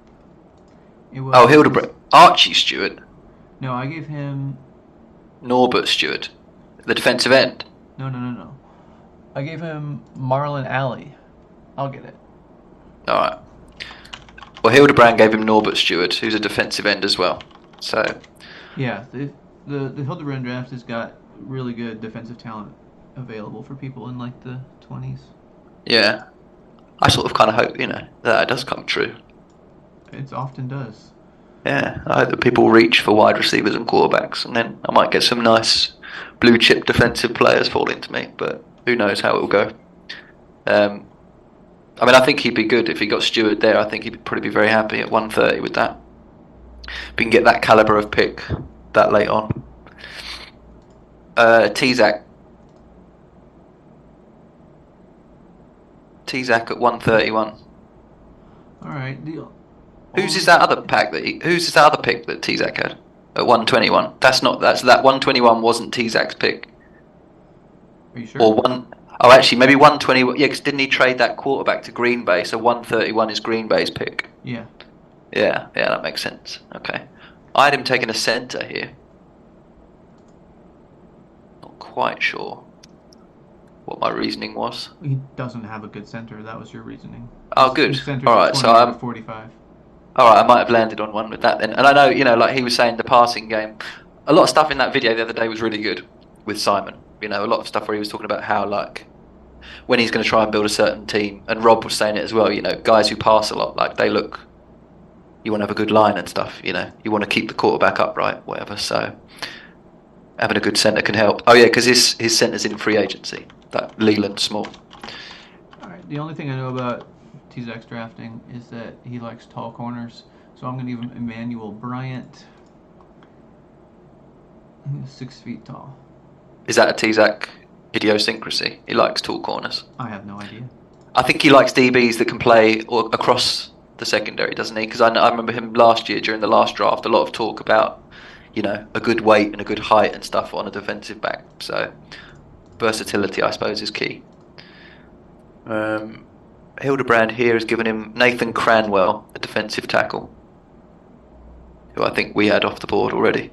It was... Hildebrand. Archie Stewart. No, I gave him... Norbert Stewart. The defensive end. No. I gave him Marlon Alley. I'll get it. Alright. Well, Hildebrand gave him Norbert Stewart, who's a defensive end as well. So... Yeah, the Hildebrand draft has got really good defensive talent available for people in like the 20s. Yeah. I sort of kind of hope, that it does come true. It often does. Yeah, I hope that people reach for wide receivers and quarterbacks, and then I might get some nice blue chip defensive players fall into me, but who knows how it will go. I think he'd be good if he got Stewart there. I think he'd probably be very happy at 130 with that. If we can get that caliber of pick that late on. T-Zac at 131. All right, deal. Who's that other pick that T-Zac had at 121? That 121 wasn't T-Zac's pick. Are you sure? Or actually maybe 121. Yeah, because didn't he trade that quarterback to Green Bay? So 131 is Green Bay's pick. Yeah. Yeah, that makes sense. Okay, I had him taking a centre here. Not quite sure. what my reasoning was. He doesn't have a good center. That was your reasoning. Oh, good. His center's All right, 20 so out of 45. all right, I might have landed on one with that then. And I know, like he was saying, the passing game, a lot of stuff in that video the other day was really good with Simon. A lot of stuff where he was talking about how, like, when he's going to try and build a certain team, and Rob was saying it as well, guys who pass a lot, like, you want to have a good line and stuff, you want to keep the quarterback upright, whatever, so having a good centre can help. Oh yeah, because his centre's in free agency, that Leland Small. Alright, the only thing I know about T-Zach's drafting is that he likes tall corners, so I'm going to give him Emmanuel Bryant. He's 6 feet tall. Is that a T-Zach idiosyncrasy? He likes tall corners. I have no idea. I think he likes DBs that can play across the secondary, doesn't he? Because I remember him last year during the last draft, a lot of talk about, a good weight and a good height and stuff on a defensive back. So versatility, I suppose, is key. Hildebrand here has given him Nathan Cranwell, a defensive tackle, who I think we had off the board already.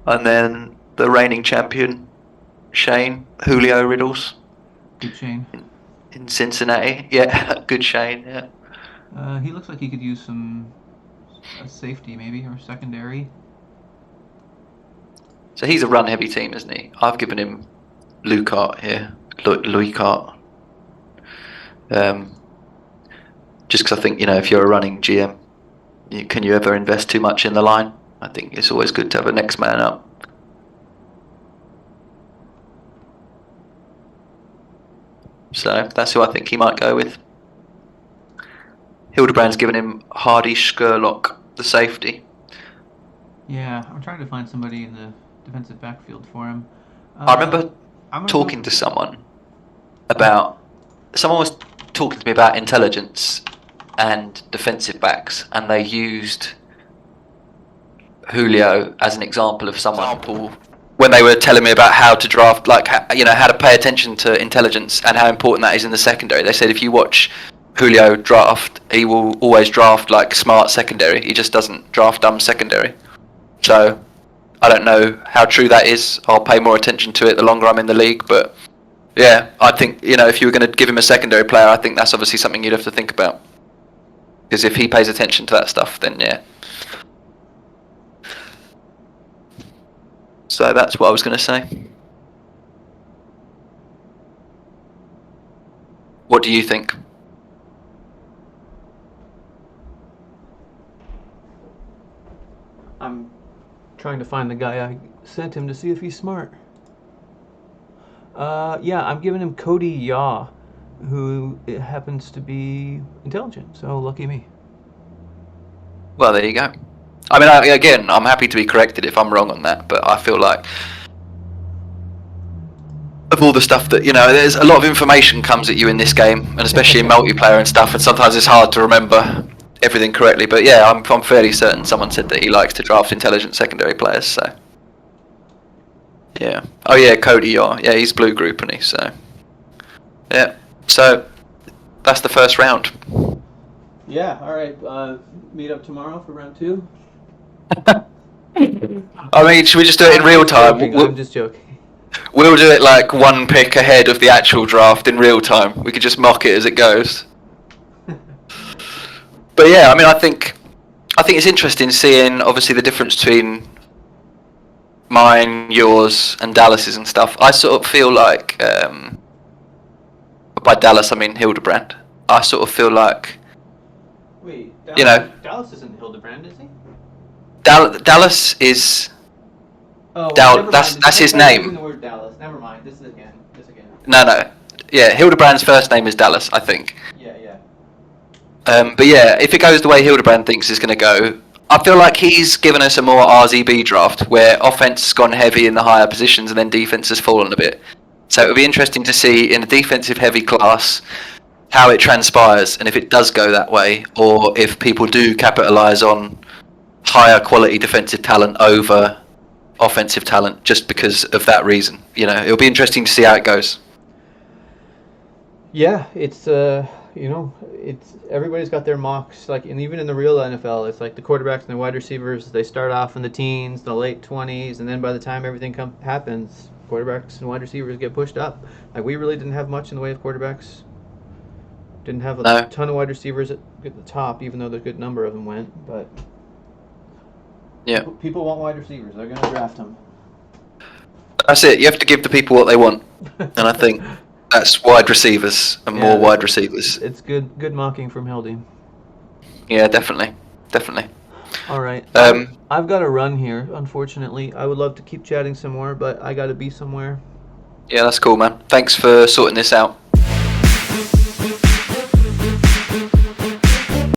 And then the reigning champion, Shane, Julio Riddles. Good Shane. In Cincinnati. Yeah, good Shane, yeah. He looks like he could use some safety maybe, or secondary. So he's a run-heavy team, isn't he? I've given him Lucart here. Louis Cart. Just because I think, if you're a running GM, can you ever invest too much in the line? I think it's always good to have a next man up. So that's who I think he might go with. Hildebrand's given him Hardy Sherlock, the safety. Yeah, I'm trying to find somebody in the defensive backfield for him. I remember talking to someone about... Someone was talking to me about intelligence and defensive backs, and they used Julio as an example of someone when they were telling me about how to draft, like, how to pay attention to intelligence and how important that is in the secondary. They said if you watch Julio draft, he will always draft like smart secondary. He just doesn't draft dumb secondary. So I don't know how true that is. I'll pay more attention to it the longer I'm in the league. But yeah, I think, if you were going to give him a secondary player, I think that's obviously something you'd have to think about. Because if he pays attention to that stuff, then yeah. So that's what I was going to say. What do you think? I'm trying to find the guy I sent him to see if he's smart. Yeah, I'm giving him Cody Yaw, who happens to be intelligent, so lucky me. Well, there you go. I mean, again, I'm happy to be corrected if I'm wrong on that, but I feel like of all the stuff that, there's a lot of information comes at you in this game, and especially in multiplayer and stuff, and sometimes it's hard to remember everything correctly. But yeah, I'm fairly certain someone said that he likes to draft intelligent secondary players, so yeah. Oh yeah, Cody Yaw. Yeah, he's blue group, isn't he? So yeah. So that's the first round. Yeah, alright. Meet up tomorrow for round 2? I mean, should we just do it in real time? I'm just joking. We'll do it like one pick ahead of the actual draft in real time. We could just mock it as it goes. But yeah, I mean, I think it's interesting seeing obviously the difference between mine, yours, and Dallas's and stuff. I sort of feel like, by Dallas I mean Hildebrand. I sort of feel like, Wait, Dallas isn't Hildebrand, is he? Dallas is. Oh, that's his name. Using the word Dallas. Never mind. This again. No. Yeah, Hildebrand's first name is Dallas, I think. Yeah. But yeah, if it goes the way Hildebrand thinks it's going to go, I feel like he's given us a more RZB draft where offense has gone heavy in the higher positions and then defense has fallen a bit. So it'll be interesting to see in a defensive heavy class how it transpires, and if it does go that way, or if people do capitalise on higher quality defensive talent over offensive talent just because of that reason. It'll be interesting to see how it goes. Yeah, it's it's everybody's got their mocks, like, and even in the real NFL, it's like the quarterbacks and the wide receivers, they start off in the teens, the late 20s, and then by the time everything happens, quarterbacks and wide receivers get pushed up. Like, we really didn't have much in the way of quarterbacks. Didn't have a ton of wide receivers at the top, even though the good number of them went. But yeah, people want wide receivers. They're going to draft them. That's it. You have to give the people what they want, and I think that's wide receivers and more wide receivers. It's good mocking from Hildy. Yeah, definitely. All right. I've got to run here, unfortunately. I would love to keep chatting some more, but I got to be somewhere. Yeah, that's cool, man. Thanks for sorting this out.